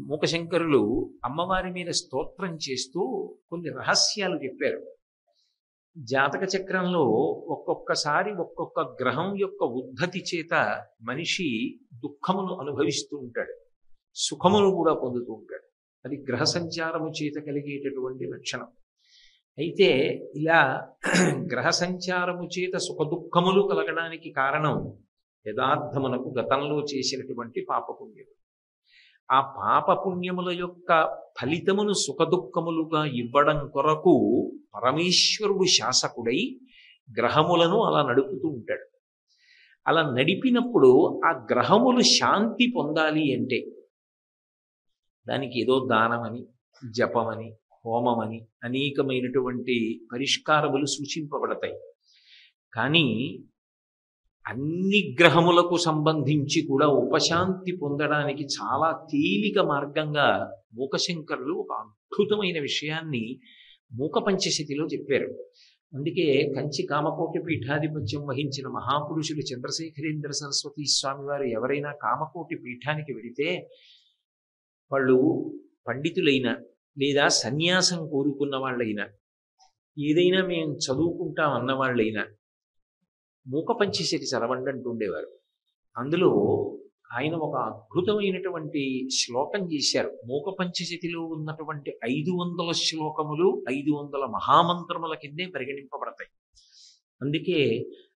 మూకశంకరులు అమ్మవారి మీద స్తోత్రం చేస్తూ కొన్ని రహస్యాలు చెప్పారు. జాతక చక్రంలో ఒక్కొక్కసారి ఒక్కొక్క గ్రహం యొక్క ఉద్ధతి చేత మనిషి దుఃఖమును అనుభవిస్తూ ఉంటాడు, సుఖమును కూడా పొందుతూ ఉంటాడు. అది గ్రహ సంచారము చేత కలిగేటటువంటి లక్షణం. అయితే ఇలా గ్రహ సంచారము చేత సుఖ దుఃఖములు కలగడానికి కారణం యథార్థమునకు గతంలో చేసినటువంటి పాపపుణ్యము. ఆ పాపపుణ్యముల యొక్క ఫలితమును సుఖదుఖములుగా ఇవ్వడం కొరకు పరమేశ్వరుడు శాసకుడై గ్రహములను అలా నడుపుతూ ఉంటాడు. అలా నడిపినప్పుడు ఆ గ్రహములు శాంతి పొందాలి అంటే దానికి ఏదో దానమని, జపమని, హోమమని అనేకమైనటువంటి పరిష్కారములు సూచింపబడతాయి. కానీ అన్ని గ్రహములకు సంబంధించి కూడా ఉపశాంతి పొందడానికి చాలా తేలిక మార్గంగా మూకశంకరులు ఒక అద్భుతమైన విషయాన్ని మూక పంచశతిలో చెప్పారు. అందుకే కంచి కామకోటి పీఠాధిపత్యం వహించిన మహాపురుషులు చంద్రశేఖరేంద్ర సరస్వతి స్వామి వారు ఎవరైనా కామకోటి పీఠానికి వెళితే వాళ్ళు పండితులైనా లేదా సన్యాసం కోరుకున్న వాళ్ళైనా ఏదైనా మేము చదువుకుంటాం అన్నవాళ్ళైనా మూక పంచశతి చదవండి అంటుండేవారు. అందులో ఆయన ఒక అద్భుతమైనటువంటి శ్లోకం చేశారు. మూక పంచశతిలో ఉన్నటువంటి 500 శ్లోకములు 500 మహామంత్రముల కిందే పరిగణింపబడతాయి. అందుకే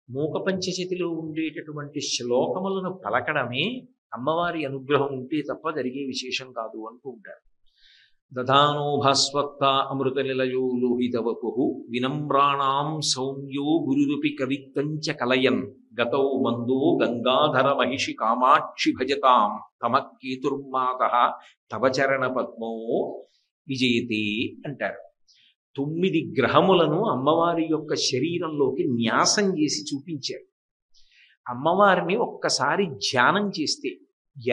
మూక పంచశతిలో ఉండేటటువంటి శ్లోకములను పలకడమే అమ్మవారి అనుగ్రహం ఉంటే తప్ప జరిగే విశేషం కాదు అంటూ ఉంటారు. దధానో భాస్వత్త అమృత నిలయో లోహితవపు వినమ్రాణాం సౌమ్యో గురురుపి కవిత్తంచ కలయన్ గతౌ మందో గంగాధర మహిషి కామాక్షి భజతాం తమ కేతుర్మాత తవ చరణ పద్మో విజయతే అంటారు. 9 గ్రహములను అమ్మవారి యొక్క శరీరంలోకి న్యాసం చేసి చూపించారు. అమ్మవారిని ఒక్కసారి ధ్యానం చేస్తే,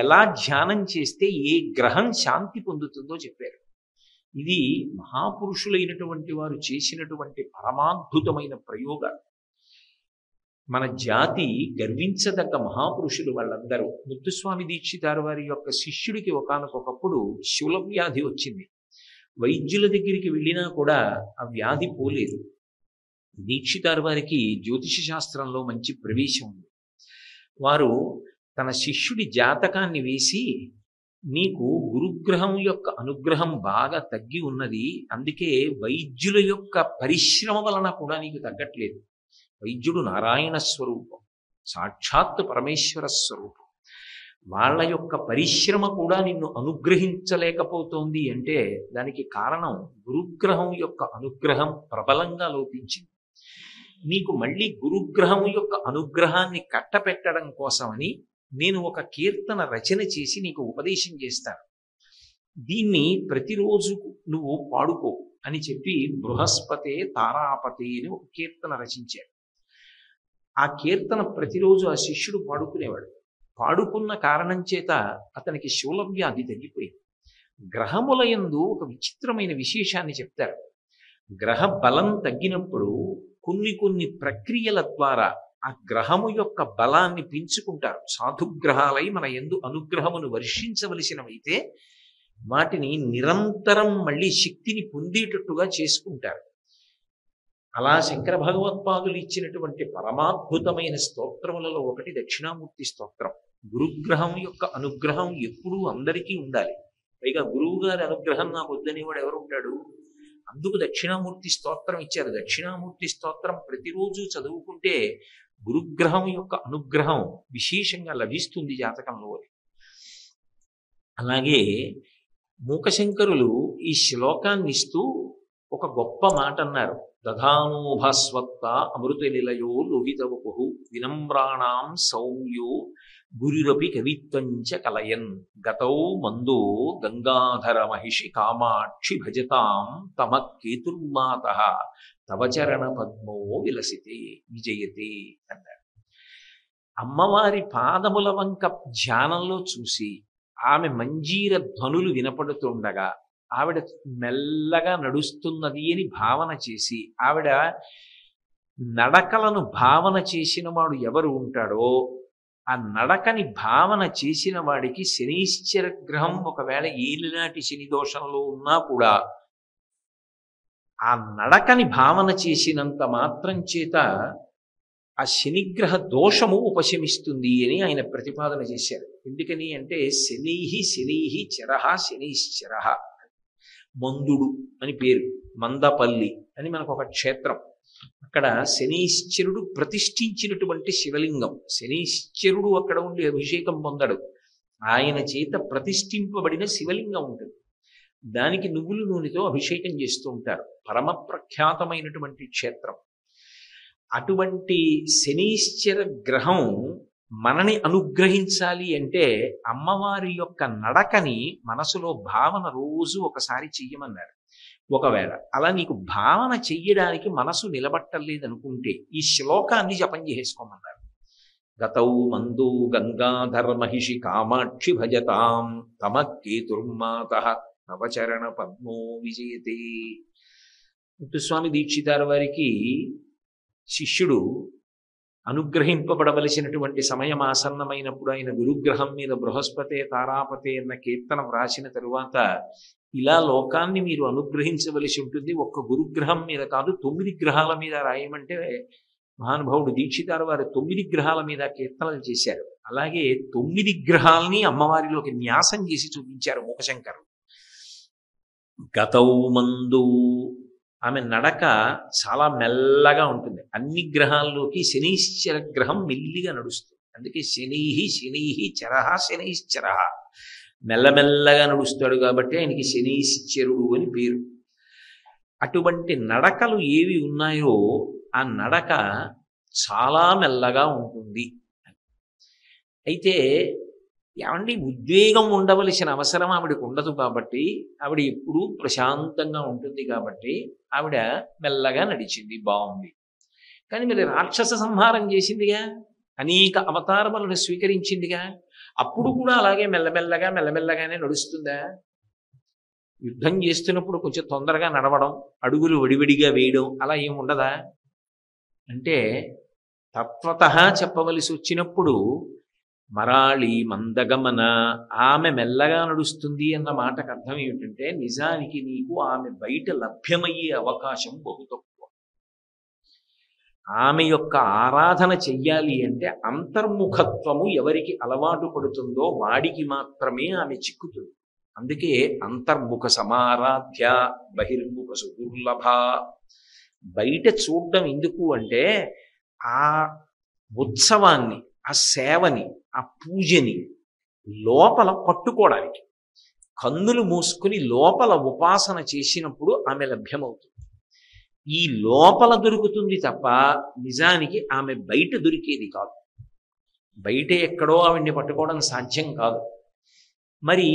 ఎలా ధ్యానం చేస్తే ఏ గ్రహం శాంతి పొందుతుందో చెప్పారు. ఇది మహాపురుషులైనటువంటి వారు చేసినటువంటి పరమాద్భుతమైన ప్రయోగాలు. మన జాతి గర్వించదగ్గ మహాపురుషులు వాళ్ళందరూ. ముత్తుస్వామి దీక్షితారు వారి యొక్క శిష్యుడికి ఒకానొకప్పుడు శూలవ్యాధి వచ్చింది. వైద్యుల దగ్గరికి వెళ్ళినా కూడా ఆ వ్యాధి పోలేదు. దీక్షితారు వారికి జ్యోతిష శాస్త్రంలో మంచి ప్రవేశం ఉంది. వారు తన శిష్యుడి జాతకాన్ని వేసి, నీకు గురుగ్రహం యొక్క అనుగ్రహం బాగా తగ్గి ఉన్నది, అందుకే వైద్యుల యొక్క పరిశ్రమ వలన కూడా నీకు తగ్గట్లేదు. వైద్యుడు నారాయణ స్వరూపం, సాక్షాత్ పరమేశ్వర స్వరూపం. వాళ్ళ యొక్క పరిశ్రమ కూడా నిన్ను అనుగ్రహించలేకపోతోంది అంటే దానికి కారణం గురుగ్రహం యొక్క అనుగ్రహం ప్రబలంగా లోపించింది. నీకు మళ్ళీ గురుగ్రహం యొక్క అనుగ్రహాన్ని కట్టపెట్టడం కోసమని నేను ఒక కీర్తన రచన చేసి నీకు ఉపదేశం చేస్తాను, దీన్ని ప్రతిరోజు నువ్వు పాడుకో అని చెప్పి బృహస్పతే తారాపతే అని ఒక కీర్తన రచించాడు. ఆ కీర్తన ప్రతిరోజు ఆ శిష్యుడు పాడుకునేవాడు. పాడుకున్న కారణం చేత అతనికి శూలవ్యాధి తగ్గిపోయింది. గ్రహముల యందు ఒక విచిత్రమైన విశేషాన్ని చెప్తారు. గ్రహ బలం తగ్గినప్పుడు కొన్ని ప్రక్రియల ద్వారా ఆ గ్రహము యొక్క బలాన్ని పెంచుకుంటారు. సాధుగ్రహాలై మన యందు అనుగ్రహమును వర్షించవలసినవైతే వాటిని నిరంతరం మళ్ళీ శక్తిని పొందేటట్టుగా చేసుకుంటారు. అలా శంకర భగవత్పాదులు ఇచ్చినటువంటి పరమాద్భుతమైన స్తోత్రములలో ఒకటి దక్షిణామూర్తి స్తోత్రం. గురుగ్రహం యొక్క అనుగ్రహం ఎప్పుడూ అందరికీ ఉండాలి. పైగా గురువు గారి అనుగ్రహం నాకు వద్దని వాడు ఎవరు ఉంటాడు? అందుకు దక్షిణామూర్తి స్తోత్రం ఇచ్చారు. దక్షిణామూర్తి స్తోత్రం ప్రతిరోజు చదువుకుంటే గురుగ్రహం యొక్క అనుగ్రహం విశేషంగా లభిస్తుంది జాతకంలో. అలాగే మూకశంకరులు ఈ శ్లోకాన్ని ఇస్తూ ఒక గొప్ప మాట అన్నారు. దధానో భాస్వత్త అమృత నిలయో లోహితవపు వినమ్రాణాం సౌమ్యో గురురపి కవిత్వంచ కలయన్ గతౌ మందో గంగాధర మహిషి కామాక్షి భజతాం తమ కేతుర్మాత తవ చరణ పద్మో విలసితే విజయతే అన్నారు. అమ్మవారి పాదముల వంక ధ్యానంలో చూసి ఆమె మంజీర ధ్వనులు వినపడుతుండగా ఆవిడ మెల్లగా నడుస్తున్నది అని భావన చేసి, ఆవిడ నడకలను భావన చేసిన వాడు ఎవరు ఉంటాడో ఆ నడకని భావన చేసిన వాడికి శనీశ్చర గ్రహం ఒకవేళ ఏలినాటి శని దోషంలో ఉన్నా కూడా ఆ నడకని భావన చేసినంత మాత్రం చేత ఆ శనిగ్రహ దోషము ఉపశమిస్తుంది అని ఆయన ప్రతిపాదన చేశారు. ఎందుకని అంటే శనీహి చరహ శనీశ్చరః. మందుడు అని పేరు, మందపల్లి అని మనకు ఒక క్షేత్రం. అక్కడ శనీశ్చరుడు ప్రతిష్ఠించినటువంటి శివలింగం. శనీశ్చరుడు అక్కడ ఉండి అభిషేకం పొందడు, ఆయన చేత ప్రతిష్ఠింపబడిన శివలింగం ఉంటుంది. దానికి నువ్వుల నూనెతో అభిషేకం చేస్తూ ఉంటారు. పరమ ప్రఖ్యాతమైనటువంటి క్షేత్రం. అటువంటి శనీశ్చర గ్రహం మనని అనుగ్రహించాలి అంటే అమ్మవారి యొక్క నడకని మనసులో భావన రోజు ఒకసారి చెయ్యమన్నారు. ఒకవేళ అలా నీకు భావన చెయ్యడానికి మనసు నిలబట్టలేదనుకుంటే ఈ శ్లోకాన్ని జపం చేసుకోమన్నారు. గతౌ మందు గంగాధర మహిషి కామాక్షి భజతాం తమ కేతుర్మాతః నవచరణ పద్మో విజయతే. ముత్తుస్వామి దీక్షితారు వారికి శిష్యుడు అనుగ్రహింపబడవలసినటువంటి సమయం ఆసన్నమైనప్పుడు ఆయన గురుగ్రహం మీద బృహస్పతే తారాపతే అన్న కీర్తన వ్రాసిన తరువాత ఇలా లోకాన్ని మీరు అనుగ్రహించవలసి ఉంటుంది, ఒక్క గురుగ్రహం మీద కాదు 9 గ్రహాల మీద రాయమంటే మహానుభావుడు దీక్షితారు వారు 9 గ్రహాల మీద కీర్తనలు చేశారు. అలాగే 9 గ్రహాలని అమ్మవారిలోకి న్యాసం చేసి చూపించారు మూకశంకరు. గతౌ మందు, ఆమె నడక చాలా మెల్లగా ఉంటుంది. అన్ని గ్రహాల్లోకి శనీశ్చర గ్రహం మెల్లిగా నడుస్తుంది. అందుకే శనీహి చరహ శనీశ్చరః. మెల్లమెల్లగా నడుస్తాడు కాబట్టి ఆయనకి శనీశ్చరుడు అని పేరు. అటువంటి నడకలు ఏవి ఉన్నాయో ఆ నడక చాలా మెల్లగా ఉంటుంది. అయితే ఏమండి, ఉద్వేగం ఉండవలసిన అవసరం ఆవిడకు ఉండదు కాబట్టి, ఆవిడ ఎప్పుడూ ప్రశాంతంగా ఉంటుంది కాబట్టి ఆవిడ మెల్లగా నడిచింది, బాగుంది. కానీ మరి రాక్షస సంహారం చేసిందిగా, అనేక అవతారములను స్వీకరించిందిగా, అప్పుడు కూడా అలాగే మెల్లమెల్లగానే నడుస్తుందా? యుద్ధం చేస్తున్నప్పుడు కొంచెం తొందరగా నడవడం, అడుగులు వడివడిగా వేయడం అలా ఏమి ఉండదా? అంటే తత్వతః చెప్పవలసి వచ్చినప్పుడు మరాళి మందగమన, ఆమె మెల్లగా నడుస్తుంది అన్న మాటకు అర్థం ఏమిటంటే నిజానికి నీకు ఆమె బయట లభ్యమయ్యే అవకాశం బహు తక్కువ. ఆమె యొక్క ఆరాధన చెయ్యాలి అంటే అంతర్ముఖత్వము ఎవరికి అలవాటు పడుతుందో వాడికి మాత్రమే ఆమె చిక్కుతుంది. అందుకే అంతర్ముఖ సమారాధ్య బహిర్ముఖ సుదుర్లభ. బయట చూడడం ఎందుకు అంటే ఆ ఉత్సవాన్ని, ఆ సేవని, ఆ పూజని లోపల పట్టుకోవడానికి. కన్నులు మూసుకుని లోపల ఉపాసన చేసినప్పుడు ఆమె లభ్యమవుతుంది. ఈ లోపల దొరుకుతుంది తప్ప నిజానికి ఆమె బయట దొరికేది కాదు. బయట ఎక్కడో ఆవిడ్ని పట్టుకోవడం సాధ్యం కాదు. మరి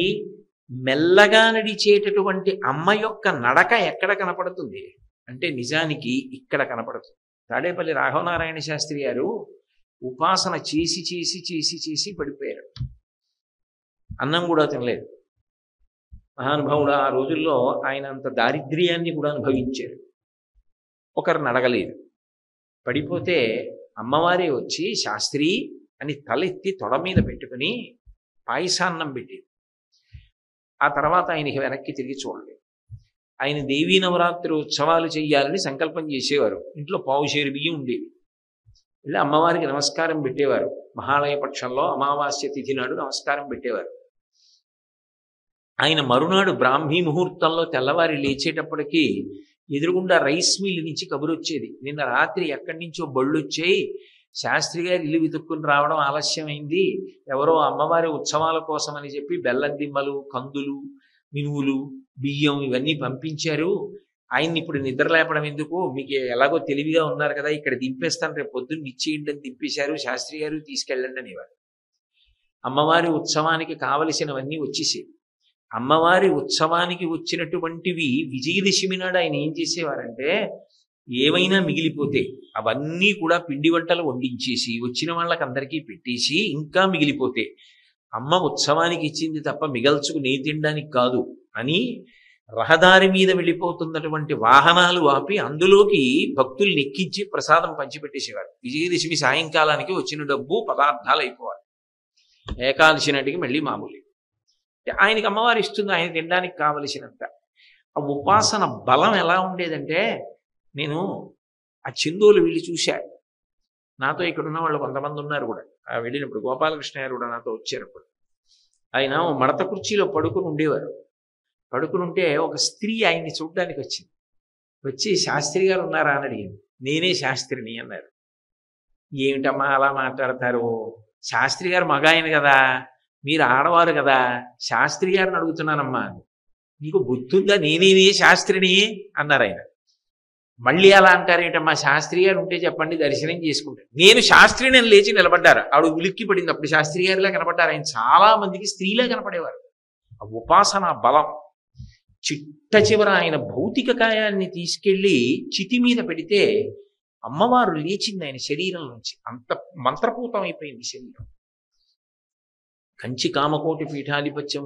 మెల్లగా నడిచేటటువంటి అమ్మ యొక్క నడక ఎక్కడ కనపడుతుంది అంటే నిజానికి ఇక్కడ కనపడుతుంది. తాడేపల్లి రాఘవనారాయణ శాస్త్రి గారు ఉపాసన చేసి చేసి చేసి చేసి పడిపోయారు. అన్నం కూడా తినలేదు. మహానుభావుడు ఆ రోజుల్లో ఆయన అంత దారిద్ర్యాన్ని కూడా అనుభవించారు. ఒకరిని అడగలేదు. పడిపోతే అమ్మవారే వచ్చి శాస్త్రి అని తలెత్తి తొడ మీద పెట్టుకుని పాయసాన్నం పెట్టి ఆ తర్వాత ఆయనకి వెనక్కి తిరిగి చూడలేదు. ఆయన దేవీ నవరాత్రి ఉత్సవాలు చేయాలని సంకల్పం చేసేవారు. ఇంట్లో పావుషేరు బియ్యం ఉండేవి. ఇలా అమ్మవారికి నమస్కారం పెట్టేవారు. మహాలయ పక్షంలో అమావాస్య తిథి నాడు నమస్కారం పెట్టేవారు. ఆయన మరునాడు బ్రాహ్మీ ముహూర్తంలో తెల్లవారి లేచేటప్పటికీ ఎదురుగుండా రైస్ మిల్ నుంచి కబురు వచ్చేది. నిన్న రాత్రి ఎక్కడి నుంచో బళ్ళు వచ్చాయి, శాస్త్రి గారి ఇల్లు వెతుక్కుని రావడం ఆలస్యమైంది, ఎవరో అమ్మవారి ఉత్సవాల కోసం అని చెప్పి బెల్లం దిమ్మలు, కందులు, మినువులు, బియ్యం ఇవన్నీ పంపించారు. ఆయన్ని ఇప్పుడు నిద్ర లేపడం ఎందుకు, మీకు ఎలాగో తెలివిగా ఉన్నారు కదా, ఇక్కడ దింపేస్తాను, రేపు పొద్దున్న ఇచ్చేయండి అని దింపేశారు. శాస్త్రి గారు తీసుకెళ్ళండి అనేవారు. అమ్మవారి ఉత్సవానికి కావలసినవన్నీ వచ్చేసేవి. అమ్మవారి ఉత్సవానికి వచ్చినటువంటివి విజయదశమి నాడు ఆయన ఏం చేసేవారంటే ఏవైనా మిగిలిపోతే అవన్నీ కూడా పిండి వంటలు వండించేసి వచ్చిన వాళ్ళకి అందరికీ పెట్టేసి ఇంకా మిగిలిపోతే అమ్మ ఉత్సవానికి ఇచ్చింది తప్ప మిగల్చుకు తినడానికి కాదు అని రహదారి మీద వెళ్ళిపోతున్నటువంటి వాహనాలు ఆపి అందులోకి భక్తుల్ని ఎక్కించి ప్రసాదం పంచిపెట్టేసేవారు. విజయదశమి సాయంకాలానికి వచ్చిన డబ్బు పదార్థాలు అయిపోవాలి. ఏకాదశి నాటికి మళ్ళీ మామూలు. ఆయనకి అమ్మవారు ఇస్తుంది ఆయన తినడానికి కావలసినంత. ఆ ఉపాసన బలం ఎలా ఉండేదంటే, నేను ఆ చందోలు వెళ్ళి చూశా. నాతో ఇక్కడ ఉన్న వాళ్ళు కొంతమంది ఉన్నారు కూడా. వెళ్ళినప్పుడు గోపాలకృష్ణ గారు కూడా నాతో వచ్చారప్పుడు. ఆయన మడత కుర్చీలో పడుకుని ఉండేవారు. పడుకుని ఉంటే ఒక స్త్రీ ఆయన్ని చూడడానికి వచ్చింది. వచ్చి శాస్త్రి గారు ఉన్నారా అని అడిగింది. నేనే శాస్త్రిని అన్నారు. ఏమిటమ్మా అలా మాట్లాడతారు, శాస్త్రి గారు మగ ఆయన కదా, మీరు ఆడవారు కదా, శాస్త్రి గారిని అడుగుతున్నానమ్మా, నీకు బుద్ధుందా, నేనేనే శాస్త్రిని అన్నారు ఆయన. మళ్ళీ అలా అంటారేంటమ్మా, శాస్త్రి గారు ఉంటే చెప్పండి దర్శనం చేసుకుంటారు. నేను శాస్త్రిని అని లేచి నిలబడ్డారు. ఆవిడ ఉలిక్కి పడింది. అప్పుడు శాస్త్రి గారిలా కనపడ్డారు. ఆయన చాలా మందికి స్త్రీలా కనపడేవారు. ఆ ఉపాసన బలం. చిట్ట చివర ఆయన భౌతిక కాయాన్ని తీసుకెళ్లి చితి మీద పెడితే అమ్మవారు లేచింది ఆయన శరీరం నుంచి. అంత మంత్రపూతం అయిపోయింది శరీరం. కంచి కామకోటి పీఠాధిపత్యం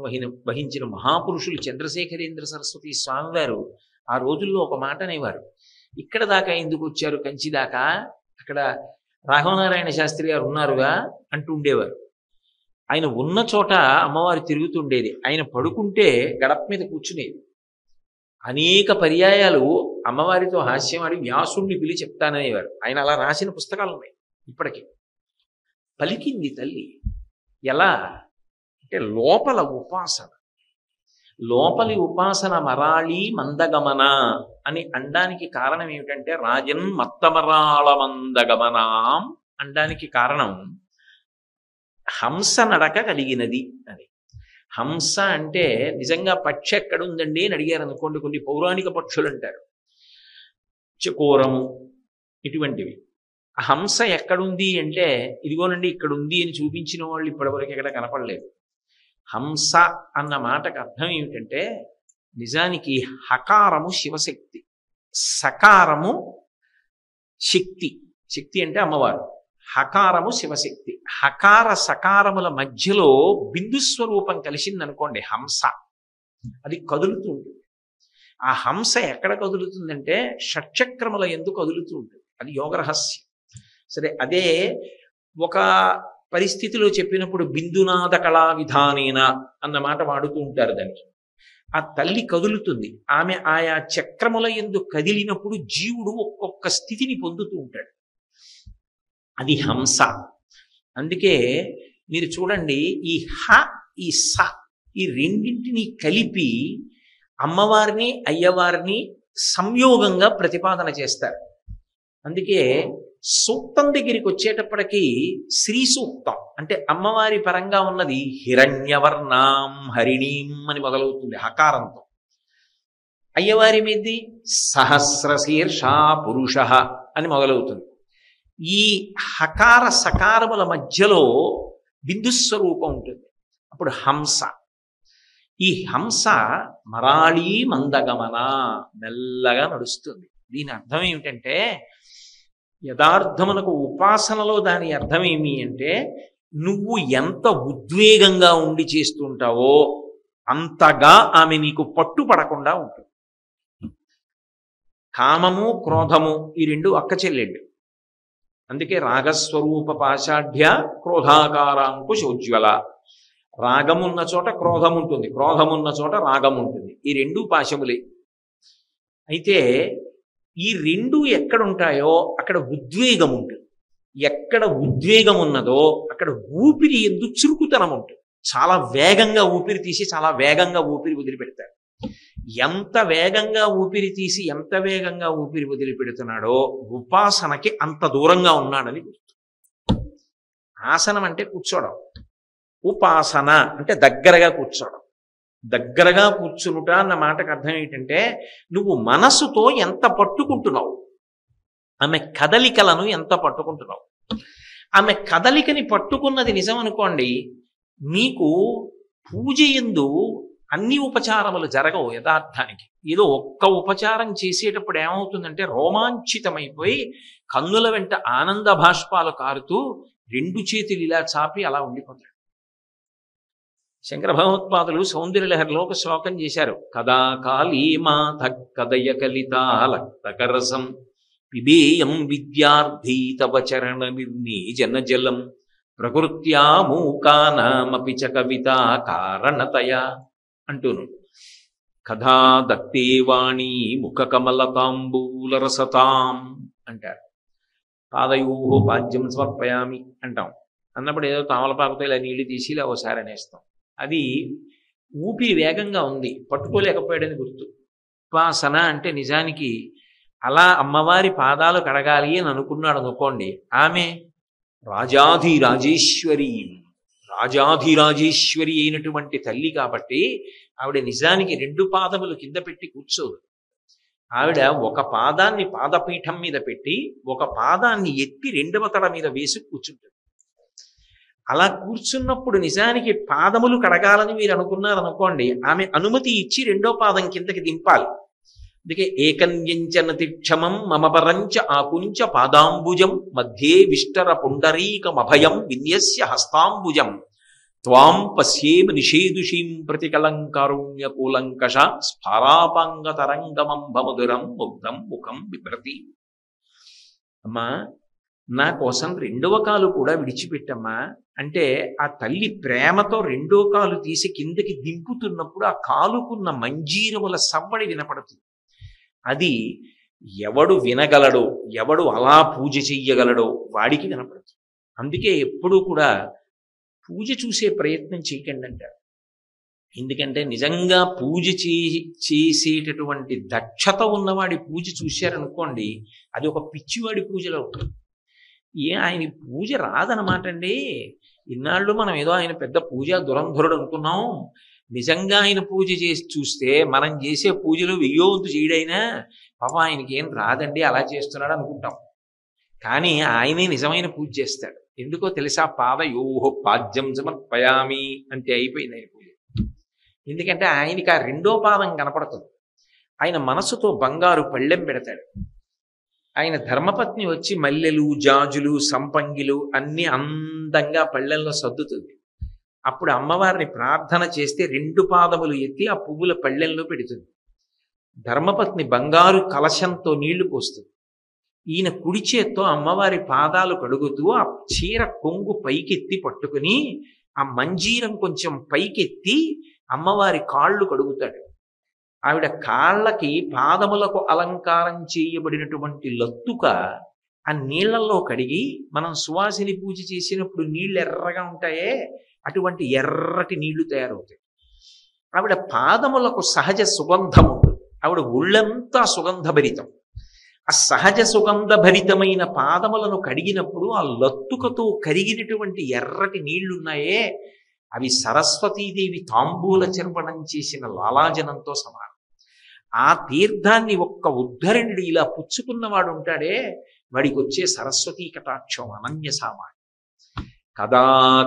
వహించిన మహాపురుషులు చంద్రశేఖరేంద్ర సరస్వతి స్వామివారు ఆ రోజుల్లో ఒక మాట అనేవారు. ఇక్కడ దాకా ఎందుకు వచ్చారు, కంచి దాకా, అక్కడ రాఘవనారాయణ శాస్త్రి గారు ఉన్నారుగా అంటూ ఉండేవారు. ఆయన ఉన్న చోట అమ్మవారు తిరుగుతుండేది. ఆయన పడుకుంటే గడప మీద కూర్చునేది. అనేక పర్యాయాలు అమ్మవారితో హాస్యమాడి వ్యాసుణ్ణి పిలి చెప్తాననేవారు. ఆయన అలా రాసిన పుస్తకాలు ఉన్నాయి ఇప్పటికీ. పలికింది తల్లి. ఎలా అంటే లోపల ఉపాసన, లోపలి ఉపాసన మరాళి మందగమన అని అనడానికి కారణం ఏమిటంటే, రాజన్ మత్తమరాళ మందగమనాం అనడానికి కారణం హంస నడక కలిగినది అని. హంస అంటే నిజంగా పక్షి ఎక్కడుందండి అని అడిగారు అనుకోండి, కొన్ని పౌరాణిక పక్షులు అంటారు, చకోరము ఇటువంటివి. ఆ హంస ఎక్కడుంది అంటే, ఇదిగోనండి ఇక్కడ ఉంది అని చూపించిన వాళ్ళు ఇప్పటివరకు ఎక్కడ కనపడలేదు. హంస అన్న మాటకు అర్థం ఏమిటంటే, నిజానికి హకారము శివశక్తి, సకారము శక్తి. శక్తి అంటే అమ్మవారు, హకారము శివశక్తి. హకార సకారముల మధ్యలో బిందుస్వరూపం కలిసిందనుకోండి హంస, అది కదులుతూ ఉంటుంది. ఆ హంస ఎక్కడ కదులుతుందంటే షట్చక్రముల యందు కదులుతూ ఉంటుంది. అది యోగ రహస్యం. సరే, అదే ఒక పరిస్థితిలో చెప్పినప్పుడు బిందునాద కళా విధానేన అన్న మాట వాడుతూ ఉంటారు దానికి. ఆ తల్లి కదులుతుంది. ఆమె ఆయా చక్రముల యందు కదిలినప్పుడు జీవుడు ఒక్కొక్క స్థితిని పొందుతూ ఉంటాడు. అది హంస. అందుకే మీరు చూడండి, ఈ హ ఈ స ఈ రెండింటినీ కలిపి అమ్మవారిని అయ్యవారిని సంయోగంగా ప్రతిపాదన చేస్తారు. అందుకే సూక్తం దగ్గరికి వచ్చేటప్పటికీ శ్రీ సూక్తం అంటే అమ్మవారి పరంగా ఉన్నది హిరణ్యవర్ణాం హరిణీం అని మొదలవుతుంది హకారంతో. అయ్యవారి మీది సహస్రశీర్ష పురుష అని మొదలవుతుంది. ఈ హకార సకారముల మధ్యలో బిందుస్వరూపం ఉంటుంది. అప్పుడు హంస. ఈ హంస మరాళీ మందగమన, మెల్లగా నడుస్తుంది. దీని అర్థం ఏమిటంటే, యథార్థమునకు ఉపాసనలో దాని అర్థం ఏమి అంటే, నువ్వు ఎంత ఉద్వేగంగా ఉండి చేస్తుంటావో అంతగా ఆమె నీకు పట్టుపడకుండా ఉంటుంది. కామము క్రోధము ఈ రెండు అక్క చెల్లెళ్ళు. అందుకే రాగస్వరూప పాషాఢ్య క్రోధాకారాంకుశోజ్వల. రాగమున్న చోట క్రోధం ఉంటుంది, క్రోధమున్న చోట రాగం ఉంటుంది. ఈ రెండు పాశములే. అయితే ఈ రెండు ఎక్కడుంటాయో అక్కడ ఉద్వేగం ఉంటుంది. ఎక్కడ ఉద్వేగం ఉన్నదో అక్కడ ఊపిరి ఎందు చురుకుతనం ఉంటుంది. చాలా వేగంగా ఊపిరి తీసి చాలా వేగంగా ఊపిరి వదిలిపెడతారు. ఎంత వేగంగా ఊపిరి తీసి ఎంత వేగంగా ఊపిరి వదిలిపెడుతున్నాడో ఉపాసనకి అంత దూరంగా ఉన్నాడని గుర్తు. ఆసనం అంటే కూర్చోవడం, ఉపాసన అంటే దగ్గరగా కూర్చోవడం. దగ్గరగా కూర్చునుట అన్న మాటకు అర్థం ఏంటంటే, నువ్వు మనసుతో ఎంత పట్టుకుంటున్నావు, ఆమె కదలికలను ఎంత పట్టుకుంటున్నావు. ఆమె కదలికని పట్టుకున్నది నిజం అనుకోండి, మీకు పూజ యందు అన్ని ఉపచారములు జరగవు. యథార్థానికి ఏదో ఒక్క ఉపచారం చేసేటప్పుడు ఏమవుతుందంటే, రోమాంచితమైపోయి కన్నుల వెంట ఆనంద భాష్పాలు కారుతూ రెండు చేతులు ఇలా చాపి అలా ఉండిపోతాడు. శంకర భగవత్పాదులు సౌందర్యలహరిలో ఒక శ్లోకం చేశారు. కదా కాళీ మాత కదయ కలితాలక్తకరసం పిబేయం విద్యార్థి తవ చరణ నిర్నీజన జలం ప్రకృత్యా మూకానామపి చ కవితా కారణతయా అంటూను. కథా దత్తే వాణి ముఖ కమలతాంబూలరసతాం అంటారు. పాదయోహో పాద్యం సమర్పయామి అంటాం. అన్నప్పుడు ఏదో తామలపాకుతో ఇలా నీళ్లు తీసి ఇలా ఓసారి అనేస్తాం. అది ఊపిరి వేగంగా ఉంది, పట్టుకోలేకపోయాడని గుర్తు. ఉపాసన అంటే నిజానికి అలా అమ్మవారి పాదాలు కడగాలి అని అనుకున్నాడు అనుకోండి, ఆమె రాజాధిరాజేశ్వరి అయినటువంటి తల్లి కాబట్టి ఆవిడ నిజానికి 2 పాదములు కింద పెట్టి కూర్చోదు. ఆవిడ ఒక పాదాన్ని పాదపీఠం మీద పెట్టి ఒక పాదాన్ని ఎత్తి 2వ తల మీద వేసి కూర్చుంటుంది. అలా కూర్చున్నప్పుడు నిజానికి పాదములు కడగాలని మీరు అనుకున్నారనుకోండి, ఆమె అనుమతి ఇచ్చి 2వ పాదం కిందకి దింపాలి. అందుకే ఏకన్యంచనతిక్షమం మమపరంచ ఆకుంచ పాదాంబుజం మధ్యే విష్టర పుండరీకమభయం విన్యస్య హస్తాంబుజం త్వాం పశ్యేమ నిషేదుషీం ప్రతికలంకారుణ్యకూలంకష స్ఫారాపాంగతరంగమంబమధురం ముగ్ధం ముఖం బిభ్రతి. అమ్మా, నా కోసం 2వ కాలు కూడా విడిచిపెట్టమ్మా అంటే ఆ తల్లి ప్రేమతో 2వ కాలు తీసి కిందకి దింపుతున్నప్పుడు ఆ కాలుకున్న మంజీరముల సవ్వడి వినపడుతుంది. అది ఎవడు వినగలడో, ఎవడు అలా పూజ చెయ్యగలడో వాడికి వినపడుతుంది. అందుకే ఎప్పుడూ కూడా పూజ చూసే ప్రయత్నం చేయకండి అంటారు. ఎందుకంటే నిజంగా పూజ చేసేటటువంటి దక్షత ఉన్నవాడి పూజ చూశారనుకోండి, అది ఒక పిచ్చివాడి పూజలో ఉంటుంది. ఆయన పూజ రాదనమాట అండి. ఇన్నాళ్ళు మనం ఏదో ఆయన పెద్ద పూజా దురంధరుడు అనుకున్నాం. నిజంగా ఆయన పూజ చేసి చూస్తే మనం చేసే పూజలు 1000 వంతు చేయడైనా పాప ఆయనకి ఏం రాదండి అలా చేస్తున్నాడు అనుకుంటాం. కానీ ఆయనే నిజమైన పూజ చేస్తాడు. ఎందుకో తెలుసా? పాదయోహో పాద్యం సమర్పయామి అంటే అయిపోయింది ఆయన పూజ. ఎందుకంటే ఆయనకి ఆ 2వ పాదం కనపడుతుంది. ఆయన మనసుతో బంగారు పళ్ళెం పెడతాడు. ఆయన ధర్మపత్ని వచ్చి మల్లెలు, జాజులు, సంపంగిలు అన్ని అందంగా పళ్ళెంలో సర్దుతుంది. అప్పుడు అమ్మవారిని ప్రార్థన చేస్తే 2 పాదములు ఎత్తి ఆ పువ్వుల పళ్ళెంలో పెడుతుంది. ధర్మపత్ని బంగారు కలశంతో నీళ్లు పోస్తుంది. ఈయన కుడి చేత్తో అమ్మవారి పాదాలు కడుగుతూ ఆ చీర కొంగు పైకెత్తి పట్టుకుని ఆ మంజీరం కొంచెం పైకెత్తి అమ్మవారి కాళ్ళు కడుగుతాడు. ఆవిడ కాళ్ళకి పాదములకు అలంకారం చేయబడినటువంటి లత్తుక ఆ నీళ్లలో కడిగి, మనం సువాసిని పూజ చేసినప్పుడు నీళ్లు ఎర్రగా ఉంటాయే అటువంటి ఎర్రటి నీళ్లు తయారవుతాయి. ఆవిడ పాదములకు సహజ సుగంధం ఉంటుంది. ఆవిడ ఒళ్ళంతా సుగంధభరితం. ఆ సహజ సుగంధభరితమైన పాదములను కడిగినప్పుడు ఆ లత్తుకతో కరిగినటువంటి ఎర్రటి నీళ్లున్నాయే అవి సరస్వతీదేవి తాంబూల చర్వణం చేసిన లాలాజనంతో సమానం. ఆ తీర్థాన్ని ఒక్క ఉద్ధరణుడు ఇలా పుచ్చుకున్నవాడు ఉంటాడే, వాడికి వచ్చే సరస్వతీ కటాక్షం అనన్య సామాన్యం. కదా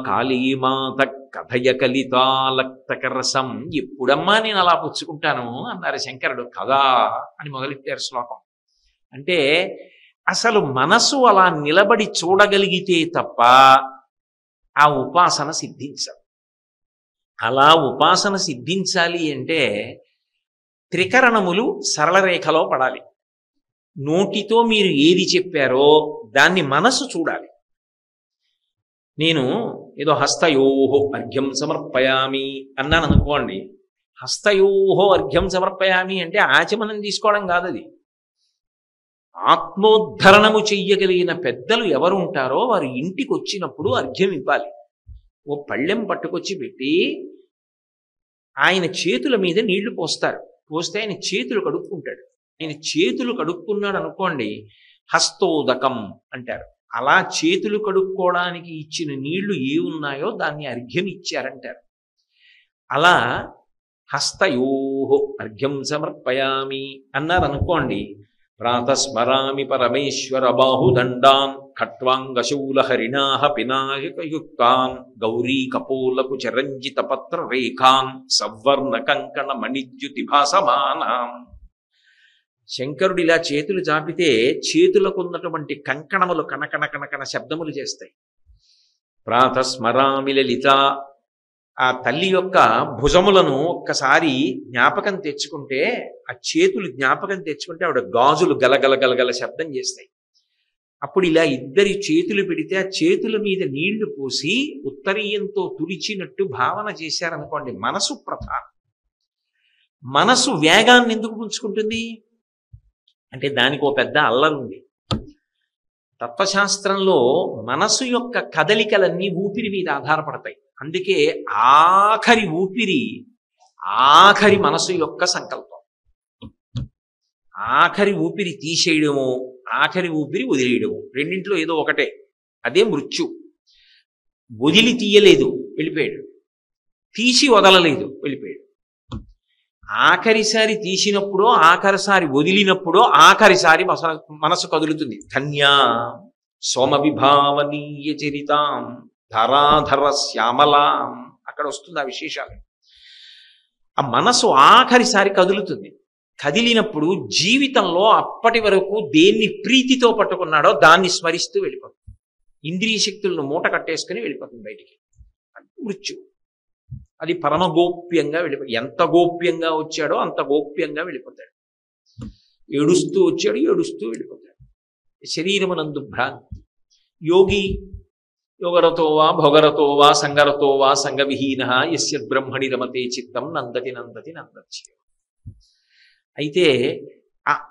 కాళీమాత కథయ కలితాలక్తకరసం. ఎప్పుడమ్మా నేను అలా పుచ్చుకుంటాను అన్నారు శంకరుడు. కదా అని మొదలెట్టారు శ్లోకం. అంటే అసలు మనసు అలా నిలబడి చూడగలిగితే తప్ప ఆ ఉపాసన సిద్ధించదు. అలా ఉపాసన సిద్ధించాలి అంటే త్రికరణములు సరళ రేఖలో పడాలి. నోటితో మీరు ఏది చెప్పారో దాన్ని మనసు చూడాలి. నేను ఏదో హస్తయోహో అర్ఘ్యం సమర్పయామి అన్నాను అనుకోండి, హస్తయోహో అర్ఘ్యం సమర్పయామి అంటే ఆచమనం తీసుకోవడం కాదు. అది ఆత్మోద్ధరణము చెయ్యగలిగిన పెద్దలు ఎవరు ఉంటారో వారు ఇంటికి వచ్చినప్పుడు అర్ఘ్యం ఇవ్వాలి. ఓ పళ్ళెం పట్టుకొచ్చి పెట్టి ఆయన చేతుల మీద నీళ్లు పోస్తారు. పోస్తే ఆయన చేతులు కడుక్కుంటాడు. ఆయన చేతులు కడుక్కున్నాడు అనుకోండి, హస్తోదకం అంటారు. అలా చేతులు కడుక్కోవడానికి ఇచ్చిన నీళ్లు ఏ ఉన్నాయో దాన్ని అర్ఘ్యం ఇచ్చారంటారు. అలా హస్తయోహో అర్ఘ్యం సమర్పయామి అన్నారు అనుకోండి, ప్రాతస్మరామి పరమేశ్వర బాహుదండాన్ ఖట్వాంగశూల హరిణాహ పినాయకయుక్తాన్ గౌరీ కపోలకు చరంజిత పత్ర రేఖాన్ సవర్ణ కంకణ మణిద్యుతి భాసమానాం. శంకరుడు ఇలా చేతులు చాపితే చేతులకు ఉన్నటువంటి కంకణములు కనకన కనకన శబ్దములు చేస్తాయి. ప్రాతస్మరామి లలిత. ఆ తల్లి యొక్క భుజములను ఒక్కసారి జ్ఞాపకం తెచ్చుకుంటే, ఆ చేతులు జ్ఞాపకం తెచ్చుకుంటే ఆవిడ గాజులు గలగల గలగల శబ్దం చేస్తాయి. అప్పుడు ఇలా ఇద్దరి చేతులు పెడితే ఆ చేతుల మీద నీళ్లు పోసి ఉత్తరీయంతో తుడిచినట్టు భావన చేశారనుకోండి. మనసు ప్రధానం. మనసు వేగాన్ని ఎందుకు పుంజుకుంటుంది అంటే దానికి ఓ పెద్ద అల్లరుంది. తత్వశాస్త్రంలో మనసు యొక్క కదలికలన్నీ ఊపిరి మీద ఆధారపడతాయి. అందుకే ఆఖరి ఊపిరి ఆఖరి మనసు యొక్క సంకల్పం. ఆఖరి ఊపిరి తీసేయడము, ఆఖరి ఊపిరి వదిలేయడము, రెండింటిలో ఏదో ఒకటే. అదే మృత్యు. వదిలి తీయలేదు, వెళ్ళిపోయాడు. తీసి వదలలేదు, వెళ్ళిపోయాడు. ఆఖరిసారి తీసినప్పుడో ఆఖరిసారి వదిలినప్పుడో ఆఖరిసారి మనసు కదులుతుంది. ధన్యా సోమవిభావనీయ చరితాం ధరాధర శ్యామలాం, అక్కడ వస్తుంది ఆ విశేషాలు. ఆ మనసు ఆఖరిసారి కదులుతుంది. కదిలినప్పుడు జీవితంలో అప్పటి వరకు దేన్ని ప్రీతితో పట్టుకున్నాడో దాన్ని స్మరిస్తూ వెళ్ళిపోతుంది. ఇంద్రియ శక్తులను మూట కట్టేసుకుని వెళ్ళిపోతుంది బయటికి. మృత్యు. అది పరమ గోప్యంగా వెళ్ళిపోయి, ఎంత గోప్యంగా వచ్చాడో అంత గోప్యంగా వెళ్ళిపోతాడు. ఏడుస్తూ వచ్చాడు, ఏడుస్తూ వెళ్ళిపోతాడు. శరీరమునందు భ్రాంతి. యోగి యోగరతో వా భోగరతో వా సంగరతో వా సంగవిహీన యస్య బ్రహ్మణి రమతే చిత్తం నందతి నందతి నందతి. అయితే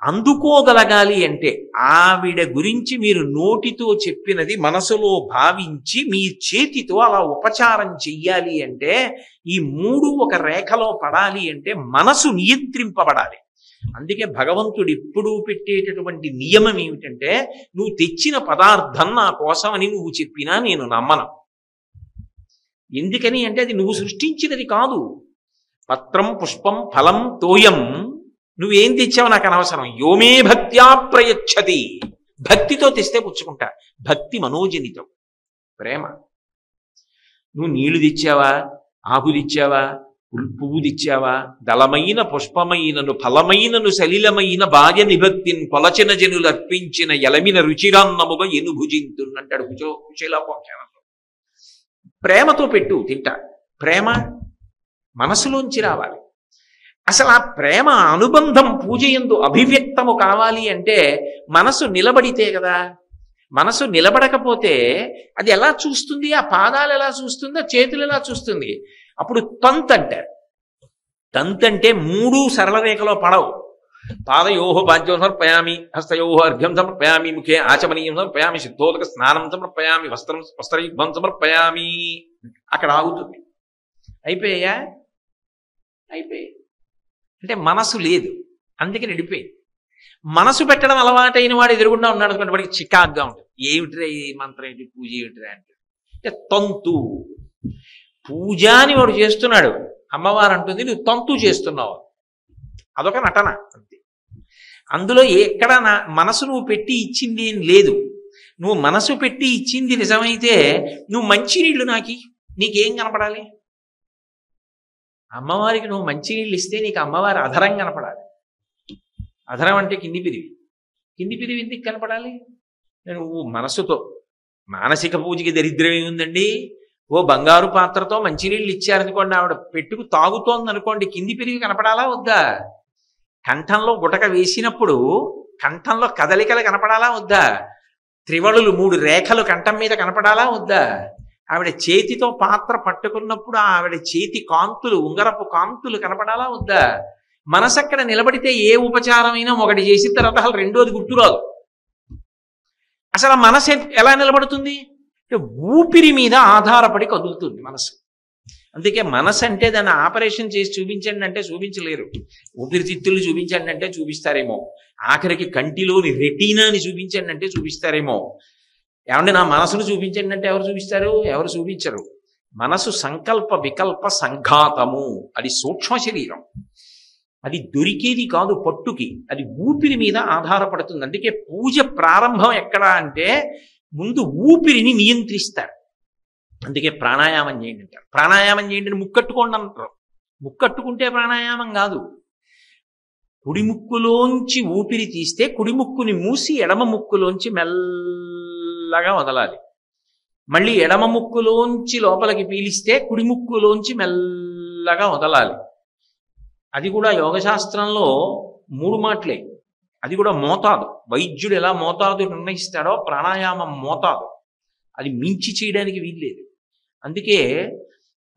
అందుకోగలగాలి అంటే ఆవిడ గురించి మీరు నోటితో చెప్పినది మనసులో భావించి మీ చేతితో అలా ఉపచారం చెయ్యాలి అంటే, ఈ మూడు ఒక రేఖలో పడాలి అంటే మనసు నియంత్రింపబడాలి. అందుకే భగవంతుడు ఎప్పుడూ పెట్టేటటువంటి నియమం ఏమిటంటే, నువ్వు తెచ్చిన పదార్థం నా కోసమని నువ్వు చెప్పినా నేను నమ్మను. ఎందుకని అంటే అది నువ్వు సృష్టించినది కాదు. పత్రం పుష్పం ఫలం తోయం, నువ్వేం తెచ్చావు నాకు అనవసరం. యోమే భక్త్యా ప్రయచ్చతి, భక్తితో తెస్తే పుచ్చుకుంటా. భక్తి మనోజనితం, ప్రేమ. నువ్వు నీళ్లు తెచ్చావా, ఆకు తెచ్చావా, పువ్వు తెచ్చావా, దళమైన పుష్పమైనను ఫలమైనను సలిలమైన భార్య నిభక్తిని కొలచిన జనులు అర్పించిన ఎలమిన రుచిరాన్నముగా ఎనుభుజింతున్నంటాడు కుశేలాపోఖ్యానంలో. ప్రేమతో పెట్టు, తింటా. ప్రేమ మనసులోంచి రావాలి. అసలు ఆ ప్రేమ అనుబంధం పూజ యందు అభివ్యక్తము కావాలి అంటే మనసు నిలబడితే కదా. మనసు నిలబడకపోతే అది ఎలా చూస్తుంది? ఆ పాదాలు ఎలా చూస్తుంది? ఆ చేతులు ఎలా చూస్తుంది? అప్పుడు తంత్ అంటారు. తంత్ అంటే మూడు సరళ రేఖలో పడవు. పాదయోహ పాద్యం సమర్పయామి, హస్తయోహ అర్ఘ్యం సమర్పయామి, ముఖే ఆచమనీయం సమర్పయామి, సిద్ధోదక స్నానం సమర్పయామి, వస్త్రయుగ్మం సమర్పయామి. అక్కడ ఆగుతుంది. అయిపోయా? అయిపోయి అంటే మనసు లేదు, అందుకని వెళ్ళిపోయింది. మనసు పెట్టడం అలవాటైన వాడు ఎదురుగుండా ఉన్నాడు అనుకోండి, వాడికి చికాగ్గా ఉంటుంది. ఏమిట్రా ఈ మంత్రం ఏంటి, పూజ ఏమిట్రా అంటే తంతు. పూజ అని వాడు చేస్తున్నాడు, అమ్మవారు అంటుంది నువ్వు తంతు చేస్తున్నావు. అదొక నటన అంతే. అందులో ఎక్కడ మనసు నువ్వు పెట్టి ఇచ్చింది ఏం లేదు. నువ్వు మనసు పెట్టి ఇచ్చింది నిజమైతే నువ్వు మంచినీళ్ళు నీకేం కనపడాలి? అమ్మవారికి నువ్వు మంచినీళ్ళు ఇస్తే నీకు అమ్మవారి అధరం కనపడాలి. అధరం అంటే కింది పిరివి. కింది పిరివి ఎందుకు కనపడాలి? నువ్వు మనసుతో, మానసిక పూజకి దరిద్రం ఏముందండి? ఓ బంగారు పాత్రతో మంచినీళ్ళు ఇచ్చారనుకోండి, ఆవిడ పెట్టుకు తాగుతోంది అనుకోండి, కింది పిరివి కనపడాలా వద్దా? కంఠంలో గుటక వేసినప్పుడు కంఠంలో కదలికలు కనపడాలా వద్దా? త్రివళులు 3 రేఖలు కంఠం మీద కనపడాలా వద్దా? ఆవిడ చేతితో పాత్ర పట్టుకున్నప్పుడు ఆవిడ చేతి కాంతులు, ఉంగరపు కాంతులు కనపడాలా వద్దా? మనసు అక్కడ నిలబడితే ఏ ఉపచారమైనా ఒకటి చేసిన తర్వాత అసలు రెండోది గుర్తురాదు. అసలు ఆ మనసు ఎలా నిలబడుతుంది? ఊపిరి మీద ఆధారపడి కదులుతుంది మనసు. అందుకే మనసు అంటే దాన్ని ఆపరేషన్ చేసి చూపించండి అంటే చూపించలేరు. ఊపిరితిత్తులు చూపించండి అంటే చూపిస్తారేమో, ఆఖరికి కంటిలోని రెటీనాని చూపించండి అంటే చూపిస్తారేమో. ఏమంటే నా మనసును చూపించండి అంటే ఎవరు చూపిస్తారు? ఎవరు చూపించరు. మనసు సంకల్ప వికల్ప సంఘాతము. అది సూక్ష్మ శరీరం, అది దొరికేది కాదు పట్టుకి. అది ఊపిరి మీద ఆధారపడుతుంది. అందుకే పూజ ప్రారంభం ఎక్కడ అంటే ముందు ఊపిరిని నియంత్రిస్తారు. అందుకే ప్రాణాయామం చేయండి అంటారు. ప్రాణాయామం చేయండి అని ముక్కట్టుకోండి అంటారు. ముక్కట్టుకుంటే ప్రాణాయామం కాదు. కుడి ముక్కులోంచి ఊపిరి తీస్తే కుడి ముక్కుని మూసి ఎడమ ముక్కులోంచి మెల్లగా వదలాలి. మళ్ళీ ఎడమ ముక్కులోంచి లోపలికి పీలిస్తే కుడి ముక్కులోంచి మెల్లగా వదలాలి. అది కూడా యోగశాస్త్రంలో 3 మాటలే. అది కూడా మోతాదు. వైద్యుడు ఎలా మోతాదు నిర్ణయిస్తాడో ప్రాణాయామం మోతాదు, అది మించి చేయడానికి వీల్లేదు. అందుకే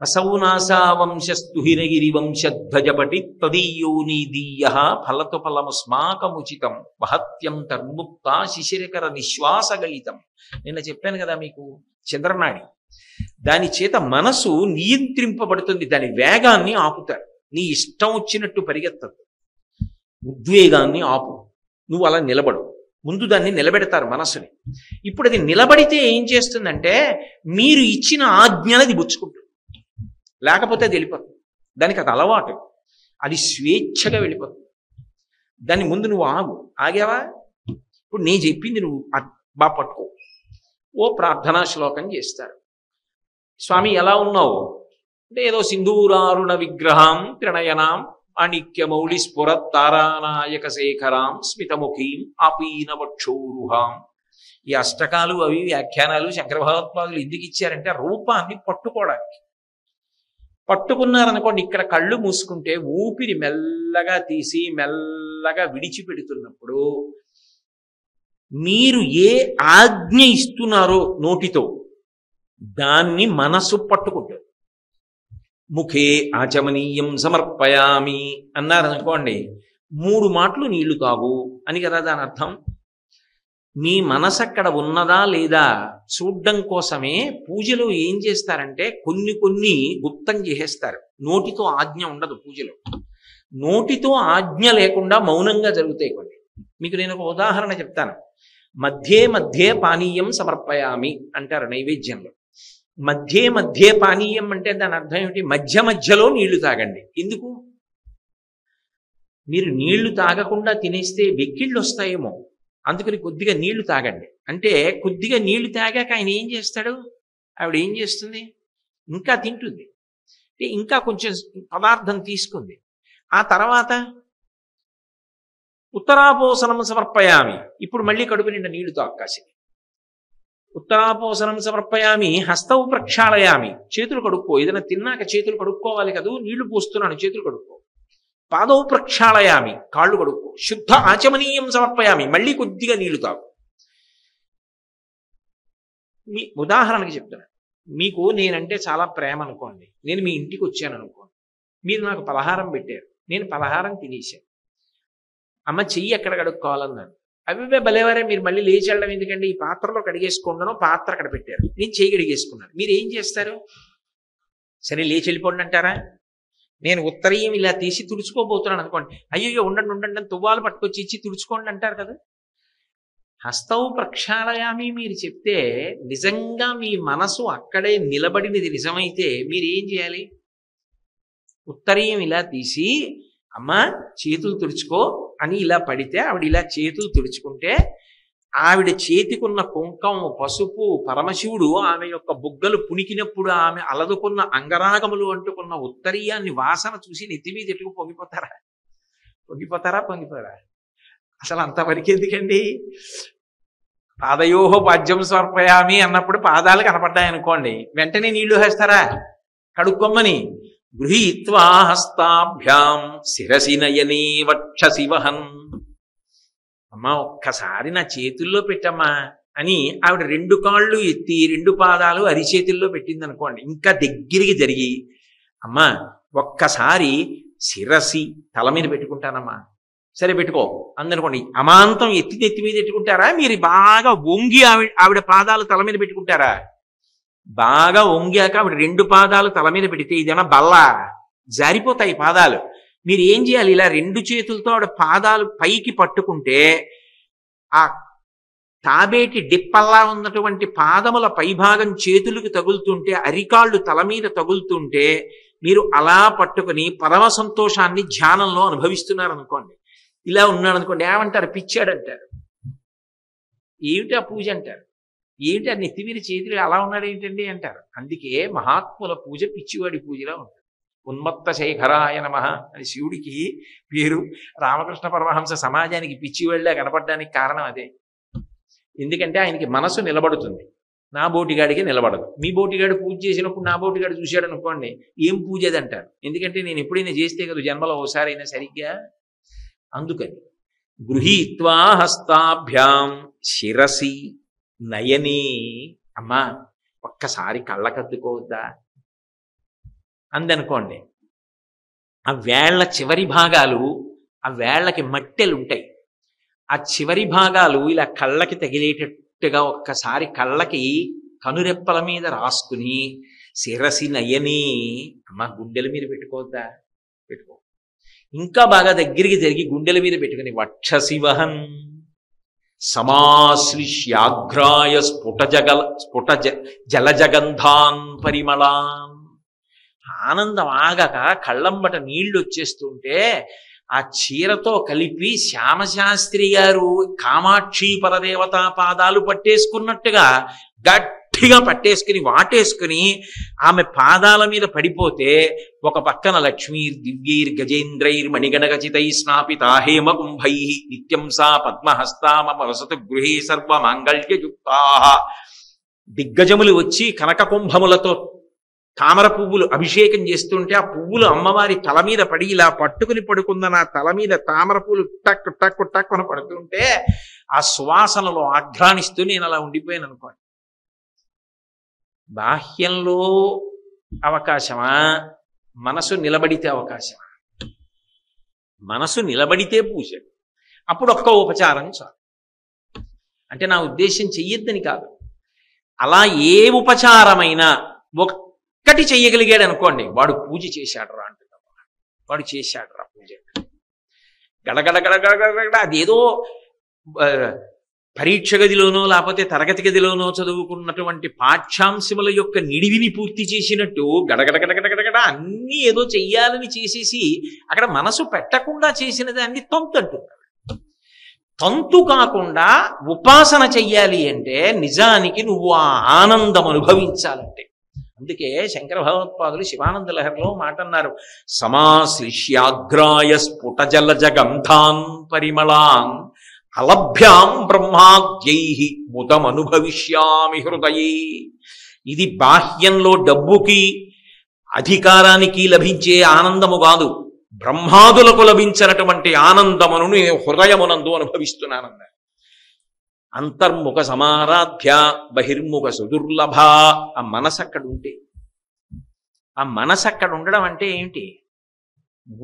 అసౌనాసా వంశస్తు హిరగిరి వంశధ్వజపటి తదీయో నీదీయ ఫలతు ఫలముస్మాకముచితం వహత్యం తర్ముక్త శిశిరకర నిశ్వాసగలితం. నిన్న చెప్పాను కదా మీకు, చంద్రనాడి. దాని చేత మనసు నియంత్రింపబడుతుంది, దాని వేగాన్ని ఆపుతారు. నీ ఇష్టం వచ్చినట్టు పరిగెత్తదు, ఉద్వేగాన్ని ఆపు, నువ్వు అలా నిలబడు. ముందు దాన్ని నిలబెడతారు మనసుని. ఇప్పుడు అది నిలబడితే ఏం చేస్తుందంటే మీరు ఇచ్చిన ఆజ్ఞనది పుచ్చుకుంటుంది, లేకపోతే అది వెళ్ళిపోతుంది. దానికి అది అలవాటు, అది స్వేచ్ఛగా వెళ్ళిపోతుంది. దాని ముందు నువ్వు ఆగావా? ఇప్పుడు నేను చెప్పింది నువ్వు బాగా పట్టుకో. ఓ ప్రార్థనా శ్లోకం చేస్తారు. స్వామి ఎలా ఉన్నావు అంటే, ఏదో సింధూరారుణ విగ్రహం త్రినయనాం మాణిక్యమౌళి స్ఫురత్తారానాయక శేఖరాం స్మితముఖీం ఆపీనవక్షోరుహాం. ఈ అష్టకాలు అవి వ్యాఖ్యానాలు శంకర భగవత్పాదులు ఎందుకు ఇచ్చారంటే రూపాన్ని పట్టుకోవడానికి. పట్టుకున్నారనుకోండి, ఇక్కడ కళ్ళు మూసుకుంటే ఊపిరి మెల్లగా తీసి మెల్లగా విడిచిపెడుతున్నప్పుడు మీరు ఏ ఆజ్ఞ ఇస్తున్నారో నోటితో దాన్ని మనసు పట్టుకుంటారు. ముఖే ఆచమనీయం సమర్పయామి అన్నారనుకోండి, 3 మాటలు నీళ్లు తాగు అని కదా దాని అర్థం. మీ మనసు అక్కడ ఉన్నదా లేదా చూడ్డం కోసమే పూజలో ఏం చేస్తారంటే కొన్ని గుప్తం చేసేస్తారు. నోటితో ఆజ్ఞ ఉండదు పూజలో. నోటితో ఆజ్ఞ లేకుండా మౌనంగా జరుగుతాయి కొన్ని. మీకు నేను ఒక ఉదాహరణ చెప్తాను. మధ్యే పానీయం సమర్పయామి అంటారు నైవేద్యంలో. మధ్యే పానీయం అంటే దాని అర్థం ఏమిటి? మధ్యలో నీళ్లు తాగండి. ఎందుకు? మీరు నీళ్లు తాగకుండా తినేస్తే వెక్కిళ్ళు వస్తాయేమో, అందుకని కొద్దిగా నీళ్లు తాగండి అంటే, కొద్దిగా నీళ్లు తాగాక ఆయన ఏం చేస్తాడు, ఆవిడ ఏం చేస్తుంది, ఇంకా తింటుంది, ఇంకా కొంచెం పదార్థం తీసుకుంది. ఆ తర్వాత ఉత్తరాపోసనం సమర్పయామి, ఇప్పుడు మళ్ళీ కడుపు నిండా నీళ్లు తాకాసి. ఉత్తరాపోసనం సమర్పయామి హస్తౌ ప్రక్షాళయామి, చేతులు కడుక్కో. ఏదైనా తిన్నాక చేతులు కడుక్కోవాలి కదా, నీళ్లు పోస్తున్నాను చేతులు కడుక్కో. పాదౌ ప్రక్షాళయామి, కాళ్ళు కడుక్కో. శుద్ధ ఆచమనీయం సమర్పయామి, మళ్ళీ కొద్దిగా నీళ్లు తాగు. మీ ఉదాహరణకి చెప్తున్నాను, మీకు నేనంటే చాలా ప్రేమ అనుకోండి. నేను మీ ఇంటికి వచ్చాను అనుకోండి, మీరు నాకు పలహారం పెట్టారు, నేను పలహారం తినేశాను. అమ్మ చెయ్యి ఎక్కడ కడుక్కోవాలన్నాను. అవి భలేవారే, మీరు మళ్ళీ లేచి వెళ్ళడం ఎందుకంటే, ఈ పాత్రలో కడిగేసుకుంటాను, పాత్ర అక్కడ పెట్టారు, నేను చెయ్యి కడిగేసుకున్నాను. మీరు ఏం చేస్తారు? సరే లేచి వెళ్ళిపోండి అంటారా? నేను ఉత్తరీయం ఇలా తీసి తుడుచుకోబోతున్నాను అనుకోండి, అయ్యో ఉండండి అని తువ్వాలు పట్టుకొచ్చి ఇచ్చి తుడుచుకోండి అంటారు కదా. హస్తౌ ప్రక్షాళయామి మీరు చెప్తే నిజంగా మీ మనసు అక్కడే నిలబడినది నిజమైతే మీరు ఏం చేయాలి? ఉత్తరీయం ఇలా తీసి అమ్మా చేతులు తుడుచుకో అని ఇలా పడితే, ఆవిడ ఇలా చేతులు తుడుచుకుంటే ఆవిడ చేతికున్న కుంకం పసుపు పరమశివుడు ఆమె యొక్క బుగ్గలు పుణికినప్పుడు ఆమె అలదుకున్న అంగరాగములు అంటుకున్న ఉత్తరీయాన్ని వాసన చూసి నెత్తి మీద ఎటుకు పొంగిపోతారా? అసలు అంతవరకు ఎందుకండి? పాదయోహో పాద్యం సమర్పయామి అన్నప్పుడు పాదాలు కనపడ్డాయనుకోండి, వెంటనే నీళ్లు వేస్తారా కడుక్కొమ్మని? గృహీత్వా హస్తాభ్యాం శిరసి నయనే వక్షసి వహన్, అమ్మా ఒక్కసారి నా చేతుల్లో పెట్టమ్మా అని ఆవిడ 2 కాళ్ళు ఎత్తి 2 పాదాలు అరిచేతుల్లో పెట్టింది అనుకోండి, ఇంకా దగ్గరికి జరిగి అమ్మా ఒక్కసారి శిరసి తల మీద పెట్టుకుంటానమ్మా, సరే పెట్టుకో అందనుకోండి, అమాంతం ఎత్తి మీద పెట్టుకుంటారా? మీరు బాగా వంగి ఆవిడ పాదాలు తల మీద పెట్టుకుంటారా? బాగా వంగాక ఆవిడ 2 పాదాలు తల మీద పెడితే ఇదేమన్నా బల్ల, జారిపోతాయి పాదాలు. మీరు ఏం చేయాలి? ఇలా 2 చేతులతో ఆవిడ పాదాలు పైకి పట్టుకుంటే ఆ తాబేటి డిప్పల్లా ఉన్నటువంటి పాదముల పైభాగం చేతులకు తగులుతుంటే, అరికాళ్ళు తల మీద తగులుతుంటే మీరు అలా పట్టుకుని పరమ సంతోషాన్ని ధ్యానంలో అనుభవిస్తున్నారు అనుకోండి. ఇలా ఉన్నాడు అనుకోండి, ఏమంటారు? పిచ్చాడంటారు. ఏమిటి ఆ పూజ అంటారు? ఏమిటి ఆ నెత్తి మీద చేతులు అలా ఉన్నాడు ఏంటండి అంటారు. అందుకే మహాత్ముల పూజ పిచ్చివాడి పూజలా ఉంటుంది. ఉన్మత్త శేఖరాయ నమః అని శివుడికి పేరు. రామకృష్ణ పరమహంస సమాజానికి పిచ్చివాడిలా కనపడడానికి కారణం అదే. ఎందుకంటే ఆయనకి మనసు నిలబడుతుంది, నా బోటిగాడికి నిలబడదు. మీ బోటిగాడు పూజ చేసినప్పుడు నా బోటిగాడు చూశాడు అనుకోండి, ఏం పూజ అది అంటారు. ఎందుకంటే నేను ఎప్పుడైనా చేస్తే కదా జన్మలో ఓసారి అయినా సరిగ్గా. అందుకని గృహీత్వా హస్తాభ్యాం శిరసి నయని. అమ్మా ఒక్కసారి కళ్ళకద్దుకోవద్దా అందనుకోండి. ఆ వేళ్ల చివరి భాగాలు, ఆ వేళ్లకి మట్టెలు ఉంటాయి, ఆ చివరి భాగాలు ఇలా కళ్ళకి తగిలేటట్టుగా ఒక్కసారి కళ్ళకి కనురెప్పల మీద రాసుకుని శిరసి నయని. అమ్మ గుండెల మీద పెట్టుకోవద్దా? పెట్టుకో. ఇంకా బాగా దగ్గరికి జరిగి గుండెల మీద పెట్టుకుని వక్షశివహన్ సమాశ్లిష్యాఘ్రాయ స్ఫుట జలజగంధాన్ పరిమళాన్. ఆనందం ఆగక కళ్ళంబట నీళ్లు వచ్చేస్తుంటే ఆ చీరతో కలిపి శ్యామశాస్త్రి గారు కామాక్షి పరదేవతా పాదాలు పట్టేసుకున్నట్టుగా గట్టిగా పట్టేసుకుని వాటేసుకుని ఆమె పాదాల మీద పడిపోతే ఒక పక్కన లక్ష్మీర్ దివ్యైర్ గజేంద్రైర్ మణిగణగచితై స్నాపితా హేమ కుంభై నిత్యం సా పద్మహస్తా మమ వసతు గృహే సర్వ మాంగళ్యయుక్తా. దిగ్గజములు వచ్చి కనక కుంభములతో తామర పువ్వులు అభిషేకం చేస్తుంటే ఆ పువ్వులు అమ్మవారి తల మీద పడి ఇలా పట్టుకుని పడుకున్న నా తల మీద తామర పువ్వులు టక్ టక్ టక్ అని పడుతుంటే ఆ సువాసనలో ఆఘ్రానిస్తూ నేను అలా ఉండిపోయాను అనుకోండి. బాహ్యంలో అవకాశమా, మనసు నిలబడితే అవకాశమా? మనసు నిలబడితే పూజ. అప్పుడు ఒక్క ఉపచారం చాలు. అంటే నా ఉద్దేశం చెయ్యొద్దని కాదు, అలా ఏ ఉపచారమైనా ఒక్కటి చెయ్యగలిగాడు అనుకోండి, వాడు పూజ చేశాడు రా అంటున్నాడు. వాడు చేశాడు రా పూజ. గడగడ గడగడ అదేదో పరీక్ష గదిలోనో లేకపోతే తరగతి గదిలోనో చదువుకున్నటువంటి పాఠ్యాంశముల యొక్క నిడివిని పూర్తి చేసినట్టు గడగడగడగడగడ అన్నీ ఏదో చెయ్యాలని చేసేసి అక్కడ మనసు పెట్టకుండా చేసిన దాన్ని తంతు అంటున్నాడు. తంతు కాకుండా ఉపాసన చెయ్యాలి అంటే నిజానికి నువ్వు ఆ ఆనందం అనుభవించాలంటే. అందుకే శంకర భగవత్పాదులు శివానంద లహరిలో మాట అన్నారు, సమాశ్లిష్యాగ్రాయ స్ఫుట జలజగంధాన్ పరిమళాన్ అలభ్యాం బ్రహ్మాద్యై ముదమనుభవిష్యామి హృదయే. ఇది బాహ్యంలో డబ్బుకి అధికారానికి లభించే ఆనందము కాదు, బ్రహ్మాదులకు లభించినటువంటి ఆనందమును నేను హృదయమునందు అనుభవిస్తున్నానన్నారు. అంతర్ముఖ సమారాధ్య బహిర్ముఖ సుదుర్లభ. ఆ మనసు అక్కడ ఉంటే, ఆ మనసు అక్కడ ఉండడం అంటే ఏంటి?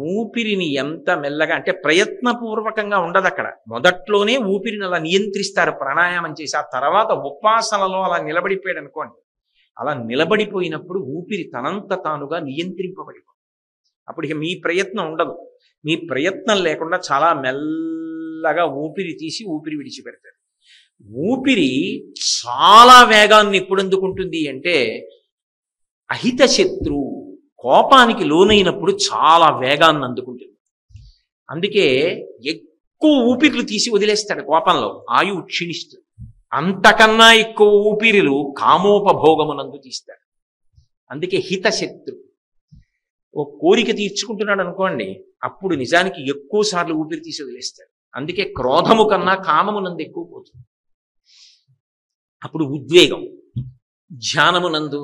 ఊపిరిని ఎంత మెల్లగా అంటే ప్రయత్నపూర్వకంగా ఉండదు అక్కడ. మొదట్లోనే ఊపిరిని అలా నియంత్రిస్తారు ప్రాణాయామం చేసి, ఆ తర్వాత ఉపాసనలో అలా నిలబడిపోయాడు అనుకోండి. అలా నిలబడిపోయినప్పుడు ఊపిరి తనంత తానుగా నియంత్రింపబడిపోతుంది. అప్పుడు ఇక మీ ప్రయత్నం ఉండదు. మీ ప్రయత్నం లేకుండా చాలా మెల్లగా ఊపిరి తీసి ఊపిరి విడిచిపెడతారు. ఊపిరి చాలా వేగాన్ని ఎప్పుడు అందుకుంటుంది అంటే అహిత శత్రు కోపానికి లోనైనప్పుడు చాలా వేగాన్ని అందుకుంటుంది. అందుకే ఎక్కువ ఊపిరిలు తీసి వదిలేస్తాడు కోపంలో, ఆయువు క్షీణిస్తుంది. అంతకన్నా ఎక్కువ ఊపిరిలు కామోపభోగమునందు తీస్తాడు. అందుకే హితశత్రు. ఓ కోరిక తీర్చుకుంటున్నాడు అనుకోండి, అప్పుడు నిజానికి ఎక్కువ సార్లు ఊపిరి తీసి వదిలేస్తాడు. అందుకే క్రోధము కన్నా కామమునందు ఎక్కువ పోతుంది. అప్పుడు ఉద్వేగం. ధ్యానమునందు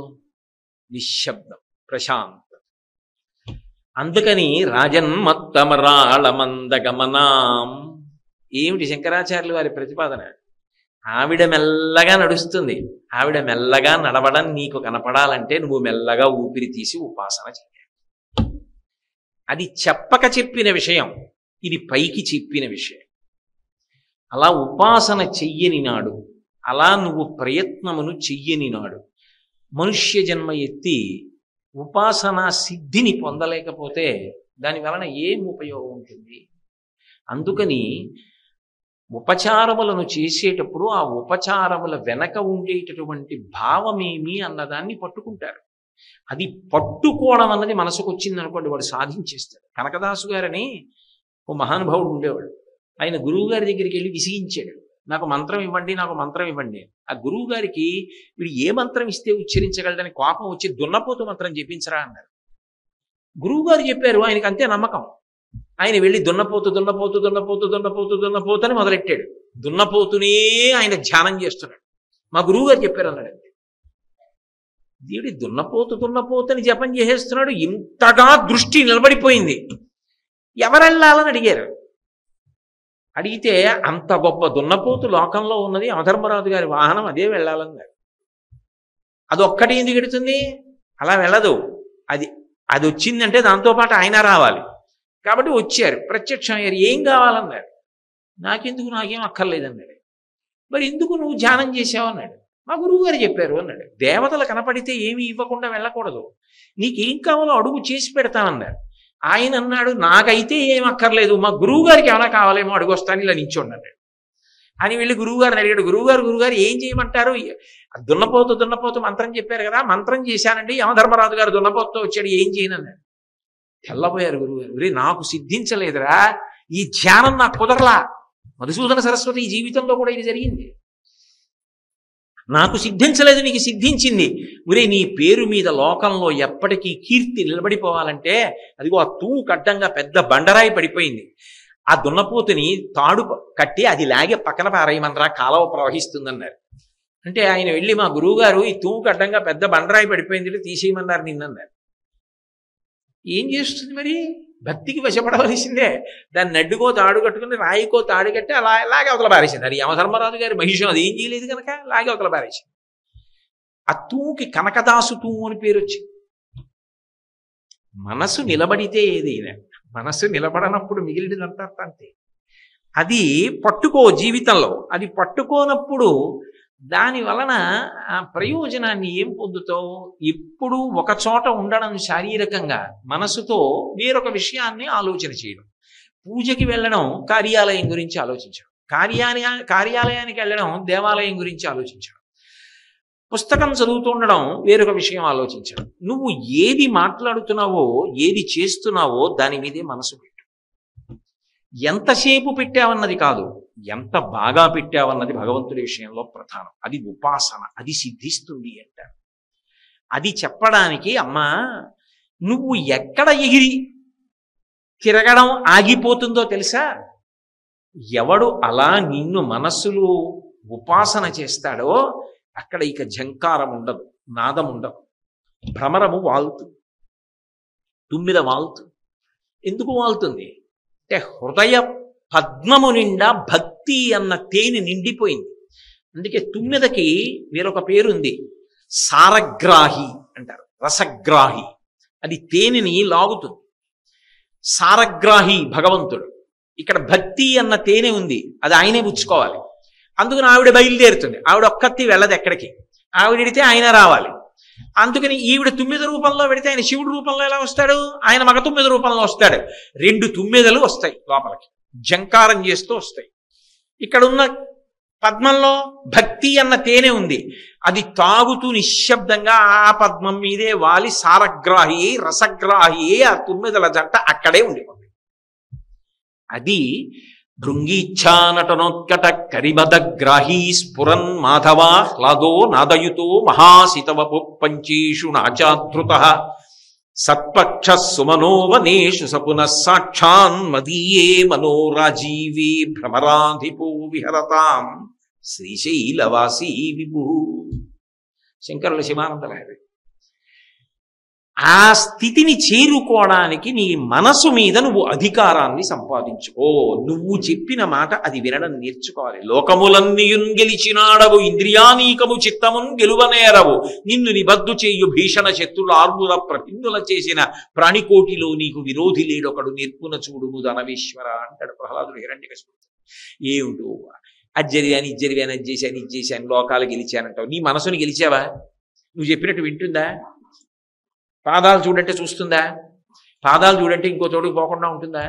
నిశ్శబ్దం, ప్రశాంతం. అందుకని రాజన్మత్తమరాళమందగమనాం. ఏమిటి శంకరాచార్యులు వారి ప్రతిపాదన? ఆవిడ మెల్లగా నడుస్తుంది. ఆవిడ మెల్లగా నడవడం నీకు కనపడాలంటే నువ్వు మెల్లగా ఊపిరి తీసి ఉపాసన చేయాలి. అది చెప్పక చెప్పిన విషయం, ఇది పైకి చెప్పిన విషయం. అలా ఉపాసన చెయ్యని నాడు, అలా నువ్వు ప్రయత్నమును చెయ్యని నాడు, మనుష్య జన్మ ఎత్తి ఉపాసనా సిద్ధిని పొందలేకపోతే దాని వలన ఏం ఉపయోగం ఉంటుంది? అందుకని ఉపచారములను చేసేటప్పుడు ఆ ఉపచారముల వెనక ఉండేటటువంటి భావమేమి అన్నదాన్ని పట్టుకుంటారు. అది పట్టుకోవడం అన్నది మనసుకు వచ్చింది అనుకోండి, వాడు సాధించేస్తాడు. కనకదాసు గారని ఓ మహానుభావుడు ఉండేవాడు. ఆయన గురువు గారి దగ్గరికి వెళ్ళి విసిగించాడు, నాకు మంత్రం ఇవ్వండి, నాకు మంత్రం ఇవ్వండి. ఆ గురువు గారికి వీడు ఏ మంత్రం ఇస్తే ఉచ్చరించగలడని కోపం వచ్చి దున్నపోతు మంత్రం చెప్పించరా అన్నారు. గురువు గారు చెప్పారు, ఆయనకి అంతే నమ్మకం. ఆయన వెళ్ళి దున్నపోతు దున్నపోతు దున్నపోతు దున్నపోతు దున్నపోతు అని మొదలెట్టాడు. దున్నపోతునే ఆయన ధ్యానం చేస్తున్నాడు. మా గురువు గారు చెప్పారు అన్నాడు. దేవుడి దున్నపోతు దున్నపోతు అని జపం చేసేస్తున్నాడు. ఇంతగా దృష్టి నిలబడిపోయింది. ఎవరెళ్ళాలని అడిగారు. అడిగితే అంత గొప్ప దున్నపోతు లోకంలో ఉన్నది యమధర్మరాజు గారి వాహనం, అదే వెళ్ళాలన్నారు. అదొక్కటి ఎందుకు ఎడుతుంది? అలా వెళ్ళదు. అది అది వచ్చిందంటే దాంతోపాటు ఆయన రావాలి. కాబట్టి వచ్చారు, ప్రత్యక్షం అయ్యారు. ఏం కావాలన్నారు. నాకేం అక్కర్లేదన్నాడు. మరి ఎందుకు నువ్వు ధ్యానం చేసావు అన్నాడు. మా గురువు గారు చెప్పారు అన్నాడు. దేవతలు కనపడితే ఏమీ ఇవ్వకుండా వెళ్ళకూడదు, నీకేం కావాలో అడుగు చేసి పెడతానన్నారు. ఆయన అన్నాడు, నాకైతే ఏం అక్కర్లేదు, మా గురువు గారికి ఏమైనా కావాలేమో అడుగొస్తాను, ఇలా నించోండి అన్నాడు. అని వెళ్ళి గురువుగారిని అడిగాడు. గురువుగారు ఏం చేయమంటారు? దున్నపోతు మంత్రం చెప్పారు కదా, మంత్రం చేశానండి, యమధర్మరాజు గారు దున్నపోతుతో వచ్చాడు, ఏం చేయనన్నాడు. తెల్లబోయారు గురువుగారు. నాకు సిద్ధించలేదురా, ఈ ధ్యానం నాకు కుదరలా. మధుసూదన సరస్వతి ఈ జీవితంలో కూడా ఇది జరిగింది. నాకు సిద్ధించలేదు, నీకు సిద్ధించింది. నీ పేరు మీద లోకంలో ఎప్పటికీ కీర్తి నిలబడిపోవాలంటే అదిగో ఆ తూము కడ్డంగా పెద్ద బండరాయి పడిపోయింది, ఆ దున్నపోతుని తాడు కట్టి అది లాగే పక్కన పారేయమనరా, కాలువ ప్రవహిస్తుందన్నారు. అంటే ఆయన వెళ్ళి, మా గురువుగారు ఈ తూము కడ్డంగా పెద్ద బండరాయి పడిపోయింది, తీసేయమన్నారు నిన్నన్నారు. ఏం చేస్తుంది మరి? భక్తికి వశపడవలసిందే. దాన్ని అడ్డుకో తాడు కట్టుకుని, రాయికో తాడు కట్టి అలా లాగే అవతల పారేసింది. అది యమధర్మరాజు గారి మహిషం, అది ఏం చేయలేదు కనుక లాగే అవతల పారేసింది. ఆ తూముకి కనకదాసు తూము అని పేరు వచ్చింది. మనసు నిలబడితే ఏదైనా, మనసు నిలబడనప్పుడు మిగిలినదంతా అంతే. అది పట్టుకో జీవితంలో, అది పట్టుకోనప్పుడు దాని వలన ఆ ప్రయోజనాన్ని ఏం పొందుతావు? ఎప్పుడు ఒక చోట ఉండడం శారీరకంగా, మనసుతో వేరొక విషయాన్ని ఆలోచన చేయడం. పూజకి వెళ్ళడం కార్యాలయం గురించి ఆలోచించడం, కార్యాలయానికి వెళ్ళడం దేవాలయం గురించి ఆలోచించడం, పుస్తకం చదువుతూ ఉండడం వేరొక విషయం ఆలోచించడం. నువ్వు ఏది మాట్లాడుతున్నావో, ఏది చేస్తున్నావో దాని మీదే మనసు పెట్టు. ఎంతసేపు పెట్టావన్నది కాదు, ఎంత బాగా పెట్టావన్నది భగవంతుడి విషయంలో ప్రధానం. అది ఉపాసన, అది సిద్ధిస్తుంది అంటారు. అది చెప్పడానికి, అమ్మా నువ్వు ఎక్కడ ఎగిరి తిరగడం ఆగిపోతుందో తెలుసా? ఎవడు అలా నిన్ను మనస్సులో ఉపాసన చేస్తాడో అక్కడ ఇక ఝంకారం ఉండదు, నాదం ఉండదు, భ్రమరము వాలుతుంది, తుమ్మిద వాలుతుంది. ఎందుకు వాలుతుంది అంటే హృదయ పద్మము నిండా భక్తి అన్న తేనె నిండిపోయింది. అందుకే తుమ్మిదకి వేరొక పేరుంది, సారగ్రాహి అంటారు, రసగ్రాహి. అది తేనెని లాగుతుంది. సారగ్రాహి భగవంతుడు. ఇక్కడ భక్తి అన్న తేనె ఉంది, అది ఆయనే పుచ్చుకోవాలి. అందుకని ఆవిడ బయలుదేరుతుంది. ఆవిడ ఒక్కత్తి వెళ్ళదు ఎక్కడికి, ఆవిడితే ఆయన రావాలి. అందుకని ఈవిడ తుమ్మిద రూపంలో పెడితే ఆయన శివుడు రూపంలో ఎలా వస్తాడు? ఆయన మగ తుమ్మిద రూపంలో వస్తాడు. 2 తుమ్మిదలు వస్తాయి లోపలికి, జంకారం చేస్తూ వస్తాయి. ఇక్కడున్న పద్మంలో భక్తి అన్న తేనె ఉంది, అది తాగుతూ నిశ్శబ్దంగా ఆ పద్మం మీదే వాలి సారగ్రాహి రసగ్రాహి ఆ తుమ్మిదల జంట అక్కడే ఉండిపోతుంది. అది భృంగీచ్ఛా నటనోత్కట కరిమదగ్రాహీ స్ఫురన్ మాధవా హ్లాదో నాదయుతో మహాసితవపు పంచేషు నాచాధృత సత్పక్ష సుమనోవనేషు సపునః సాక్షాన్ మదీయే మనోరాజీవే భ్రమరాధిపో విహరతాం శ్రీశైలవాసీ విభూ. శంకరుల శివానందలహరి. ఆ స్థితిని చేరుకోవడానికి నీ మనసు మీద నువ్వు అధికారాన్ని సంపాదించుకో. నువ్వు చెప్పిన మాట అది వినడం నేర్చుకోవాలి. లోకములన్నీయున్ గెలిచినాడవు, ఇంద్రియానీకము చిత్తమున్ గెలువనేరవు, నిన్ను నిబద్దు చేయు భీషణ శత్రుల ఆర్ముల ప్రభిన్నుల చేసిన ప్రాణికోటిలో నీకు విరోధి లేడొకడు, నిర్పున చూడుము ధనవేశ్వర అంటాడు ప్రహ్లాదుడు హిరణ్యకశిపుడు. ఏమిటో అది జరిగాను, ఇది జరిగాను, అది చేశాను, ఇది చేశాను, లోకాలు గెలిచానంటావు. నీ మనసుని గెలిచావా? నువ్వు చెప్పినట్టు వింటుందా? పాదాలు చూడంటే చూస్తుందా? పాదాలు చూడంటే ఇంకో చోటుకు పోకుండా ఉంటుందా?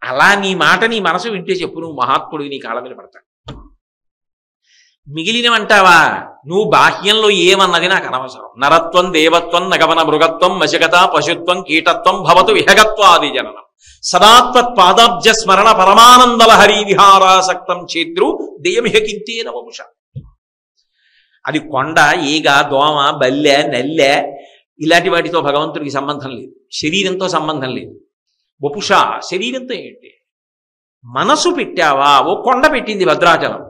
అలా నీ మాట నీ మనసు వింటే చెప్పు, నువ్వు మహాత్ముడివి, నీ కాళ్ళ మీద పడతా. మిగిలినవంటావా? నువ్వు బాహ్యంలో ఏమన్నది నాకు అనవసరం. నరత్వం దేవత్వం నగమన మృగత్వం మశగత పశుత్వం కీటత్వం భవతు విహగత్వాది జననం సదాత్వత్ పాదాబ్జ స్మరణ పరమానందలహరి విహారాసక్తం చేద్రు దేయమిహ కింతేన వపుష. అది కొండ, ఈగ, దోమ, బల్లె, నల్లె ఇలాంటి వాటితో భగవంతుడికి సంబంధం లేదు, శరీరంతో సంబంధం లేదు. వపుష శరీరంతో ఏంటి? మనసు పెట్టావా? ఓ కొండ పెట్టింది భద్రాచలం,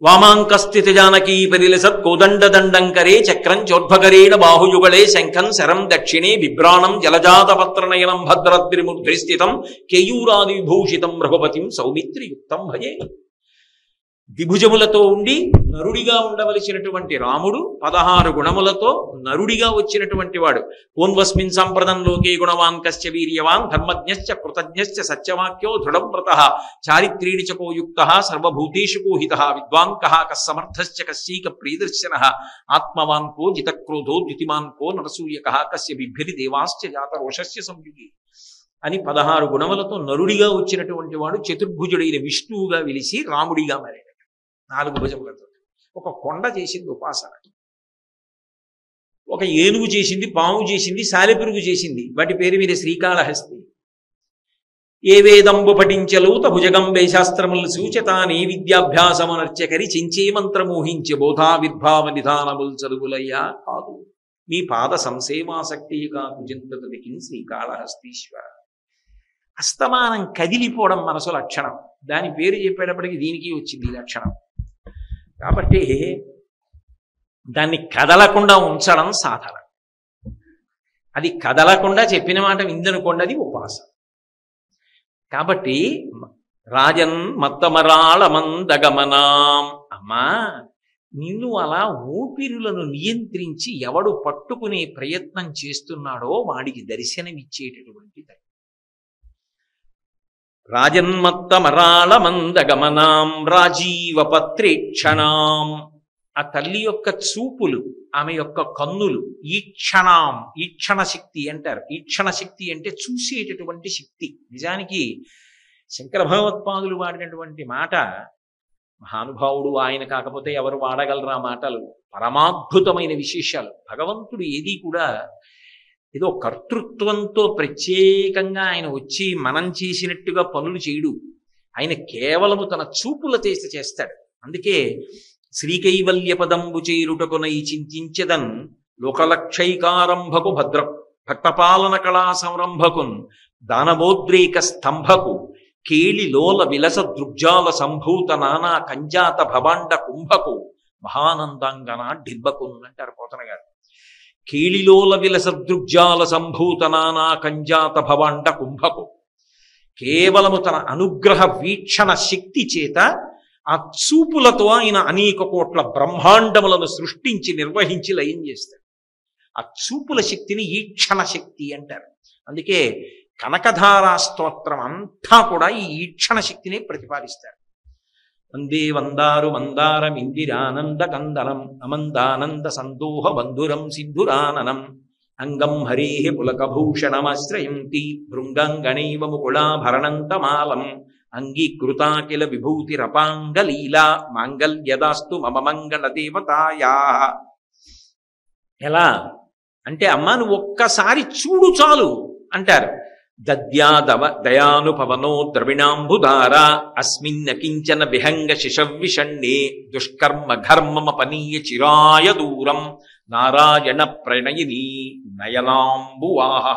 వామాంకస్థిత జానకీ పరిలసత్ కోదండదండంకరే చక్రం చోద్భకరేణ బాహుయుగళే శంఖం శరం దక్షిణే బిభ్రాణం జలజాతపత్రనయనం భద్రద్రిముద్రిస్థితం కేయూరాది విభూషితం రఘుపతిం సౌమిత్రియుక్తం భజే. ద్విభుజములతో ఉండి నరుడిగా ఉండవలసినటువంటి రాముడు 16 గుణములతో నరుడిగా వచ్చినటువంటి వాడు. పూన్వస్మిన్ సంప్రదం లోకే గుణవాన్ కశ్చ వీర్యవాన్ ధర్మజ్ఞశ్చ కృతజ్ఞశ్చ సత్యవాక్యో దృఢవ్రతః చారిత్రీణి చ కో యుక్తః సర్వభూతేషు కో హితః విద్వాన్ కః కస్సమర్థశ్చ కశ్చైక ప్రియదర్శనః ఆత్మవాన్ కో జితక్రోధో ద్యుతిమాన్ కో నరసూయకః కస్య బిభ్యతి దేవాశ్చ జాతరోషస్య సంయుగి అని 16 గుణములతో నరుడిగా వచ్చినటువంటి వాడు చతుర్భుజుడైన విష్ణువుగా వెలిసి రాముడిగా మారాడు. 4 భుజములతో. ఒక కొండ చేసింది ఉపాసన, ఒక ఏనుగు చేసింది, పాము చేసింది, సాలెపురుగు చేసింది. వాటి పేరు మీద శ్రీకాళహస్తి. ఏ వేదంబు పఠించలూత భుజగంబే శాస్త్రములు సూచతానే విద్యాభ్యాసమునర్చకరి చించే మంత్రమోహించే బోధావిర్భావ నిధానములు చదువులయ్యా కాదు మీ పాద సంసేవాసక్తి కాకు చింతతుడికి శ్రీకాళహస్తీశ్వర. అస్తమానం కదిలిపోవడం మనసు లక్షణం. దాని పేరు చెప్పేటప్పటికి దీనికి వచ్చింది ఈ లక్షణం. కాబట్టి దాన్ని కదలకుండా ఉంచడం సాధన. అది కదలకుండా చెప్పిన మాట విందనుకోండి, అది ఉపాసన. కాబట్టి రాజన్ మత్తమరాళమందగమనాం, అమ్మా నిన్ను అలా ఊపిరులను నియంత్రించి ఎవడు పట్టుకునే ప్రయత్నం చేస్తున్నాడో వాడికి దర్శనమిచ్చేటటువంటి రాజన్మత్తమరాళమందగమనాం రాజీవపత్రేక్షణాం. ఆ తల్లి యొక్క చూపులు, ఆమె యొక్క కన్నులు, ఈక్షణాం, ఈక్షణ శక్తి అంటారు. ఈక్షణ శక్తి అంటే చూసేటటువంటి శక్తి. నిజానికి శంకర భగవత్పాదులు వాడినటువంటి మాట, మహానుభావుడు ఆయన కాకపోతే ఎవరు వాడగలరా మాటలు, పరమాద్భుతమైన విశేషాలు. భగవంతుడు ఏది కూడా ఏదో కర్తృత్వంతో ప్రత్యేకంగా ఆయన వచ్చి మనం చేసినట్టుగా పనులు చేయడు. ఆయన కేవలము తన చూపుల చేస్తాడు. అందుకే శ్రీకైవల్య పదంబు చేరుటకునై చింతించదన్ లోకలక్షైకారంభకు భక్తపాలన కళా సంరంభకున్ దానవోద్రేక స్తంభకు కేళిలోల విలస దృగ్జాల సంభూత నానా కంజాత భవాండ కుంభకు మహానందాంగన ఢిబ్బకున్ అంటారు పోతన గారు. కేళిలోల విలస దృగ్జాల సంభూత నానా కంజాత భవాండ కుంభకు కేవలము తన అనుగ్రహ వీక్షణ శక్తి చేత ఆ చూపులతో ఆయన అనేక కోట్ల బ్రహ్మాండములను సృష్టించి నిర్వహించి లయం చేస్తాడు. ఆ చూపుల శక్తిని ఈక్షణ శక్తి అంటారు. అందుకే కనకధారా స్తోత్రం అంతా కూడా ఈ ఈక్షణ శక్తిని ప్రతిపాదిస్తారు. వందే వందారు మందారమిందిరానంద కందనం అమందానంద సందోహ బంధురం సిద్ధురాననం అంగం హరే పులకభూషణమాశ్రయంతి భృంగంగణైవ ముకుళాభరణంతమాలం అంగీకృతాకిల విభూతిరపాంగలీలా మాంగల్యదాస్తు మమ మంగళ దేవతాయా. ఎలా అంటే, అమ్మా నువ్వు ఒక్కసారి చూడు చాలు అంటారు. దద్యాదవ దయానుపవనో ద్రవిణాంబుధార అస్మిన్న కించన విహంగ శిశవిషణ్ణే దుష్కర్మ ఘర్మమపనీయ చిరాయ దూరం నారాయణ ప్రణయిని నయనాంబువాహ.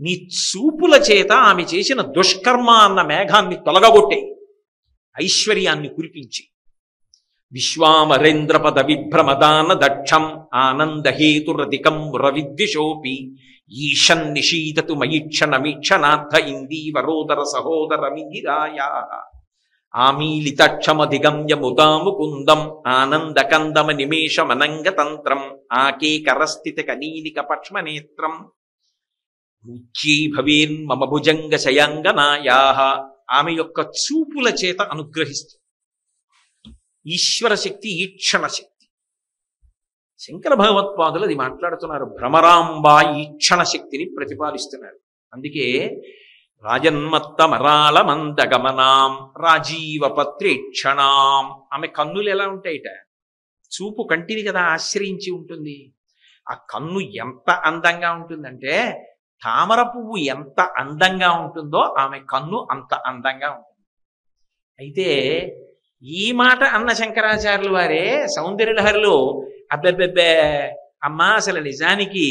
నీ చూపుల చేత ఆమె చేసిన దుష్కర్మ అన్న మేఘాన్ని తొలగగొట్టే, ఐశ్వర్యాన్ని కురిపించి విశ్వామరేంద్రపద విభ్రమదాన దక్షం ఆనందహేతురధికం రవిద్విషోపి ఈశన్ నిషీదతు మయిక్షణమీక్షణార్థ ఇందీవరోదర సహోదరమిందిరాయా ఆమీలితక్షమధిగమ్య ముదాముకుందం ఆనందకందమ నిమేషమనంగతంత్రం ఆకేకరస్థిత కనీనిక పక్ష్మనేత్రం ముచ్యై భవేన్మమ భుజంగ శయాంగనాయా. ఆమె యొక్క చూపుల చేత అనుగ్రహిస్తుంది. ఈశ్వర శక్తి, ఈక్షణ శక్తి. శంకర భగవత్పాదులు అది మాట్లాడుతున్నారు. భ్రమరాంబ ఈక్షణ శక్తిని ప్రతిపాదిస్తున్నారు. అందుకే రాజన్మత్తమరాళమందగమనాం రాజీవపత్రేక్షణాం. ఆమె కన్నులు ఎలా ఉంటాయిట? చూపు కంటిని కదా ఆశ్రయించి ఉంటుంది. ఆ కన్ను ఎంత అందంగా ఉంటుందంటే, తామర పువ్వు ఎంత అందంగా ఉంటుందో ఆమె కన్ను అంత అందంగా ఉంటుంది. అయితే ఈ మాట అన్న శంకరాచార్యులు వారే సౌందర్యలహరిలో అబ్బెబ్బెబ్బే అమ్మా అసలు నిజానికి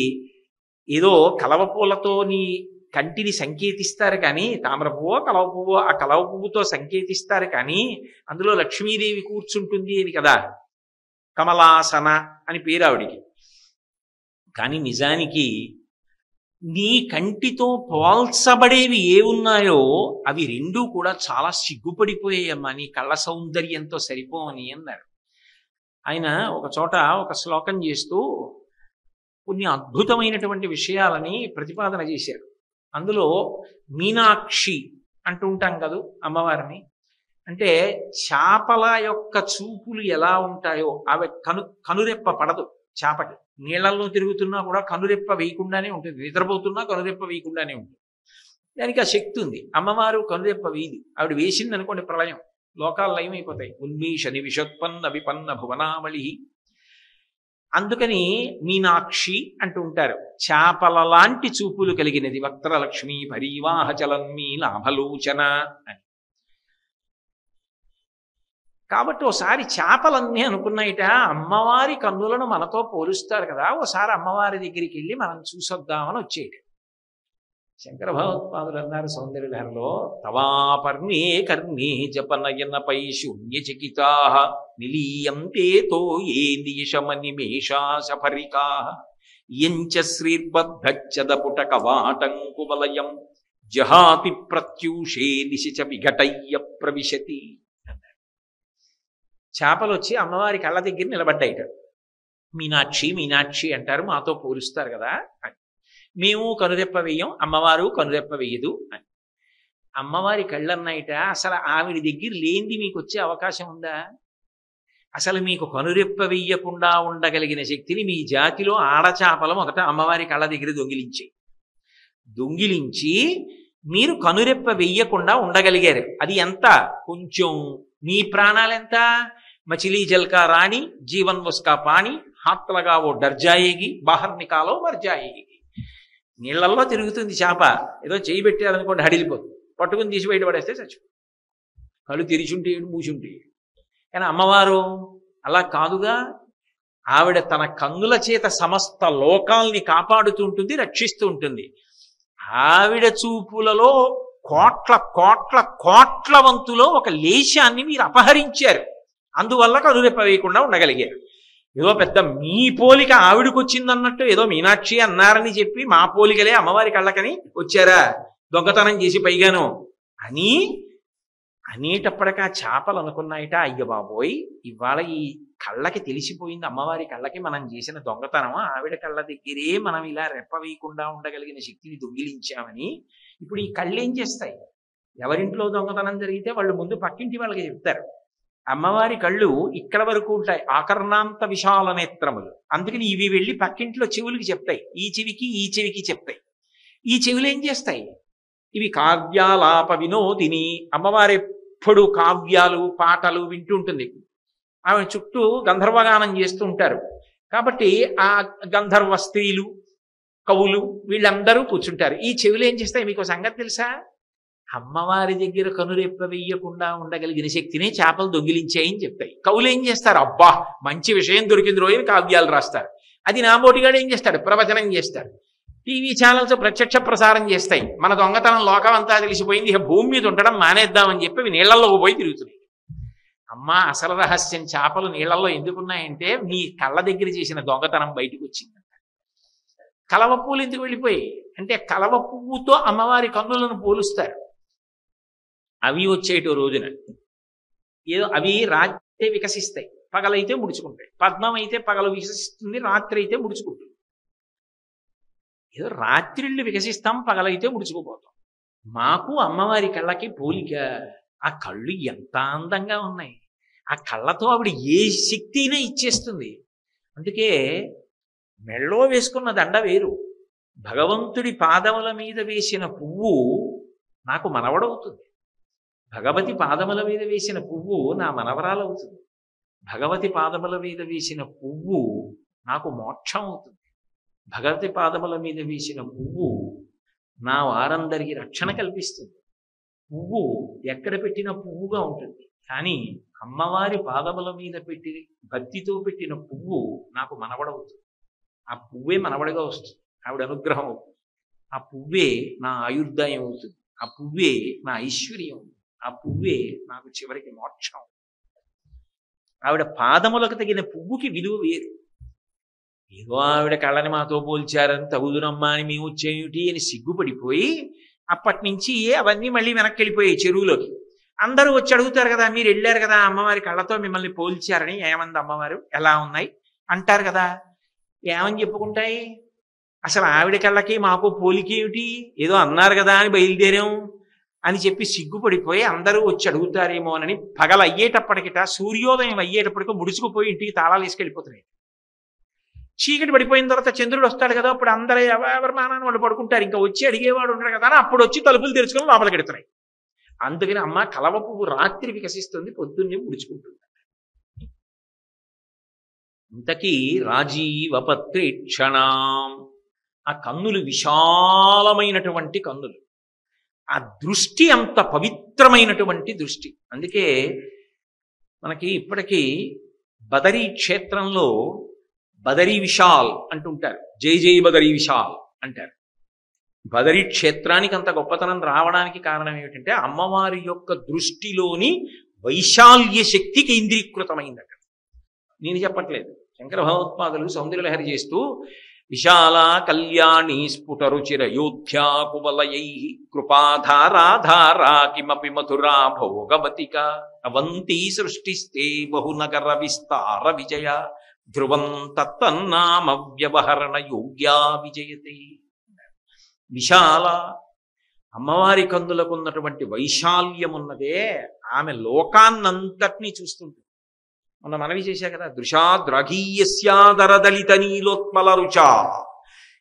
ఏదో కలవపూలతో నీ కంటిని సంకేతిస్తారు కానీ, తామర పువ్వో కలవ పువ్వో ఆ కలవ పువ్వుతో సంకేతిస్తారు కానీ అందులో లక్ష్మీదేవి కూర్చుంటుంది అని కదా. కమలాసన అని పేరు ఆవిడికి. కానీ నిజానికి నీ కంటితో పోల్చబడేవి ఏ ఉన్నాయో అవి రెండూ కూడా చాలా సిగ్గుపడిపోయాయమ్మా, నీ కళ్ళ సౌందర్యంతో సరిపోవని అన్నారు. ఆయన ఒక చోట ఒక శ్లోకం చేస్తూ కొన్ని అద్భుతమైనటువంటి విషయాలని ప్రతిపాదన చేశారు. అందులో మీనాక్షి అంటూ ఉంటాం కదా అమ్మవారిని. అంటే చేపల యొక్క చూపులు ఎలా ఉంటాయో అవి కనురెప్ప పడదు చేపకి. నీళ్లలో తిరుగుతున్నా కూడా కనురెప్ప వేయకుండానే ఉంటుంది, నిద్రపోతున్నా కనురెప్ప వేయకుండానే ఉంటుంది. దానికి ఆ శక్తి ఉంది. అమ్మవారు కనురెప్ప వేయదు. ఆవిడ వేసింది అనుకోండి ప్రళయం, లోకాలు లయమైపోతాయి. ఉన్మీషని విషోత్పన్న విపన్న భువనావళి. అందుకని మీనాక్షి అంటూ ఉంటారు. చేపల లాంటి చూపులు కలిగినది వక్త్రలక్ష్మి పరీవాహ చలన్మీ లాభలోచన అని. కాబట్టి ఓసారి చేపలన్నీ అనుకున్నాయిట, అమ్మవారి కన్నులను మనతో పోలుస్తారు కదా, ఓసారి అమ్మవారి దగ్గరికి వెళ్ళి మనం చూసొద్దామని వచ్చేయట. శంకర భగవత్పాదులు అన్నారు సౌందర్యలహరిలో, తవాపర్ణే కర్ణే జపనయనపై శూన్యచకితా నిలీయంతే తో ఏ నియషమనిమేషాశఫరికా యంచ శ్రీర్బద్ధచ్చదపుట కవాటంకువలయం జహాతి ప్రత్యూషే నిశిచ విఘటయ్య ప్రవిశతి. చేపలు వచ్చి అమ్మవారి కళ్ళ దగ్గర నిలబడ్డాయిట. మీనాక్షి మీనాక్షి అంటారు, మాతో పోలుస్తారు కదా అని. మేము కనురెప్ప వేయం, అమ్మవారు కనురెప్ప వేయదు అని. అమ్మవారి కళ్ళన్నాయిట, అసలు ఆవిడ దగ్గర లేనిది మీకు వచ్చే అవకాశం ఉందా? అసలు మీకు కనురెప్ప వెయ్యకుండా ఉండగలిగిన శక్తిని మీ జాతిలో ఆడచేపలు మొదట అమ్మవారి కళ్ళ దగ్గర దొంగిలించి మీరు కనురెప్ప వెయ్యకుండా ఉండగలిగారు. అది ఎంత? కొంచెం. మీ ప్రాణాలెంత? మచిలీ జల్కా రాణి జీవన్ వస్కా పాణి హాత్లగా ఓ డర్జాయేగి బాహర్ నికాలో మర్జాయేగి. నీళ్లలో తిరుగుతుంది చేప, ఏదో చేయి పెట్టారనుకోండి హడిలిపోతుంది, పట్టుకుని తీసి బయట పడేస్తే చచ్చిపో. కళ్ళు తెరిచుంటే మూసుంటే. కానీ అమ్మవారు అలా కాదుగా. ఆవిడ తన కన్నుల చేత సమస్త లోకాల్ని కాపాడుతూ ఉంటుంది, రక్షిస్తూ ఉంటుంది. ఆవిడ చూపులలో కోట్ల కోట్ల కోట్ల వంతులో ఒక లేశాన్ని మీరు అపహరించారు. అందువల్ల కనురెప్ప వేయకుండా ఉండగలిగారు. ఏదో పెద్ద మీ పోలిక ఆవిడకు వచ్చిందన్నట్టు ఏదో మీనాక్షి అన్నారని చెప్పి మా పోలికలే అమ్మవారి కళ్ళకని వచ్చారా దొంగతనం చేసి పైగాను అని అనేటప్పటికా చేపలు అనుకున్నాయిట, అయ్య బాబోయ్ ఇవాళ ఈ కళ్ళకి తెలిసిపోయింది, అమ్మవారి కళ్ళకి మనం చేసిన దొంగతనం, ఆవిడ కళ్ళ దగ్గరే మనం ఇలా రెప్ప వేయకుండా ఉండగలిగిన శక్తిని దొంగిలించామని. ఇప్పుడు ఈ కళ్ళు ఏం చేస్తాయి? ఎవరింట్లో దొంగతనం జరిగితే వాళ్ళు ముందు పక్కింటి వాళ్ళకి చెప్తారు. అమ్మవారి కళ్ళు ఇక్కడ వరకు ఉంటాయి, ఆకర్ణాంత విశాల నేత్రములు. అందుకని ఇవి వెళ్ళి పక్కింట్లో చెవులకి చెప్తాయి, ఈ చెవికి చెప్తాయి. ఈ చెవులు ఏం చేస్తాయి? ఇవి కావ్యాలాప వినోదిని. అమ్మవారు ఎప్పుడు కావ్యాలు పాటలు వింటుంటుంది. ఆమె చుట్టూ గంధర్వగానం చేస్తూ ఉంటారు. కాబట్టి ఆ గంధర్వ స్త్రీలు కవులు వీళ్ళందరూ కూర్చుంటారు. ఈ చెవులు ఏం చేస్తాయి? మీకు సంగతి తెలుసా? అమ్మవారి దగ్గర కనురెప్ప వెయ్యకుండా ఉండగలిగిన శక్తినే చేపలు దొంగిలించాయని చెప్తాయి. కవులు ఏం చేస్తారు? అబ్బా మంచి విషయం దొరికింది రోజు కావ్యాలు రాస్తారు. అది నామోటిగాడు ఏం చేస్తాడు? ప్రవచనం చేస్తాడు. టీవీ ఛానల్స్ ప్రత్యక్ష ప్రసారం చేస్తాయి. మన దొంగతనం లోకం అంతా తెలిసిపోయింది, ఇక భూమి మీద ఉండడం మానేద్దామని చెప్పి నీళ్లలో పోయి తిరుగుతున్నాయి. అమ్మా అసలు రహస్యం చేపలు నీళ్లలో ఎందుకున్నాయంటే నీ కళ్ళ దగ్గర చేసిన దొంగతనం బయటకు వచ్చిందంట. కలవ పువ్వులు ఎందుకు వెళ్ళిపోయి అంటే కలవ పువ్వుతో అమ్మవారి కన్నులను పోలుస్తారు. అవి వచ్చేటో రోజున ఏదో అవి రాత్రి వికసిస్తాయి, పగలైతే ముడుచుకుంటాయి. పద్మం అయితే పగలు వికసిస్తుంది, రాత్రి అయితే ముడుచుకుంటుంది. ఏదో రాత్రిళ్ళు వికసిస్తాం, పగలైతే ముడుచుకుపోతాం. మాకు అమ్మవారి కళ్ళకి పోలిక. ఆ కళ్ళు ఎంత అందంగా ఉన్నాయి. ఆ కళ్ళతో ఆవిడ ఏ శక్తి అయినా ఇచ్చేస్తుంది. అందుకే మెళ్ళో వేసుకున్న దండ వేరు, భగవంతుడి పాదముల మీద వేసిన పువ్వు నాకు మనవడవుతుంది. భగవతి పాదముల మీద వేసిన పువ్వు నా మనవరాలవుతుంది. భగవతి పాదముల మీద వేసిన పువ్వు నాకు మోక్షం అవుతుంది. భగవతి పాదముల మీద వేసిన పువ్వు నా వారందరికీ రక్షణ కల్పిస్తుంది. పువ్వు ఎక్కడ పెట్టిన పువ్వుగా ఉంటుంది, కానీ అమ్మవారి పాదముల మీద పెట్టి భక్తితో పెట్టిన పువ్వు నాకు మనవడవుతుంది. ఆ పువ్వే మనవడిగా వస్తుంది, ఆవిడ అనుగ్రహం అవుతుంది. ఆ పువ్వే నా ఆయుర్దాయం అవుతుంది, ఆ పువ్వే నా ఐశ్వర్యం, ఆ పువ్వే నాకు చివరికి మోక్షం. ఆవిడ పాదములకు తగిన పువ్వుకి విలువ వేరు. ఏదో ఆవిడ కళ్ళని మాతో పోల్చారని తగుదునమ్మా అని మేము వచ్చేమిటి అని సిగ్గుపడిపోయి అప్పటి నుంచి అవన్నీ మళ్ళీ వెనక్కి వెళ్ళిపోయాయి చెరువులోకి. అందరూ వచ్చి అడుగుతారు కదా, మీరు వెళ్ళారు కదా అమ్మవారి కళ్ళతో మిమ్మల్ని పోల్చారని, ఏమంది అమ్మవారు, ఎలా ఉన్నాయి అంటారు కదా. ఏమని చెప్పుకుంటాయి? అసలు ఆవిడ కళ్ళకి మాకు పోలికి ఏమిటి, ఏదో అన్నారు కదా అని బయలుదేరాం అని చెప్పి సిగ్గుపడిపోయి అందరూ వచ్చి అడుగుతారేమోనని పగలు అయ్యేటప్పటికిట, సూర్యోదయం అయ్యేటప్పటికో ముడుచుకుపోయి ఇంటికి తాళాలు వేసుకెళ్ళిపోతున్నాయి. చీకటి పడిపోయిన తర్వాత చంద్రుడు వస్తాడు కదా, అప్పుడు అందరూ ఎవరి మానాన్ని వాళ్ళు పడుకుంటారు, ఇంకా వచ్చి అడిగేవాడు ఉంటాడు కదా అని అప్పుడు వచ్చి తలుపులు తెరుచుకొని లోపలికి ఎడుతున్నాయి. అందుకని అమ్మ కలవ పువ్వు రాత్రి వికసిస్తుంది, పొద్దున్నే ముడుచుకుంటుంది. ఇంతకీ రాజీవ పత్రేక్షణాం, ఆ కన్నులు విశాలమైనటువంటి కన్నులు, ఆ దృష్టి అంత పవిత్రమైనటువంటి దృష్టి. అందుకే మనకి ఇప్పటికీ బదరీ క్షేత్రంలో బదరీ విశాల్ అంటుంటారు, జై జై బదరీ విశాల్ అంటారు. బదరీ క్షేత్రానికి అంత గొప్పతనం రావడానికి కారణం ఏమిటంటే అమ్మవారి యొక్క దృష్టిలోని వైశాల్య శక్తి కేంద్రీకృతమైంది అక్కడ. నేను చెప్పట్లేదు, శంకర భగవత్పాదులు సౌందర్యలహరి చేస్తూ విశాల కళ్యాణి స్ఫుటరుచిరయోధ్యా కువలయై కృపాధారాధారా కిమపి మధురా భోగవతిక అవంతి సృష్టిస్తే బహునగర విస్తార విజయ ధ్రువం తత్తన్నామ వ్యవహరణ యోగ్యా విజయతే. విశాల అమ్మవారి కందులకు ఉన్నటువంటి వైశాల్యం ఉన్నదే, ఆమె లోకాన్నంతటినీ చూస్తుంటుంది. మొన్న మనవి చేశా కదా, దృశాద్రఘీయస్యాదరదలిత నీలోత్మల రుచా.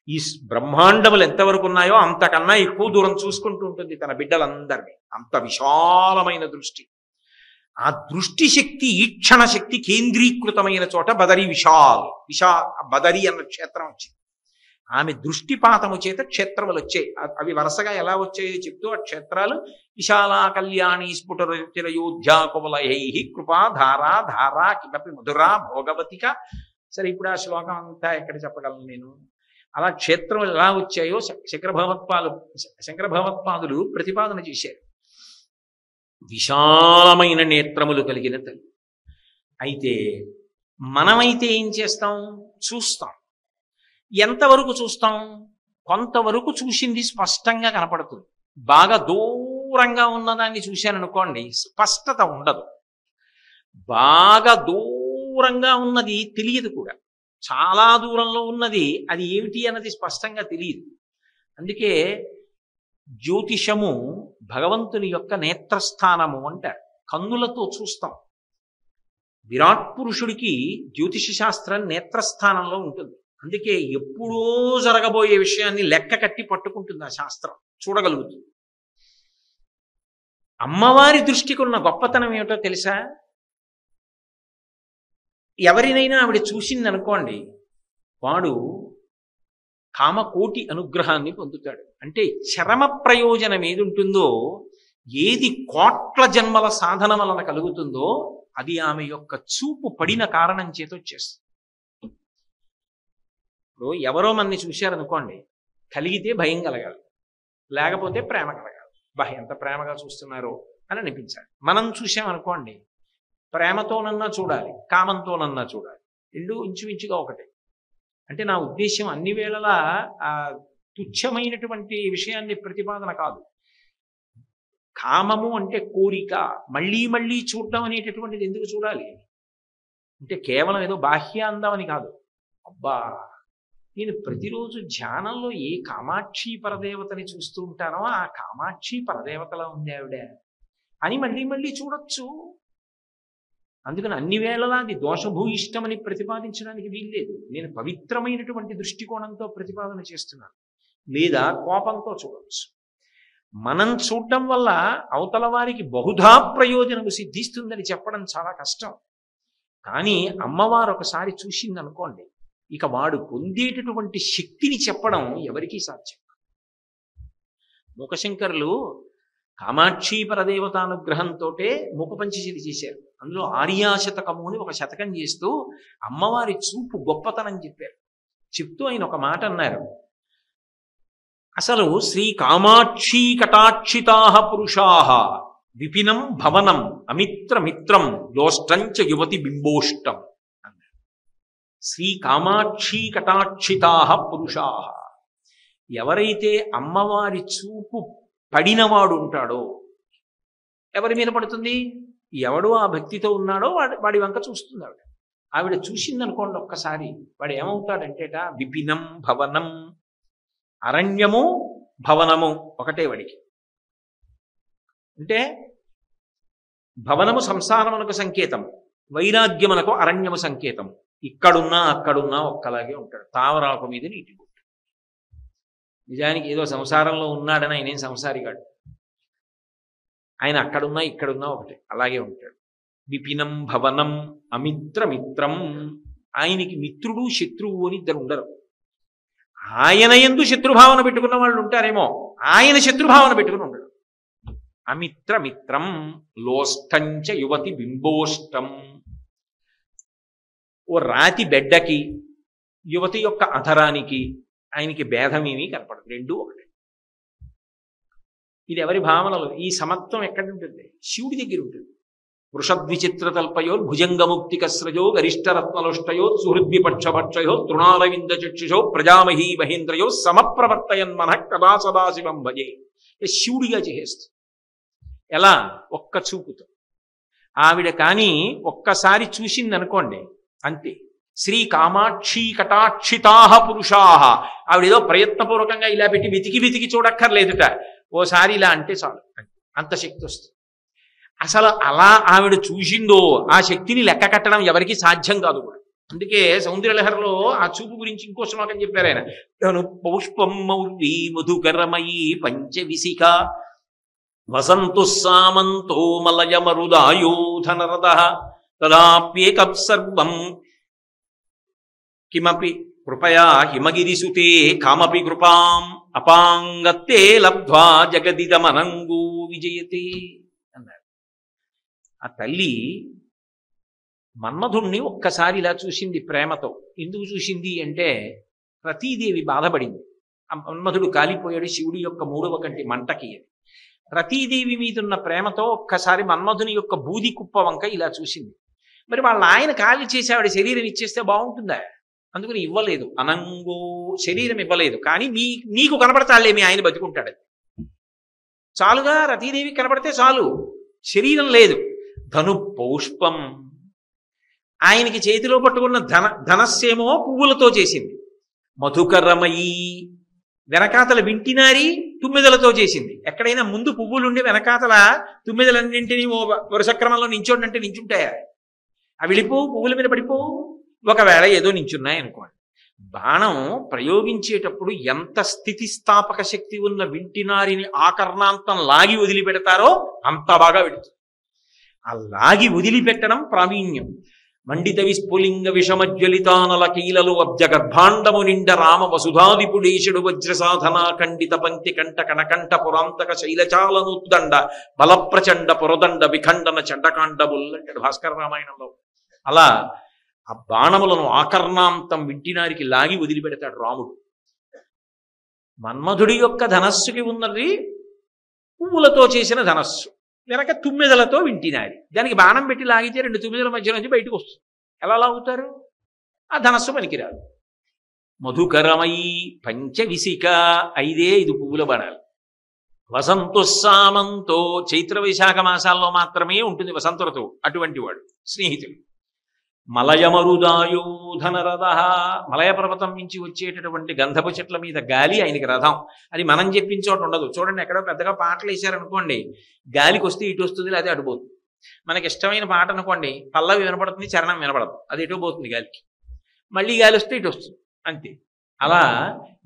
ఈ బ్రహ్మాండములు ఎంతవరకు ఉన్నాయో అంతకన్నా ఎక్కువ దూరం చూసుకుంటూ ఉంటుంది తన బిడ్డలందరినీ. అంత విశాలమైన దృష్టి. ఆ దృష్టి శక్తి, ఈక్షణ శక్తి కేంద్రీకృతమైన చోట బదరీ బదరీ అన్న క్షేత్రం వచ్చింది. ఆమె దృష్టిపాతము చేత క్షేత్రములు వచ్చాయి. అవి వరుసగా ఎలా వచ్చాయో చెప్తూ ఆ క్షేత్రాలు విశాల కళ్యాణి స్ఫుటరుచిరయోధ్యా కువలయై కృపాధారా ధారా కిమపి మధురా భోగవతిక. సరే, ఇప్పుడు ఆ శ్లోకం అంతా ఎక్కడ చెప్పగలను నేను? అలా క్షేత్రములు ఎలా వచ్చాయో శంకర భగవత్పాదులు ప్రతిపాదన చేశారు. విశాలమైన నేత్రములు కలిగిన తల్లి. అయితే మనమైతే ఏం చేస్తాం? చూస్తాం. ఎంతవరకు చూస్తాం? కొంతవరకు చూసింది స్పష్టంగా కనపడుతుంది. బాగా దూరంగా ఉన్నదాన్ని చూశాననుకోండి, స్పష్టత ఉండదు. బాగా దూరంగా ఉన్నది తెలియదు కూడా. చాలా దూరంలో ఉన్నది అది ఏమిటి అన్నది స్పష్టంగా తెలియదు. అందుకే జ్యోతిషము భగవంతుని యొక్క నేత్రస్థానము అంటారు. కన్నులతో చూస్తాం. విరాట్ పురుషుడికి జ్యోతిష శాస్త్రం నేత్రస్థానంలో ఉంటుంది. అందుకే ఎప్పుడో జరగబోయే విషయాన్ని లెక్క కట్టి పట్టుకుంటుంది ఆ శాస్త్రం, చూడగలుగుతుంది. అమ్మవారి దృష్టికి ఉన్న గొప్పతనం ఏమిటో తెలుసా? ఎవరినైనా ఆవిడ చూసిందనుకోండి, వాడు కామకోటి అనుగ్రహాన్ని పొందుతాడు. అంటే చరమ ప్రయోజనం ఏది ఉంటుందో, ఏది కోట్ల జన్మల సాధన వలన కలుగుతుందో అది ఆమె యొక్క చూపు పడిన కారణం చేత వచ్చేస్తుంది. ఇప్పుడు ఎవరో మనని చూశారనుకోండి, కలిగితే భయం కలగాలి, లేకపోతే ప్రేమ కలగాలి. ఎంత ప్రేమగా చూస్తున్నారో అని అనిపించాలి. మనం చూసామనుకోండి, ప్రేమతోనన్నా చూడాలి, కామంతోనన్నా చూడాలి. రెండు ఇంచుమించుగా ఒకటే. అంటే నా ఉద్దేశం అన్ని వేళలా ఆ తుచ్చమైనటువంటి విషయాన్ని ప్రతిపాదన కాదు. కామము అంటే కోరిక, మళ్ళీ మళ్ళీ చూడటం అనేటటువంటిది ఎందుకు చూడాలి అంటే కేవలం ఏదో బాహ్యాందమని కాదు. అబ్బా, నేను ప్రతిరోజు ధ్యానంలో ఏ కామాక్షి పరదేవతని చూస్తూ ఉంటానో ఆ కామాక్షి పరదేవతలా ఉంది ఆవిడ అని మళ్ళీ మళ్ళీ చూడొచ్చు. అందుకని అన్ని వేళలా అది దోషభూయిష్టమని ప్రతిపాదించడానికి వీల్లేదు. నేను పవిత్రమైనటువంటి దృష్టికోణంతో ప్రతిపాదన చేస్తున్నాను. లేదా కోపంతో చూడవచ్చు. మనం చూడటం వల్ల అవతల వారికి బహుధా ప్రయోజనము సిద్ధిస్తుందని చెప్పడం చాలా కష్టం. కానీ అమ్మవారు ఒకసారి చూసిందనుకోండి, ఇక వాడు పొందేటటువంటి శక్తిని చెప్పడం ఎవరికీ సాధ్యం. మూకశంకరులు కామాక్షి పరదేవతానుగ్రహంతో మూకపంచశతి చేశారు. అందులో ఆర్యాశతకము అని ఒక శతకం చేస్తూ అమ్మవారి చూపు గొప్పతనం చెప్పారు. చెప్తూ ఆయన ఒక మాట అన్నారు, అసలు శ్రీ కామాక్షీ కటాక్షితా పురుషాః విపినం భవనం అమిత్రమిత్రం లోష్టంచ యువతి బింబోష్టం. శ్రీ కామాక్షీ కటాక్షితా పురుషాః, ఎవరైతే అమ్మవారి చూపు పడినవాడు ఉంటాడో, ఎవరి మీద పడుతుంది? ఎవడు ఆ భక్తితో ఉన్నాడో వాడి వంక చూస్తుంది ఆవిడ. ఆవిడ చూసిందనుకోండి ఒక్కసారి, వాడు ఏమవుతాడంటేట విపినం భవనం, అరణ్యము భవనము ఒకటే వాడికి. అంటే భవనము సంసారమునకు సంకేతం, వైరాగ్యమునకు అరణ్యము సంకేతం. ఇక్కడున్నా అక్కడున్నా ఒక్కలాగే ఉంటాడు, తావరాకు మీద నీటి బొట్టు. నిజానికి ఏదో సంసారంలో ఉన్నాడని ఆయన ఏం సంసారిగాడు, ఆయన అక్కడున్నా ఇక్కడున్నా ఒకటే, అలాగే ఉంటాడు. విపినం భవనం అమిత్రమిత్రం, ఆయనకి మిత్రుడు శత్రువు అని ఇద్దరు ఉండరు. ఆయన యందు శత్రుభావన పెట్టుకున్న వాళ్ళు ఉంటారేమో, ఆయన శత్రుభావన పెట్టుకుని ఉండడు. అమిత్రమిత్రం లోష్టంచ యువతి బింబోష్టం. ఓ రాతి బెడ్డకి యువతి యొక్క అధరానికి ఆయనకి భేదమేమీ కనపడదు, రెండూ ఒకటే. ఇది ఎవరి భావనలు? ఈ సమత్వం ఎక్కడ ఉంటుంది? శివుడి దగ్గర ఉంటుంది. వృషద్విచిత్రతల్పయో భుజంగముక్తికస్రజో గరిష్టరత్నలుష్టయో సుహృద్విపక్షభక్షయో తృణారవింద చక్షుషో ప్రజామహీ మహేంద్రయో సమప్రవర్తయన్ మనః కదా సదాశివం భజే. శివుడిగా చేసేస్తుంది. ఎలా? ఒక్క చూపుతో. ఆవిడ కానీ ఒక్కసారి చూసిందనుకోండి అంతే. శ్రీ కామాక్షీ కటాక్షితా పురుషాః, ఆవిడేదో ప్రయత్నపూర్వకంగా ఇలా పెట్టి వెతికి వెతికి చూడక్కర్లేదుట, ఓసారి ఇలా అంటే చాలు, అంత శక్తి వస్తుంది. అసలు అలా ఆవిడ చూసిందో ఆ శక్తిని లెక్క కట్టడం ఎవరికి సాధ్యం కాదు కూడా. అందుకే సౌందర్యలహరిలో ఆ చూపు గురించి ఇంకో శ్లోకం చెప్పారు ఆయన. తను పౌష్పం మౌర్వీ మధుకరమయీ పంచవిశిఖ వసంతు సామంతో మలయమరుదాయోధనరదః తదాప్యేకం సర్వం కిమపి కృపయా హిమగిరిసుతే కామపి కృపాం అపాంగత్తే లబ్ధ్వా జగదిదమనంగూ విజయతే అన్నారు. ఆ తల్లి మన్మధుణ్ణి ఒక్కసారి ఇలా చూసింది ప్రేమతో. ఎందుకు చూసింది అంటే రతీదేవి బాధపడింది. మన్మధుడు కాలిపోయాడు శివుడి యొక్క 3వ కంటి మంటకి. రతీదేవి మీదున్న ప్రేమతో ఒక్కసారి మన్మధుని యొక్క బూది కుప్ప వంక ఇలా చూసింది. మరి వాళ్ళ ఆయన కాలి చేసి ఆవిడ శరీరం ఇచ్చేస్తే బాగుంటుందా? అందుకని ఇవ్వలేదు. అనంగో శరీరం ఇవ్వలేదు, కానీ నీకు కనపడతాలే మీ ఆయన బతుకుంటాడు, చాలుగా. రతీదేవి కనపడితే చాలు, శరీరం లేదు. ధను పౌష్పం, ఆయనకి చేతిలో పట్టుకున్న ధనస్సేమో పువ్వులతో చేసింది. మధుకరమయీ, వెనకాతల వింటినారి తుమ్మెదలతో చేసింది. ఎక్కడైనా ముందు పువ్వులుండి వెనకాతల తుమ్మెదలన్నింటినీ ఓ వరుసక్రమంలో నించోడంటే నించుంటాయా? అవి వెళ్ళిపోవు, పువ్వుల మీద పడిపోవు. ఒకవేళ ఏదో నించున్నాయనుకోండి, బాణం ప్రయోగించేటప్పుడు ఎంత స్థితిస్థాపక శక్తి ఉన్న వింటినారిని ఆకర్ణాంతం లాగి వదిలిపెడతారో అంత బాగా పెడుతుంది. ఆ లాగి వదిలిపెట్టడం ప్రావీణ్యం. మండిత విస్ఫులింగ విషమజ్వలితానల కీలలు అబ్జ గర్భాండము నిండ రామ వసుధాదిపుడేశుడు వజ్ర సాధన ఖండిత పంక్తి కంట కణకంఠ పురాంతక శైలచాలనుద్దండ బలప్రచండ పురదండ విఖండన చండకాండముల్ అంటాడు భాస్కర రామాయణంలో. అలా ఆ బాణములను ఆకర్ణాంతం వింటినారికి లాగి వదిలిపెడతాడు రాముడు. మన్మధుడి యొక్క ధనస్సుకి ఉన్నది పువ్వులతో చేసిన ధనస్సు, వెనక తుమ్మెదలతో వింటినారి. దానికి బాణం పెట్టి లాగితే 2 తుమ్మెదల మధ్య నుంచి బయటకు వస్తుంది. ఎలా లాగుతారు? ఆ ధనస్సు పనికిరాదు. మధుకరమయీ పంచవిశిఖ, 5 పువ్వుల బాణాలు. వసంతు సామంతో, చైత్ర వైశాఖ మాసాల్లో మాత్రమే ఉంటుంది వసంత ఋతువు, అటువంటి వాడు స్నేహితుడు. మలయమరుదాయోధనరథః, మలయ పర్వతం నుంచి వచ్చేటటువంటి గంధపు చెట్ల మీద గాలి ఆయనకి రథం. అది మనం చెప్పిన చోట ఉండదు. చూడండి, ఎక్కడో పెద్దగా పాటలు వేశారనుకోండి, గాలికి వస్తే ఇటు వస్తుంది, లేదా అటు పోతుంది. మనకి ఇష్టమైన పాట అనుకోండి, పల్లవి వినపడుతుంది, చరణం వినపడదు, అది ఎటు పోతుంది గాలికి. మళ్ళీ గాలి వస్తే ఇటు వస్తుంది, అంతే. అలా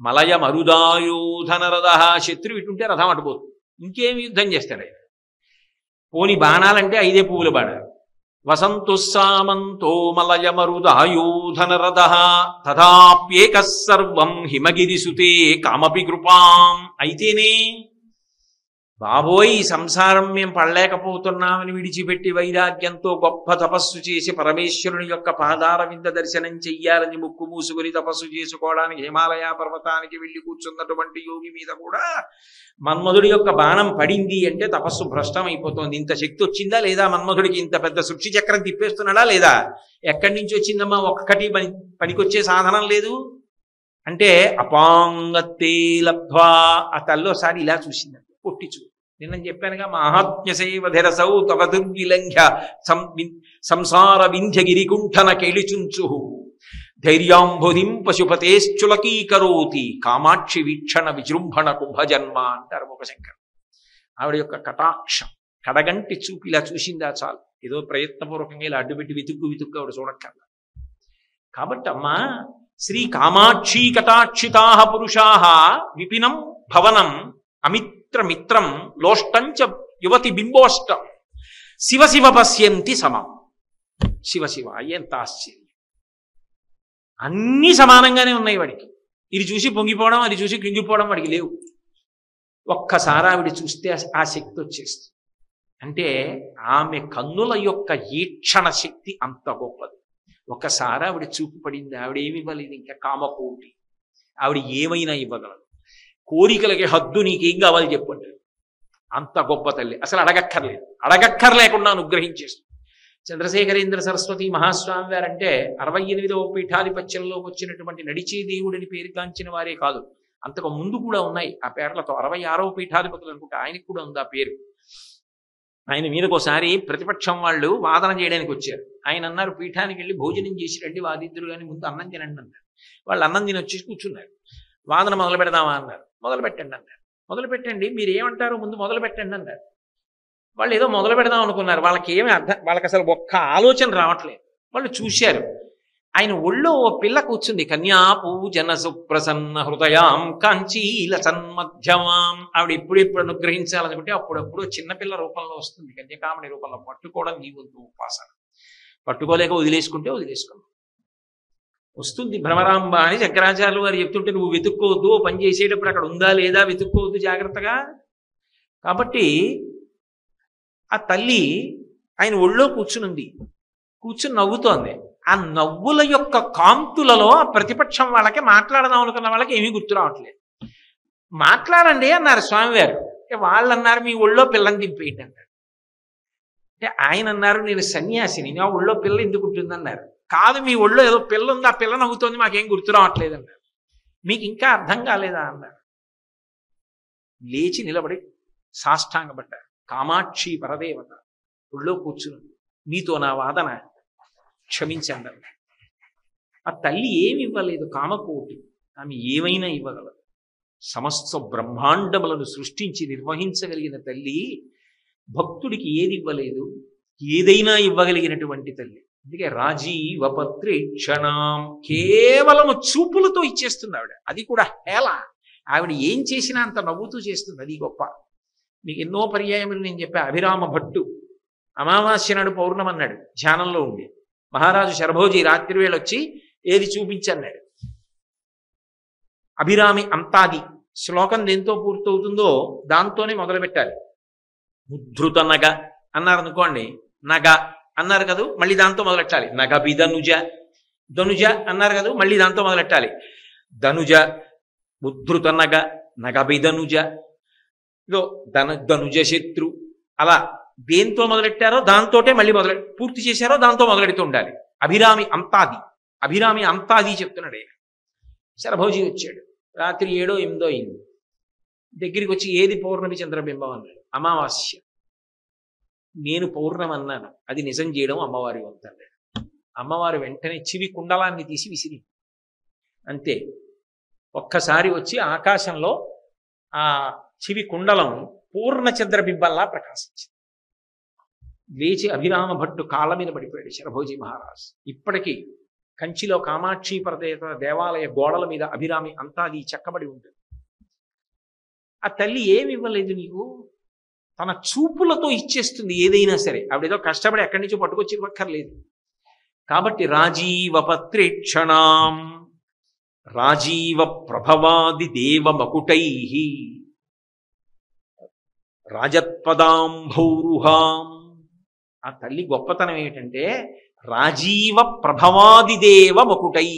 మలయమరుదాయోధనరథః, శత్రువు ఇటుంటే రథం అటుపోతుంది. ఇంకేమి యుద్ధం చేస్తాడు ఆయన? పోని బాణాలంటే 5 పువ్వుల బాణాలు. వసంతు సామంతో మలయమరుదాయోధనరథః తథాప్యేక సర్వం హిమగిరిసుతే కామపి కృపాం. అయితేనే బాబోయ్ ఈ సంసారం మేము పడలేకపోతున్నామని విడిచిపెట్టి వైరాగ్యంతో గొప్ప తపస్సు చేసి పరమేశ్వరుని యొక్క పాదార వింద దర్శనం చెయ్యాలని ముక్కు మూసుకుని తపస్సు చేసుకోవడానికి హిమాలయ పర్వతానికి వెళ్ళి కూర్చున్నటువంటి యోగి మీద కూడా మన్మధుడి యొక్క బాణం పడింది అంటే తపస్సు భ్రష్టం అయిపోతుంది. ఇంత శక్తి వచ్చిందా లేదా? మన్మధుడికి ఇంత పెద్ద సృష్టి చక్రం తిప్పేస్తున్నాడా లేదా? ఎక్కడి నుంచి వచ్చిందమ్మా? ఒక్కటి పనికొచ్చే సాధనం లేదు అంటే అపాంగతే లబ్ధ్వా. ఆ తల్లోసారి ఇలా చూసిందంటే పొట్టి చూ. నిన్న చెప్పానుగా, మహాత్మ్యసేవధిరసౌ తవ దుర్విలంఘ్య సంసార వింధ్య గిరికుంఠన కేళిచుంచు ధైర్యాంబుధిం పశుపతేశ్చులకీకరోతి కామాక్షి వీక్షణ విజృంభణ కుంభజన్మ అంటారు ముఖశంకర్. ఆవిడ యొక్క కటాక్షం, కడగంటి చూపు ఇలా చూసిందా చాలు. ఏదో ప్రయత్నపూర్వకంగా ఇలా అడ్డుపెట్టి వితుక్కు ఆవిడ చూడక్కర్లా. కాబట్టి అమ్మా, శ్రీ కామాక్షీ కటాక్షితా పురుషా విపినం భవనం అమిత్రమిత్రం లోష్టంచ యువతి బింబోష్టం శివ శివ పశ్యంతి సమం. శివ శివ, ఎంత ఆశ్చర్యం! అన్నీ సమానంగానే ఉన్నాయి వాడికి. ఇది చూసి పొంగిపోవడం, అది చూసి కృంగిపోవడం వాడికి లేవు. ఒక్కసారి ఆవిడ చూస్తే ఆ శక్తి వచ్చేస్తుంది. అంటే ఆమె కన్నుల యొక్క ఈక్షణ శక్తి అంత గొప్పది. ఒకసారి ఆవిడ చూపు పడింది, ఆవిడ ఏమి ఇవ్వలేదు ఇంకా కామకోటి. ఆవిడ ఏమైనా ఇవ్వగలదు. కోరికలకి హద్దు, నీకేం కావాలి చెప్పండి. అంత గొప్ప తల్లి. అసలు అడగక్కర్లేకుండా అనుగ్రహించేస్తుంది. చంద్రశేఖరేంద్ర సరస్వతి మహాస్వామి వారంటే 68వ పీఠాధిపత్యంలోకి వచ్చినటువంటి నడిచే దేవుడిని పేరుగాంచిన వారే కాదు, అంతకు ముందు కూడా ఉన్నాయి ఆ పేర్లతో. 66వ పీఠాధిపతులు అనుకుంటే ఆయనకు కూడా ఉంది ఆ పేరు. ఆయన మీదకి ఒకసారి ప్రతిపక్షం వాళ్ళు వాదన చేయడానికి వచ్చారు. ఆయన అన్నారు, పీఠానికి వెళ్ళి భోజనం చేసి రండి వాదిద్దరు కానీ ముందు అన్నం తినండి అన్నారు. వాళ్ళు అన్నం తిని వచ్చేసి కూర్చున్నారు. వాదన మొదలు పెడదామా అన్నారు. మొదలు పెట్టండి అన్నారు. మొదలు పెట్టండి, మీరు ఏమంటారు ముందు మొదలు పెట్టండి అన్నారు. వాళ్ళు ఏదో మొదలు పెడదాం అనుకున్నారు. వాళ్ళకి ఏమీ వాళ్ళకి అసలు ఒక్క ఆలోచన రావట్లేదు. వాళ్ళు చూశారు, ఆయన ఒళ్ళో ఓ పిల్ల కూర్చుంది. కన్యాపూజన సుప్రసన్న హృదయాం కాంచీల సన్మధ్యమాం. ఆవిడ ఎప్పుడెప్పుడు అనుగ్రహించాలనుకుంటే అప్పుడప్పుడు చిన్నపిల్ల రూపంలో వస్తుంది, కన్యకామణి రూపంలో. పట్టుకోవడం నీ వంతు ఉపాసన. పట్టుకోలేక వదిలేసుకుంటే వదిలేసుకున్నాం. వస్తుంది భ్రమరాంబ అని శంకరాచార్యులు వారు చెప్తుంటే నువ్వు వెతుక్కోవద్దు, పని చేసేటప్పుడు అక్కడ ఉందా లేదా వెతుక్కోవద్దు జాగ్రత్తగా. కాబట్టి ఆ తల్లి ఆయన ఒళ్ళో కూర్చునుంది, కూర్చుని నవ్వుతోంది. ఆ నవ్వుల యొక్క కాంతులలో ఆ ప్రతిపక్షం వాళ్ళకి, మాట్లాడదాం అనుకున్న వాళ్ళకి ఏమీ గుర్తు రావట్లేదు. మాట్లాడండి అన్నారు స్వామివారు. వాళ్ళు అన్నారు, మీ ఒళ్ళో పిల్లని దింపేయండి అన్నారు. అంటే ఆయన అన్నారు, నేను సన్యాసిని, నా ఒళ్ళో పిల్ల ఎందుకు ఉంటుందన్నారు. కాదు, మీ ఒళ్ళో ఏదో పిల్ల ఉంది, ఆ పిల్ల నవ్వుతోంది, మాకేం గుర్తు రావట్లేదు అన్నారు. మీకు ఇంకా అర్థం కాలేదా అన్నారు. లేచి నిలబడి సాష్టాంగపడ్డారు. కామాక్షి పరదేవత ఒళ్ళో కూర్చుని, మీతో నా వాదన క్షమించండి అన్నారు. ఆ తల్లి ఏమి ఇవ్వలేదు, కామకోటి. ఆమె ఏమైనా ఇవ్వగలదు. సమస్త బ్రహ్మాండములను సృష్టించి నిర్వహించగలిగిన తల్లి భక్తుడికి ఏది ఇవ్వలేదు, ఏదైనా ఇవ్వగలిగినటువంటి తల్లి. అందుకే రాజీవపత్రేక్షణం, కేవలము చూపులతో ఇచ్చేస్తుంది ఆవిడ. అది కూడా హేళ. ఆవిడ ఏం చేసినా అంత నవ్వుతూ చేస్తుంది, అది గొప్ప. మీకు ఎన్నో పర్యాయములు నేను చెప్పా. అభిరామ భట్టు అమావాస్య నాడు పౌర్ణమన్నాడు, ధ్యానంలో ఉండి. మహారాజు శరభోజీ రాత్రి వేళ వచ్చి ఏది చూపించన్నాడు. అభిరామి అంతాది శ్లోకం దేంతో పూర్తవుతుందో దాంతోనే మొదలు పెట్టాలి. ఉద్ధృత నగ అన్నారు అనుకోండి, నగ అన్నారు కదా, మళ్ళీ దాంతో మొదలెట్టాలి. నగ బిధనుజ, ధనుజ అన్నారు కదా, మళ్ళీ దాంతో మొదలెట్టాలి. ధనుజ, ఉద్ధృత నగ, నగ బిధనుజ, ఇదో ధనుజ శత్రు. అలా దేంతో మొదలెట్టారో దాంతోటే మళ్ళీ పూర్తి చేశారో దాంతో మొదలెడుతూ ఉండాలి. అభిరామి అంతాది, అభిరామి అంతాది చెప్తున్నాడు. శరభోజీ వచ్చాడు. రాత్రి 7, 8 అయింది. దగ్గరికి వచ్చి ఏది పౌర్ణమి చంద్రబింబం అన్నాడు. అమావాస్య. నేను పౌర్ణమి అన్నాను, అది నిజం చేయడం అమ్మవారి వంతు అన్నాడు. అమ్మవారు వెంటనే చివి కుండలాన్ని తీసి విసిరి, అంతే. ఒక్కసారి వచ్చి ఆకాశంలో ఆ చివి కుండలం పూర్ణ చంద్రబింబంలా ప్రకాశించింది. లేచి అభిరామ భట్టు కాళ్ళ మీద పడిపోయాడు శరభోజీ మహారాజ్. ఇప్పటికీ కంచిలో కామాక్షి పరదేవత దేవాలయ గోడల మీద అభిరామి అంతాది చెక్కబడి ఉంటుంది. ఆ తల్లి ఏమి ఇవ్వలేదు నీకు, తన చూపులతో ఇచ్చేస్తుంది ఏదైనా సరే. ఆవిడేదో కష్టపడి ఎక్కడి నుంచో పట్టుకొచ్చి ఇవ్వక్కర్లేదు. కాబట్టి రాజీవపత్రేక్షణాం రాజీవ ప్రభవాది దేవ మకుటై రాజత్పదాంభౌరుహాం. ఆ తల్లి గొప్పతనం ఏమిటంటే రాజీవ ప్రభవాదిదేవ మకుటై.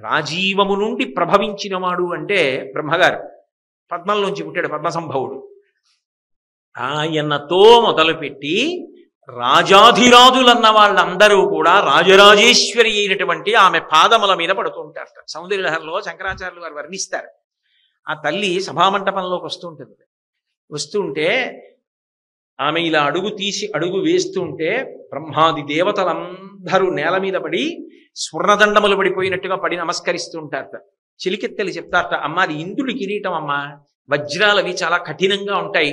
రాజీవము నుండి ప్రభవించినవాడు అంటే బ్రహ్మగారు పద్మంలోంచి పుట్టాడు పద్మసంభవుడు. ఆయనతో మొదలుపెట్టి రాజాధిరాజులన్న వాళ్ళందరూ కూడా రాజరాజేశ్వరి అయినటువంటి ఆమె పాదముల మీద పడుతూ ఉంటారు. సౌందర్యలహరిలో శంకరాచార్యులు వారు వర్ణిస్తారు. ఆ తల్లి సభామంటపంలోకి వస్తుంటే ఆమె ఇలా అడుగు వేస్తుంటే బ్రహ్మాది దేవతలందరూ నేల మీద పడి స్వర్ణదండములు పడిపోయినట్టుగా పడి నమస్కరిస్తూ ఉంటారట. చిలికెత్తెలు చెప్తారట, అమ్మ అది ఇంద్రుడి కిరీటం అమ్మ, వజ్రాలవి చాలా కఠినంగా ఉంటాయి,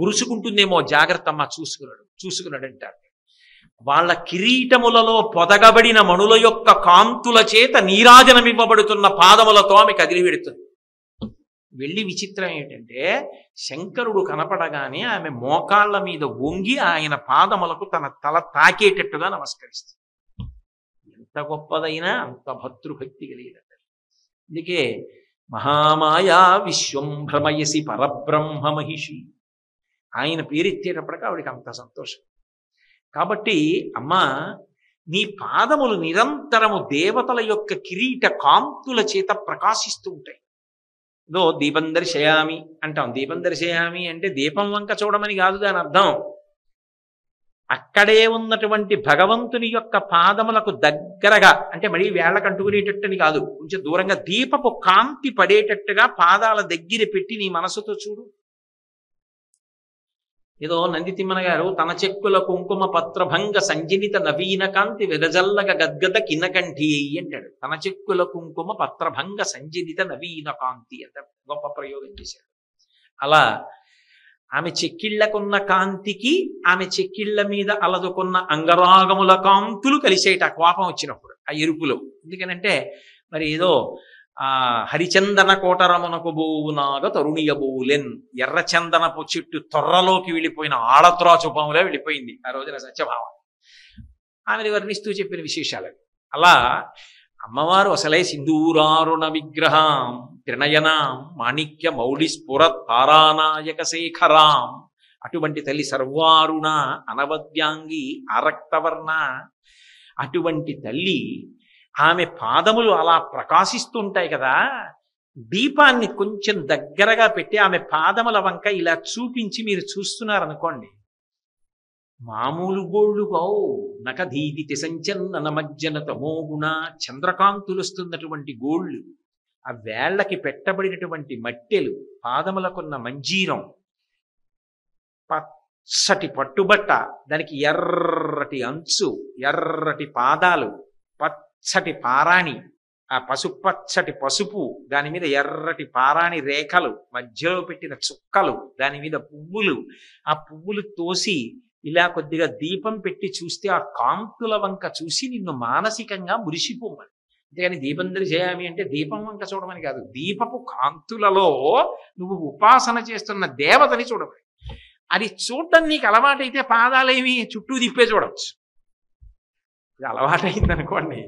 ఉరుసుకుంటుందేమో, జాగ్రత్త అమ్మ, చూసుకున్నాడు అంటారు. వాళ్ళ కిరీటములలో పొదగబడిన మణుల యొక్క కాంతుల చేత నీరాజనమివ్వబడుతున్న పాదములతో ఆమె కదిలి వెడుతుంది. వెళ్ళి విచిత్రం ఏంటంటే శంకరుడు కనపడగానే ఆమె మోకాళ్ళ మీద వంగి ఆయన పాదములకు తన తల తాకేటట్టుగా నమస్కరిస్తుంది. ఎంత గొప్పదైనా అంత భర్తృభక్తి కలిగిన. అందుకే మహామాయా విశ్వం భ్రమయసి పరబ్రహ్మ మహిషి ఆయన పేరెత్తేటప్పటికి ఆవిడికి అంత సంతోషం. కాబట్టి అమ్మా, నీ పాదములు నిరంతరము దేవతల యొక్క కిరీట కాంతుల చేత ప్రకాశిస్తూ ఉంటాయి. ఇదో దీపం దర్శయామి అంటాం. దీపం దర్శయామి అంటే దీపం వంక చూడమని కాదు దాని అర్థం. అక్కడే ఉన్నటువంటి భగవంతుని యొక్క పాదములకు దగ్గరగా, అంటే మరీ వేళ్లకు అంటుకునేటట్టుని కాదు, కొంచెం దూరంగా దీపపు కాంతి పడేటట్టుగా పాదాల దగ్గర పెట్టి నీ మనసుతో చూడు. ఏదో నందితిమ్మన గారు తన చెక్కుల కుంకుమ పత్రభంగ సంజనిత నవీన కాంతి విరజల్లగ గద్గద కిన్నకంఠి అంటాడు. తన చెక్కుల కుంకుమ పత్రభంగ సంజనిత నవీన కాంతి అంటే గొప్ప ప్రయోగం చేశాడు. అలా ఆమె చెక్కిళ్లకున్న కాంతికి ఆమె చెక్కిళ్ల మీద అలదుకున్న అంగరాగముల కాంతులు కలిసేట కోపం వచ్చినప్పుడు ఆ ఎరుపులో. ఎందుకనంటే మరి ఏదో హరిచందన కోటరమునకు బోవునాగ తరుణియబోలెన్, ఎర్రచందనపు చెట్టు తొర్రలోకి వెళ్ళిపోయిన ఆడత్రాచుపంలో వెళ్ళిపోయింది ఆ రోజున సత్యభావం. ఆమెను వర్ణిస్తూ చెప్పిన విశేషాలు. అలా అమ్మవారు అసలే సింధూరారుణ విగ్రహం త్రినయనాం మాణిక్య మౌళి స్ఫురత్ తారానాయక శేఖరాం. అటువంటి తల్లి సర్వారుణ అనవద్యాంగి ఆరక్తవర్ణ. అటువంటి తల్లి ఆమె పాదములు అలా ప్రకాశిస్తుంటాయి కదా. దీపాన్ని కొంచెం దగ్గరగా పెట్టి ఆమె పాదముల వంక ఇలా చూపించి మీరు చూస్తున్నారనుకోండి, మామూలు గోళ్ళు కావు. నకధీదితి సంచన్న మజ్జన తమోగుణ, చంద్రకాంతులు వస్తున్నటువంటి గోళ్ళు, ఆ వేళ్లకి పెట్టబడినటువంటి మట్టెలు, పాదములకున్న మంజీరం, పచ్చటి పట్టుబట్ట, దానికి ఎర్రటి అంచు, ఎర్రటి పాదాలు, పచ్చటి పారాణి, ఆ పసుపచ్చటి పసుపు, దాని మీద ఎర్రటి పారాణి రేఖలు, మధ్యలో పెట్టిన చుక్కలు, దాని మీద పువ్వులు, ఆ పువ్వులు తోసి ఇలా కొద్దిగా దీపం పెట్టి చూస్తే ఆ కాంతుల వంక చూసి నిన్ను మానసికంగా మురిసిపోమని. అంతేగాని దీపం దర్శయామి అంటే దీపం వంక చూడమని కాదు, దీపపు కాంతులలో నువ్వు ఉపాసన చేస్తున్న దేవతని చూడమని. అది చూడటం నీకు అలవాటైతే పాదాలేమి చుట్టూ తిప్పే చూడవచ్చు. ఇది అలవాటైంది అనుకోండి,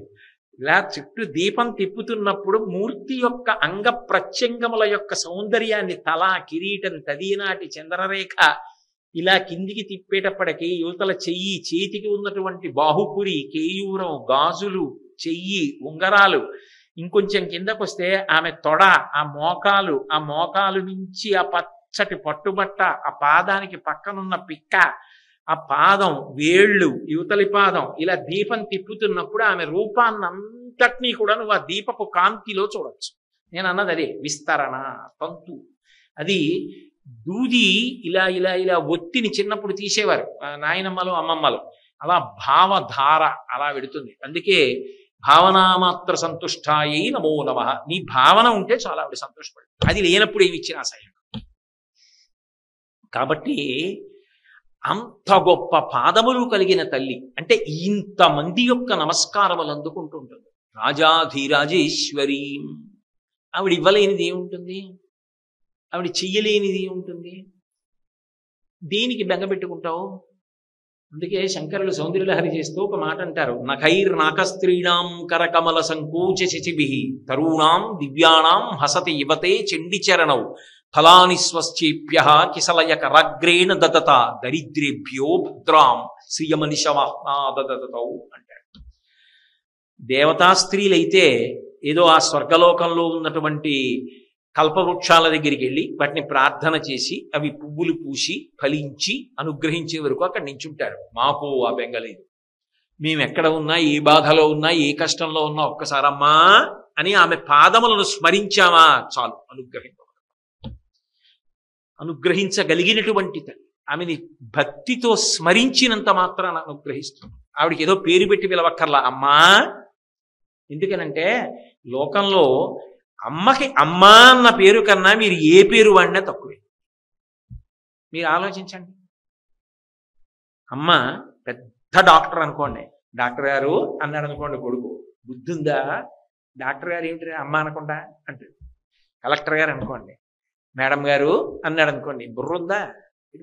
ఇలా చుట్టూ దీపం తిప్పుతున్నప్పుడు మూర్తి యొక్క అంగ ప్రత్యంగముల యొక్క సౌందర్యాన్ని, తల, కిరీటం, తదినాటి చంద్రరేఖ ఇలా కిందికి తిప్పేటప్పటికి యువతల చెయ్యి, చేతికి ఉన్నటువంటి బాహుపురి, కేయూరం, గాజులు, చెయ్యి, ఉంగరాలు, ఇంకొంచెం కిందకు వస్తే ఆమె తొడ, ఆ మోకాలు నుంచి ఆ పచ్చటి పట్టుబట్ట, ఆ పాదానికి పక్కనున్న పిక్క, ఆ పాదం, వేళ్ళు, యువతలి పాదం, ఇలా దీపం తిప్పుతున్నప్పుడు ఆమె రూపాన్నంతటినీ కూడా నువ్వు ఆ దీపపు కాంతిలో చూడవచ్చు. నేను అన్నది అదే విస్తరణ తంతు. అది దూది ఇలా ఇలా ఇలా ఒత్తిని చిన్నప్పుడు తీసేవారు నాయనమ్మలు, అమ్మమ్మలు. అలా భావధార అలా వెడుతుంది. అందుకే భావనామాత్ర సంతుష్టాయై నమో నమః. నీ భావన ఉంటే చాలా ఆవిడ సంతోషపడి, అది లేనప్పుడు ఏమి ఇచ్చినా సహాయం. కాబట్టి అంత గొప్ప పాదములు కలిగిన తల్లి అంటే ఇంతమంది యొక్క నమస్కారములు అందుకుంటుంటుంది. రాజాధిరాజేశ్వరీ. ఆవిడ ఇవ్వలేనిది ఏముంటుంది, ఆవిడ చెయ్యలేనిది ఏముంటుంది, దేనికి బెంగపెట్టుకుంటావు? అందుకే శంకరులు సౌందర్యలహరి చేస్తూ ఒక మాట అంటారు, నఖైర్నాకస్త్రీణాం కరకమల సంకోచ శచిభిః తరుణాం దివ్యానాం హసతి యువతే చండిచరణౌ ఫలాని స్వశ్చేప్య కిసలయ కరాగ్రేణ దదత దరిద్రేభ్యో భద్రాం శ్రియమనిషమాదతౌ అంటాడు. దేవతా స్త్రీలైతే ఏదో ఆ స్వర్గలోకంలో ఉన్నటువంటి కల్పవృక్షాల దగ్గరికి వెళ్ళి వాటిని ప్రార్థన చేసి అవి పువ్వులు పూసి ఫలించి అనుగ్రహించే వరకు అక్కడ నించుంటారు. మాకు ఆ బెంగలేదు. మేము ఎక్కడ ఉన్నా, ఏ బాధలో ఉన్నా, ఏ కష్టంలో ఉన్నా ఒక్కసారమ్మా అని ఆమె పాదములను స్మరించామా చాలు అనుగ్రహించగలిగినటువంటి తల్లి. ఆమెని భక్తితో స్మరించినంత మాత్రాన అనుగ్రహిస్తుంది. ఆవిడికి ఏదో పేరు పెట్టి పిలవక్కర్లా అమ్మా. ఎందుకనంటే లోకంలో అమ్మకి అమ్మా అన్న పేరు కన్నా మీరు ఏ పేరు వాడినా తక్కువే. మీరు ఆలోచించండి. అమ్మ పెద్ద డాక్టర్ అనుకోండి, డాక్టర్ గారు అన్నాడు అనుకోండి కొడుకు, బుద్ధి ఉందా డాక్టర్ గారు ఏమిటి అమ్మ అనకుండా అంటాడు. కలెక్టర్ గారు అనుకోండి, మేడం గారు అన్నాడు అనుకోండి, బుర్ర ఉందా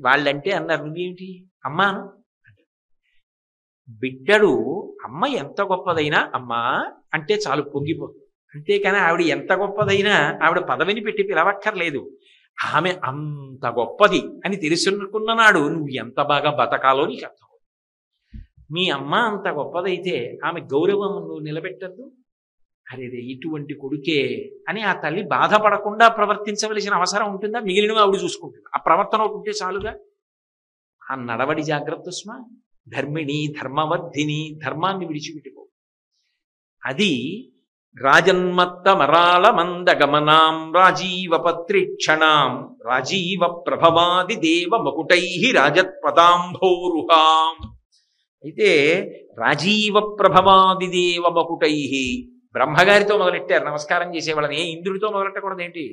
వాళ్ళంటే అన్నారు నువ్వేమిటి అమ్మ అంటాడు. బిడ్డడు అమ్మ ఎంత గొప్పదైనా అమ్మా అంటే చాలు పొంగిపోతుంది. అంతేకాని ఆవిడ ఎంత గొప్పదైనా ఆవిడ పదవిని పెట్టి పిలవక్కర్లేదు. ఆమె అంత గొప్పది అని తెలుసుకున్న నాడు నువ్వు ఎంత బాగా బతకాలో నీకు అర్థం. మీ అమ్మ అంత గొప్పదైతే ఆమె గౌరవం నువ్వు నిలబెట్టద్దు. అరే ఇటువంటి కొడుకే అని ఆ తల్లి బాధపడకుండా ప్రవర్తించవలసిన అవసరం ఉంటుందా? మిగిలినవి ఆవిడ చూసుకుంటుంది. ఆ ప్రవర్తన ఉంటే చాలుగా. ఆ నడవడి జాగ్రత్త స్మ. ధర్మిణి ధర్మవర్ధిని, ధర్మాన్ని విడిచిపెట్టుకో. అది రాజన్మత్త మరాళ మందగమనాం రాజీవ పత్రిక్షణాం రాజీవ ప్రభవాది దేవ మకుటై రాజత్పదాంభోరుహాం. అయితే రాజీవ ప్రభవాది దేవ మకుటై బ్రహ్మగారితో మొదలెట్టారు నమస్కారం చేసేవాళ్ళని. ఇంద్రుడితో మొదలెట్టకూడదు ఏంటి?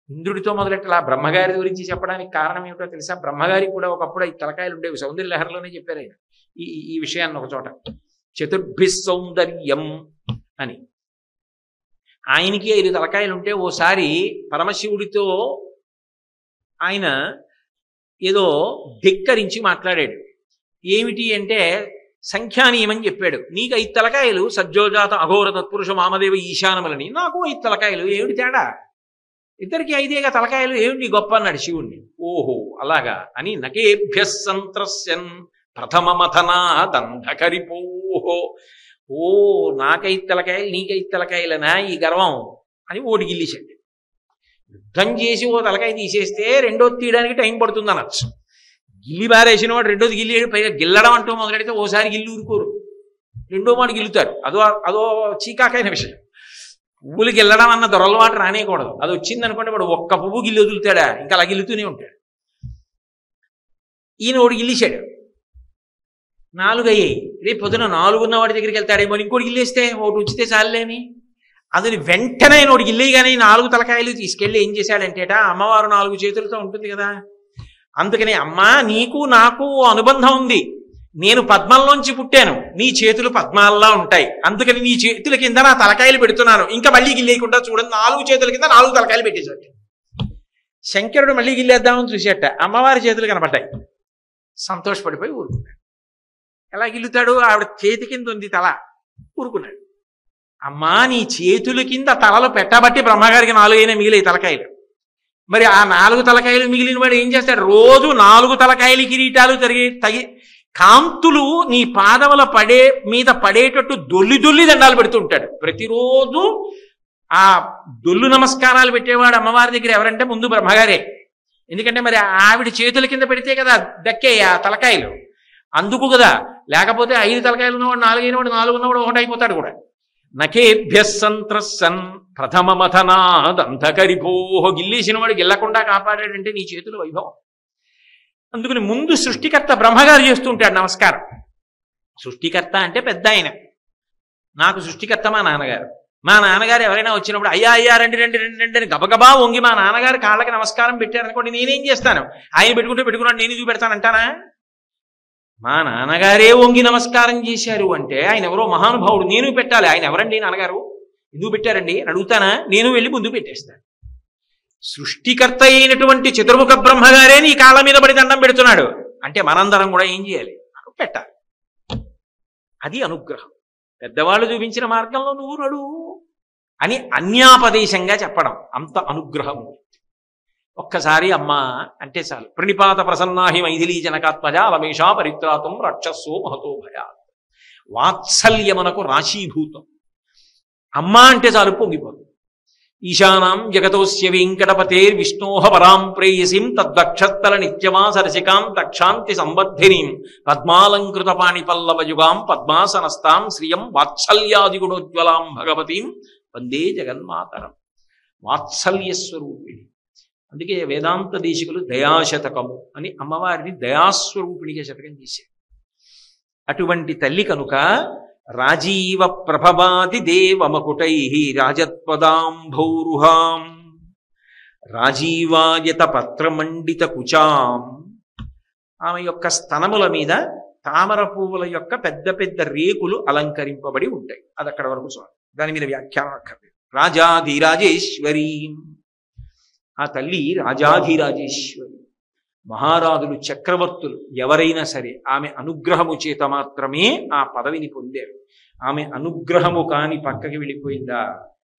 ఇంద్రుడితో మొదలెట్టాలి. ఆ బ్రహ్మగారి గురించి చెప్పడానికి కారణం ఏమిటో తెలుసా? బ్రహ్మగారికి కూడా ఒకప్పుడు ఈ తలకాయలు ఉండేవి. సౌందర్య లహరిలోనే చెప్పారు ఆయన ఈ విషయాన్ని ఒక చోట. చతుర్భి సౌందర్యం అని. ఆయనకి 5 తలకాయలు ఉంటే ఓసారి పరమశివుడితో ఆయన ఏదో ధిక్కరించి మాట్లాడాడు. ఏమిటి అంటే సంఖ్యానీయమని చెప్పాడు. నీకు 5 తలకాయలు సజ్జోజాత అఘోర తత్పురుష మామదేవ ఈశానములని, నాకు 5 తలకాయలు, ఏమిటి తేడా? ఇద్దరికి 5 తలకాయలు, ఏమిటి గొప్ప అన్నాడు శివుణ్ణి. ఓహో అలాగా అని నకేభ్య సంత్రస్యన్ ప్రథమమథనా దంధకరిపోహో. ఓ నాకు 5 తలకాయలు నీకు 5 తలకాయలనా ఈ గర్వం అని ఓడి గిల్లిసండి. యుద్ధం చేసి ఓ తలకాయ తీసేస్తే రెండోది తీయడానికి టైం పడుతుంది అనొచ్చు. గిల్లి బారేసిన వాడు రెండోది గిల్లి, పైగా గిల్లడం అంటూ మొదలెడితే ఓసారి గిల్లి ఊరుకోరు, రెండో మాట గిల్లుతారు. అదో చీకాకైన విషయం. పువ్వులు గిల్లడం అన్న దొరలవాటు రానేయకూడదు. అది వచ్చింది అనుకోండి వాడు ఒక్క పువ్వు గిల్లి వదులుతాడా, ఇంకా అలా గిల్లుతూనే ఉంటాడు. ఈయన ఓడి గిల్లిశాడు, 4 అయ్యాయి. రేపు పొద్దున 4 ఉన్న వాడి దగ్గరికి వెళ్తాడేమో, ఇంకోటి గిల్లేస్తే ఒకటి ఉచితే చాలేని అది వెంటనే నోటి గిల్లేగానే 4 తలకాయలు తీసుకెళ్ళి ఏం చేశాడంటేట, అమ్మవారు 4 చేతులతో ఉంటుంది కదా, అందుకని అమ్మా నీకు నాకు అనుబంధం ఉంది, నేను పద్మంలోంచి పుట్టాను, నీ చేతులు పద్మాల్లా ఉంటాయి, అందుకని నీ చేతుల కింద నా తలకాయలు పెడుతున్నాను, ఇంకా మళ్ళీ గిల్లేయకుండా చూడండి 4 చేతుల కింద 4 తలకాయలు పెట్టేశాడు. శంకరుడు మళ్ళీ గిల్లేద్దామని చూసేట, అమ్మవారి చేతులు కనపడ్డాయి, సంతోషపడిపోయి ఊరుకున్నాడు. ఎలా గిల్లుతాడు? ఆవిడ చేతి కింద ఉంది తల, ఊరుకున్నాడు. అమ్మా నీ చేతుల కింద తలలు పెట్టబట్టి బ్రహ్మగారికి 4 అయినా మిగిలిన తలకాయలు. మరి ఆ 4 తలకాయలు మిగిలిన వాడు ఏం చేస్తాడు? రోజు 4 తలకాయలు కిరీటాలు తగి కాంతులు నీ పాదముల మీద పడేటట్టు దొల్లి దండాలు పెడుతుంటాడు. ప్రతిరోజు ఆ దొల్లు నమస్కారాలు పెట్టేవాడు అమ్మవారి దగ్గర ఎవరంటే ముందు బ్రహ్మగారే. ఎందుకంటే మరి ఆవిడ చేతుల కింద పెడితే కదా దక్కే ఆ తలకాయలు, అందుకు కదా. లేకపోతే 5 తలకాయలు ఉన్నవాడు 4 అయినవాడు 4 ఉన్నవాడు 1 అయిపోతాడు కూడా. నకేభ్య సంత్రస్సన్ ప్రథమమథనాదంధకరిపోహ. గిల్లేసిన వాడు గిల్లకుండా కాపాడాడంటే నీ చేతుల వైభవం. అందుకని ముందు సృష్టికర్త బ్రహ్మగారు చేస్తుంటాడు నమస్కారం. సృష్టికర్త అంటే పెద్ద ఆయన. నాకు సృష్టికర్త మా నాన్నగారు. మా నాన్నగారు ఎవరైనా వచ్చినప్పుడు అయ్యా అయ్యా రండి రండి రండి రండి అని గబగబా వంగి మా నాన్నగారు కాళ్ళకి నమస్కారం పెట్టారనుకోండి, నేనేం చేస్తాను? ఆయన పెట్టుకున్నాడు నేను చూపెడతానంటానా? మా నాన్నగారే వంగి నమస్కారం చేశారు అంటే ఆయన ఎవరో మహానుభావుడు, నేను పెట్టాలి. ఆయన ఎవరండి నాన్నగారు, ఎందుకు పెట్టారండి అని అడుగుతానా? నేను వెళ్ళి ముందు పెట్టేస్తాను. సృష్టికర్త అయినటువంటి చతుర్ముఖ బ్రహ్మగారే నీ కాళ్ళ మీద పడి దండం పెడుతున్నాడు అంటే మనందరం కూడా ఏం చేయాలి? పెట్టాలి. అది అనుగ్రహం. పెద్దవాళ్ళు చూపించిన మార్గంలో నువ్వు నడు అని అన్యాపదేశంగా చెప్పడం, అంత అనుగ్రహం. ఒక్కసారి అమ్మ అంటే చాలు. ప్రణిపాత ప్రసన్నాహి మైథిలీ జనకాత్మజ రమేషా పరిత్రాతం రక్షస్సో మహతో భయా. వాత్సల్యమునకు రాశీభూతం. అమ్మ అంటే చాలు పొంగిపోతుంది. ఈశానాం జగతోస్య వెంకటపతేర్ విష్ణోహ పరాం ప్రేయసీం తద్దక్షత్తల నిత్యమాసరసికాం తక్షాంతి సంవర్ధినీం పద్మాలంకృత పాణిపల్లవయుగాం పద్మాసనస్తాం శ్రియం వాత్సల్యాదిగుణోజ్వలాం భగవతీం వందే జగన్మాతరం. వాత్సల్యస్వరూపిణి. అందుకే వేదాంత దేశికులు దయాశతకము అని అమ్మవారిని దయాస్వరూపిణిగా శతకం చేశారు. అటువంటి తల్లి కనుక రాజీవ ప్రభవాది దేవమకుటై రాజత్పదాంభౌరుహాం రాజీవాయత పత్రమండిత కుచాం. ఆమె యొక్క స్తనముల మీద తామర పువ్వుల యొక్క పెద్ద పెద్ద రేకులు అలంకరింపబడి ఉంటాయి. అది అక్కడ వరకు చూడండి, దాని మీద వ్యాఖ్యానం అక్కర్లేదు. రాజాధిరాజేశ్వరి. ఆ తల్లి రాజాధిరాజేశ్వరి. మహారాజులు చక్రవర్తులు ఎవరైనా సరే ఆమె అనుగ్రహము చేత మాత్రమే ఆ పదవిని పొందారు. ఆమె అనుగ్రహము కాని పక్కకి వెళ్ళిపోయిందా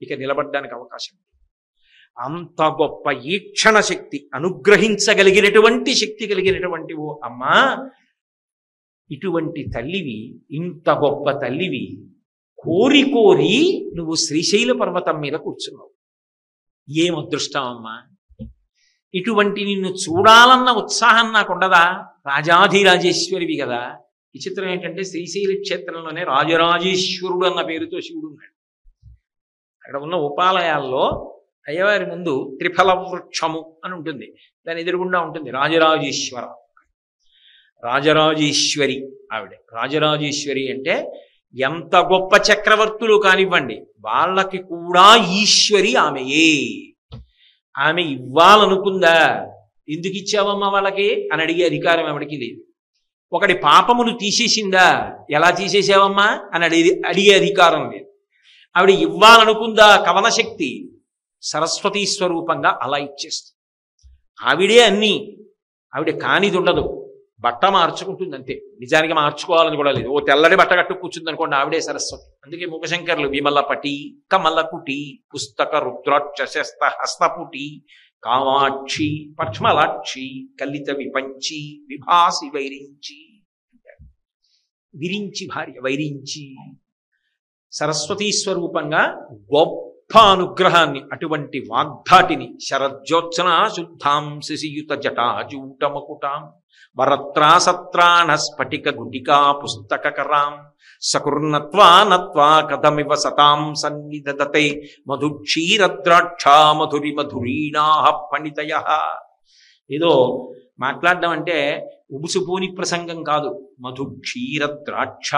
ఇక నిలబడ్డానికి అవకాశం ఉంది. అంత గొప్ప ఈక్షణ శక్తి, అనుగ్రహించగలిగినటువంటి శక్తి కలిగినటువంటి ఓ అమ్మా, ఇటువంటి తల్లివి, ఇంత గొప్ప తల్లివి, కోరి కోరి నువ్వు శ్రీశైల పర్వతం మీద కూర్చున్నావు. ఏం అదృష్టం అమ్మా! ఇటువంటి నిన్ను చూడాలన్న ఉత్సాహం నాకుండదా? రాజాధిరాజేశ్వరివి కదా. విచిత్రం ఏంటంటే శ్రీశైల క్షేత్రంలోనే రాజరాజేశ్వరుడు అన్న పేరుతో శివుడు ఉన్నాడు. అక్కడ ఉన్న ఉపాలయాల్లో అయ్యవారి ముందు త్రిఫల వృక్షము అని ఉంటుంది, దాని ఎదురుగుండా ఉంటుంది రాజరాజేశ్వర. రాజరాజేశ్వరి ఆవిడ. రాజరాజేశ్వరి అంటే ఎంత గొప్ప చక్రవర్తులు కానివ్వండి, వాళ్ళకి కూడా ఈశ్వరి ఆమెయే. ఆమె ఇవ్వాలనుకుందా? ఎందుకు ఇచ్చావమ్మా వాళ్ళకి అని అడిగే అధికారం ఎవరికి లేదు. ఒకటి పాపమును తీసేసిందా? ఎలా తీసేసావమ్మా అని అడిగే అధికారం లేదు. ఆవిడ ఇవ్వాలనుకుందా కవన శక్తి, సరస్వతీ స్వరూపంగా అలా ఇచ్చేస్తుంది. ఆవిడే అన్నీ. ఆవిడ కానిది ఉండదు. బట్ట మార్చుకుంటుంది అంతే, నిజానికి మార్చుకోవాలని కూడా లేదు. ఓ తెల్లడి బట్ట కట్టు కూర్చుంది అనుకోండి, ఆవిడే సరస్వతి. అందుకే ముఖశంకర్లు విమలపటి కమలకుటి పుస్తక రుద్రాక్షస్త హస్తపుటి కామాక్షి పక్ష్మలాక్షి కలిత విపంచి విభాసి వైరించి. విరించి భార్య, వైరించి. సరస్వతీ స్వరూపంగా గొప్ప అనుగ్రహాన్ని, అటువంటి వాగ్ధాటిని, శరజ్యోత్సన శుద్ధాం శశియుత జటాజూటమకుటాం వరత్రాసత్రాణ స్ఫటిక గుటికా పుస్తకరాం సకుర్ణత్వా నత్వా కథమివ సతాం సన్నిదదతే మధుక్షీరద్రాక్షా మధురి మధురీణా పండితయ. ఏదో మాట్లాడడం అంటే ఉబుసుపోని ప్రసంగం కాదు. మధుక్షీరద్రాక్ష.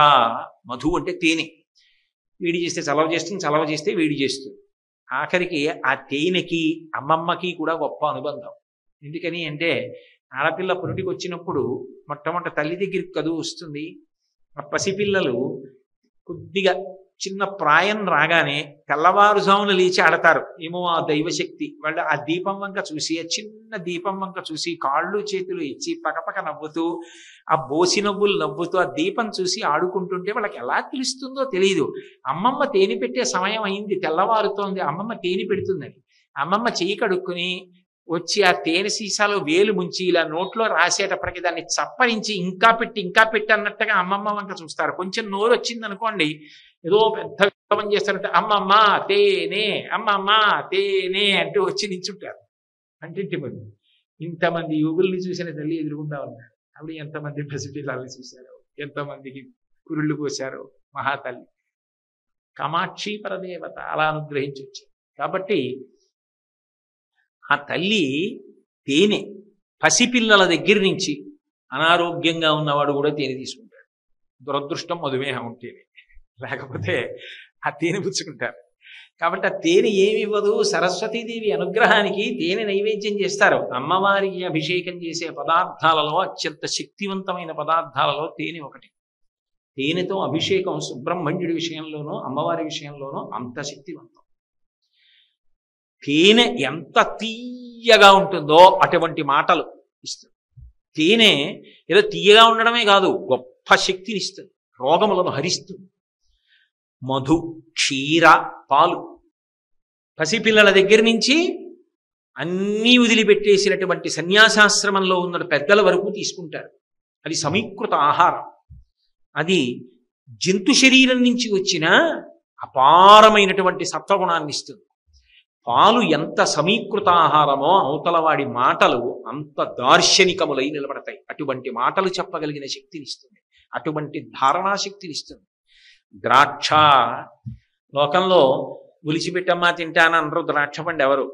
మధు అంటే తేనె. వేడి చేస్తే చలవ చేస్తుంది, చలవ చేస్తే వేడి చేస్తుంది. ఆఖరికి ఆ తేనెకి అమ్మమ్మకి కూడా గొప్ప అనుబంధం. ఎందుకని అంటే ఆడపిల్ల పురుటికి వచ్చినప్పుడు మొట్టమొదటి తల్లి దగ్గరికి కదువు వస్తుంది. ఆ పసిపిల్లలు కొద్దిగా చిన్న ప్రాయం రాగానే తెల్లవారుజామున లేచి ఆడతారు. ఏమో ఆ దైవశక్తి. వాళ్ళు ఆ దీపం వంక చూసి, ఆ చిన్న దీపం వంక చూసి కాళ్ళు చేతులు ఇచ్చి పకపక నవ్వుతూ, ఆ బోసి నవ్వులు నవ్వుతూ ఆ దీపం చూసి ఆడుకుంటుంటే వాళ్ళకి ఎలా తెలుస్తుందో తెలియదు. అమ్మమ్మ తేనె పెట్టే సమయం అయింది, తెల్లవారుతోంది, అమ్మమ్మ తేనె పెడుతుందని. అమ్మమ్మ చెయ్యి కడుక్కుని వచ్చి ఆ తేనె సీసాలో వేలు ముంచి ఇలా నోట్లో రాసేటప్పటికి దాన్ని చప్పరించి ఇంకా పెట్టి అన్నట్టుగా అమ్మమ్మ వంక చూస్తారు. కొంచెం నోరు వచ్చింది అనుకోండి, ఏదో పెద్ద విప్లవం చేస్తారంటే అమ్మమ్మ తేనె, అమ్మమ్మ తేనె అంటూ వచ్చి నించుంటారు. అంటే ఇంతమంది యుగుల్ని చూసిన తల్లి ఎదురుగుండా ఉన్నారు. ఆవిడ ఎంతమంది పసిపిల్లల్ని చూశారో, ఎంతమందికి కురుళ్ళు పోశారో మహాతల్లి. కామాక్షి పరదేవత అలా అనుగ్రహించి వచ్చారు. కాబట్టి ఆ తల్లి తేనె పసిపిల్లల దగ్గర నుంచి అనారోగ్యంగా ఉన్నవాడు కూడా తేనె తీసుకుంటాడు. దురదృష్టం మధుమేహం ఉంటేనే, లేకపోతే ఆ తేనె పుచ్చుకుంటారు. కాబట్టి ఆ తేనె ఏమి ఇవ్వదు. సరస్వతీదేవి అనుగ్రహానికి తేనె నైవేద్యం చేస్తారు. అమ్మవారికి అభిషేకం చేసే పదార్థాలలో అత్యంత శక్తివంతమైన పదార్థాలలో తేనె ఒకటి. తేనెతో అభిషేకం సుబ్రహ్మణ్యుడి విషయంలోనూ అమ్మవారి విషయంలోనూ అంత శక్తివంతం. తేనె ఎంత తీయగా ఉంటుందో అటువంటి మాటలు ఇస్తుంది. తేనె ఏదో తీయగా ఉండడమే కాదు, గొప్ప శక్తిని ఇస్తుంది, రోగములను హరిస్తుంది. మధు, క్షీర, పాలు పసిపిల్లల దగ్గర నుంచి అన్నీ వదిలిపెట్టేసినటువంటి సన్యాసాశ్రమంలో ఉన్న పెద్దల వరకు తీసుకుంటారు. అది సమీకృత ఆహారం. అది జంతు శరీరం నుంచి వచ్చిన అపారమైనటువంటి సత్వగుణాన్ని ఇస్తుంది. పాలు ఎంత సమీకృత ఆహారమో అవతల వాడి మాటలు అంత దార్శనికములై నిలబడతాయి. అటువంటి మాటలు చెప్పగలిగిన శక్తిని ఇస్తుంది, అటువంటి ధారణాశక్తిని ఇస్తుంది. ద్రాక్ష లోకంలో ఒలిచిపెట్టమ్మా తింటాను అనరు. ద్రాక్ష పండు ఎవరు?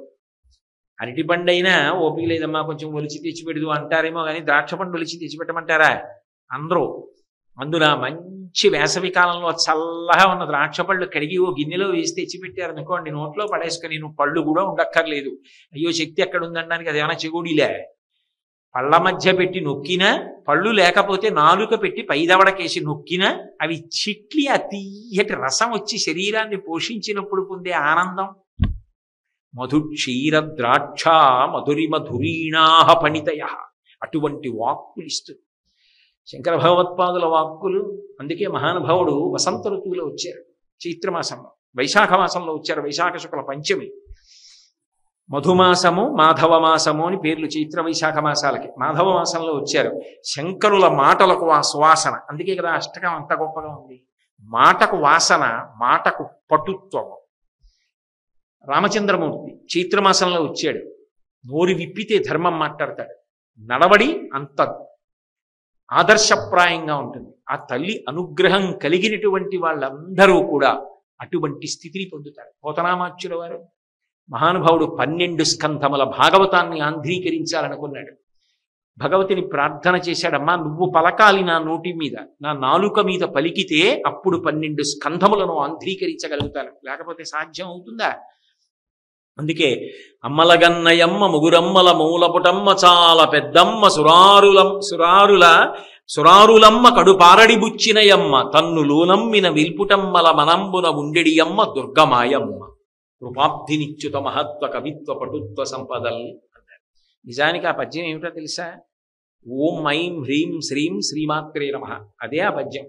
అరటిపండు అయినా ఓపిక లేదమ్మా కొంచెం ఒలిచి తెచ్చిపెడదు అంటారేమో కానీ ద్రాక్ష పండు ఒలిచి తెచ్చిపెట్టమంటారా? అందరూ. అందున మంచి వేసవి కాలంలో చల్లగా ఉన్న ద్రాక్ష పళ్ళు కడిగి ఓ గిన్నెలో వేసి తెచ్చిపెట్టారనుకోండి, నోట్లో పడేసుకొని నువ్వు పళ్ళు కూడా ఉండక్కర్లేదు. అయ్యో శక్తి ఎక్కడ ఉందనడానికి అదేమైనా చెగుడిలే. పళ్ళ మధ్య పెట్టి నొక్కినా, పళ్ళు లేకపోతే నాలుక పెట్టి పైదవడకేసి నొక్కినా అవి చిట్లి ఆ తీయటి రసం వచ్చి శరీరాన్ని పోషించినప్పుడు పొందే ఆనందం. మధుక్షీర ద్రాక్ష మధురిమధురీణాహ పణితయ, అటువంటి వాక్కులు ఇస్తుంది శంకర భగవత్పాదుల వాక్కులు. అందుకే మహానుభావుడు వసంత ఋతువులో వచ్చారు, చైత్రమాసంలో, వైశాఖ మాసంలో వచ్చారు. వైశాఖ శుక్ల పంచమి. మధుమాసము మాధవ మాసము అని పేర్లు చైత్ర వైశాఖ మాసాలకి. మాధవ మాసంలో వచ్చారు. శంకరుల మాటలకు ఆ సువాసన. అందుకే కదా అష్టకం అంత గొప్పగా ఉంది. మాటకు వాసన, మాటకు పటుత్వము. రామచంద్రమూర్తి చైత్రమాసంలో వచ్చాడు. నోరు విప్పితే ధర్మం మాట్లాడతాడు. నడవడి అంత ఆదర్శప్రాయంగా ఉంటుంది. ఆ తల్లి అనుగ్రహం కలిగినటువంటి వాళ్ళందరూ కూడా అటువంటి స్థితిని పొందుతారు. పోతనామాచ్యుల వారు మహానుభావుడు 12 స్కంధముల భాగవతాన్ని ఆంధ్రీకరించాలనుకున్నాడు. భగవతిని ప్రార్థన చేశాడమ్మా, నువ్వు పలకాలి నా నోటి మీద, నా నాలుక మీద పలికితే అప్పుడు 12 స్కంధములను ఆంధ్రీకరించగలుగుతాను, లేకపోతే సాధ్యం అవుతుందా? అందుకే అమ్మలగన్నయమ్మ ముగురమ్మల మూలపుటమ్మ చాలా పెద్దమ్మ సురారులమ్మ కడుపారడి బుచ్చినయమ్మ తన్ను లోనమ్మిన విల్పుటమ్మల మనంబున ఉండెడియమ్మ దుర్గమాయమ్మ కృపాబ్ధినిచ్యుత మహత్వ కవిత్వ పటుత్వ సంపదల్ అన్నారు. నిజానికి ఆ పద్యం ఏమిటో తెలుసా? ఓం ఐం హ్రీం శ్రీం శ్రీమాత్రే నమః. అదే ఆ పద్యం.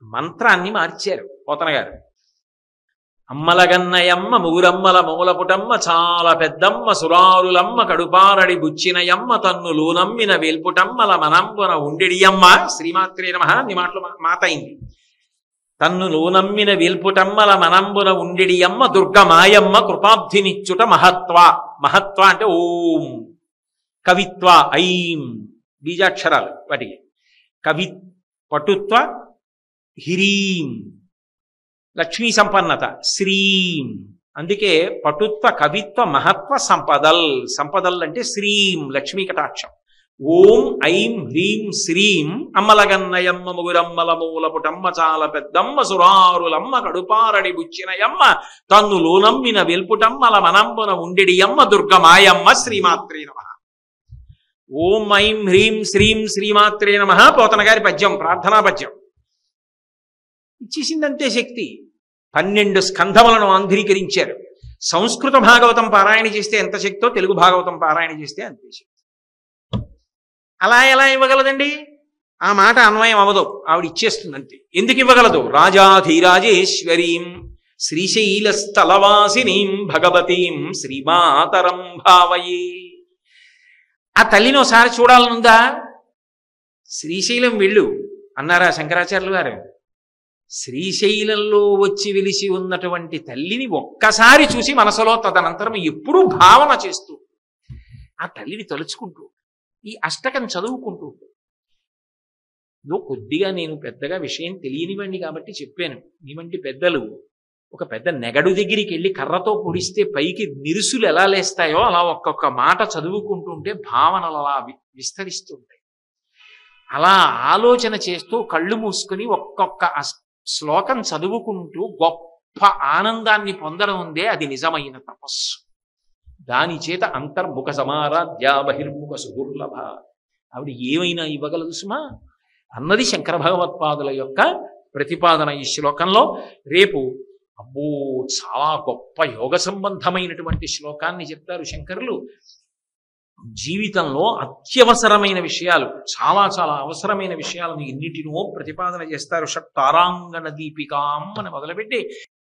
మంత్రాన్ని మార్చారు పోతన గారు. అమ్మలగన్నయమ్మ ముగురమ్మల మూలపుటమ్మ చాలా పెద్దమ్మ సురారులమ్మ కడుపారడి బుచ్చినయమ్మ తన్ను లోనమ్మిన వేల్పుటమ్మల మనంబున ఉండెడియమ్మ శ్రీమాత్రే నమః. నీ మాటలు మాట అయింది. తన్ను లోనమ్మిన వేల్పుటమ్మల మనంబున ఉండెడియమ్మ దుర్గమాయమ్మ కృపాబ్ధినిచ్చుట మహత్వ. మహత్వ అంటే ఓం, కవిత్వ ఐం, బీజాక్షరాలు వాటికి. కవి పటుత్వ హ్రీం, లక్ష్మీ సంపన్నత శ్రీం. అందుకే పటుత్వ కవిత్వ మహత్వ సంపదల్. సంపదల్ అంటే శ్రీం, లక్ష్మీ కటాక్షం. ఓం ఐం హ్రీం శ్రీం అమ్మలగన్నయమ్మ ముగురమ్మల మూలపుటమ్మ చాలా పెద్దమ్మ సురారులమ్మ కడుపారడి బుచ్చినయమ్మ తన్ను లోనమ్మిన వెల్పుటమ్మల మనంబున ఉండెడియమ్మ దుర్గమాయమ్మ శ్రీమాత్రే నమః. ఓం ఐం హ్రీం శ్రీం శ్రీమాత్రే నమః పోతన గారి పద్యం, ప్రార్థనా పద్యం. ఇచ్చేసిందంతే శక్తి. 12 స్కంధములను ఆంధ్రీకరించారు. సంస్కృత భాగవతం పారాయణ చేస్తే ఎంత శక్తో తెలుగు భాగవతం పారాయణ చేస్తే అంతే శక్తి. అలా ఎలా ఇవ్వగలదండి? ఆ మాట అన్వయం అవ్వదు, ఆవిడ ఇచ్చేస్తుంది అంతే. ఎందుకు ఇవ్వగలదు? రాజాధీరాజేశ్వరీం శ్రీశైలస్థలవాసినీం భగవతీం శ్రీమాతరం భావయే. ఆ తల్లిని ఒకసారి చూడాలనుందా? శ్రీశైలం వెళ్ళు అన్నారా శంకరాచార్యులు గారు? శ్రీశైలంలో వచ్చి వెలిసి ఉన్నటువంటి తల్లిని ఒక్కసారి చూసి మనసులో తదనంతరం ఎప్పుడూ భావన చేస్తూ ఆ తల్లిని తలుచుకుంటూ ఈ అష్టకం చదువుకుంటూ. కొద్దిగా నేను పెద్దగా విషయం తెలియనివ్వండి కాబట్టి చెప్పాను. మీ వంటి పెద్దలు ఒక పెద్ద నెగడు దగ్గరికి వెళ్ళి కర్రతో పొడిస్తే పైకి నిరుసులు ఎలా లేస్తాయో అలా ఒక్కొక్క మాట చదువుకుంటుంటే భావనలు అలా విస్తరిస్తుంటాయి. అలా ఆలోచన చేస్తూ కళ్ళు మూసుకుని ఒక్కొక్క శ్లోకం చదువుకుంటూ గొప్ప ఆనందాన్ని పొందడం ఉందే, అది నిజమైన తపస్సు. దాని చేత అంతర్ముఖ సమారాధ్య బహిర్ముఖ సుదుర్లభ. ఆవిడ ఏమైనా ఇవ్వగలదు సుమా అన్నది శంకర భగవత్పాదుల యొక్క ప్రతిపాదన ఈ శ్లోకంలో. రేపు అబ్బో చాలా గొప్ప యోగ సంబంధమైనటువంటి శ్లోకాన్ని చెప్తారు శంకరులు. జీవితంలో అత్యవసరమైన విషయాలు, చాలా చాలా అవసరమైన విషయాలను ఎన్నిటినో ప్రతిపాదన చేస్తారు. షట్తారాంగణ దీపికాం అని మొదలుపెట్టి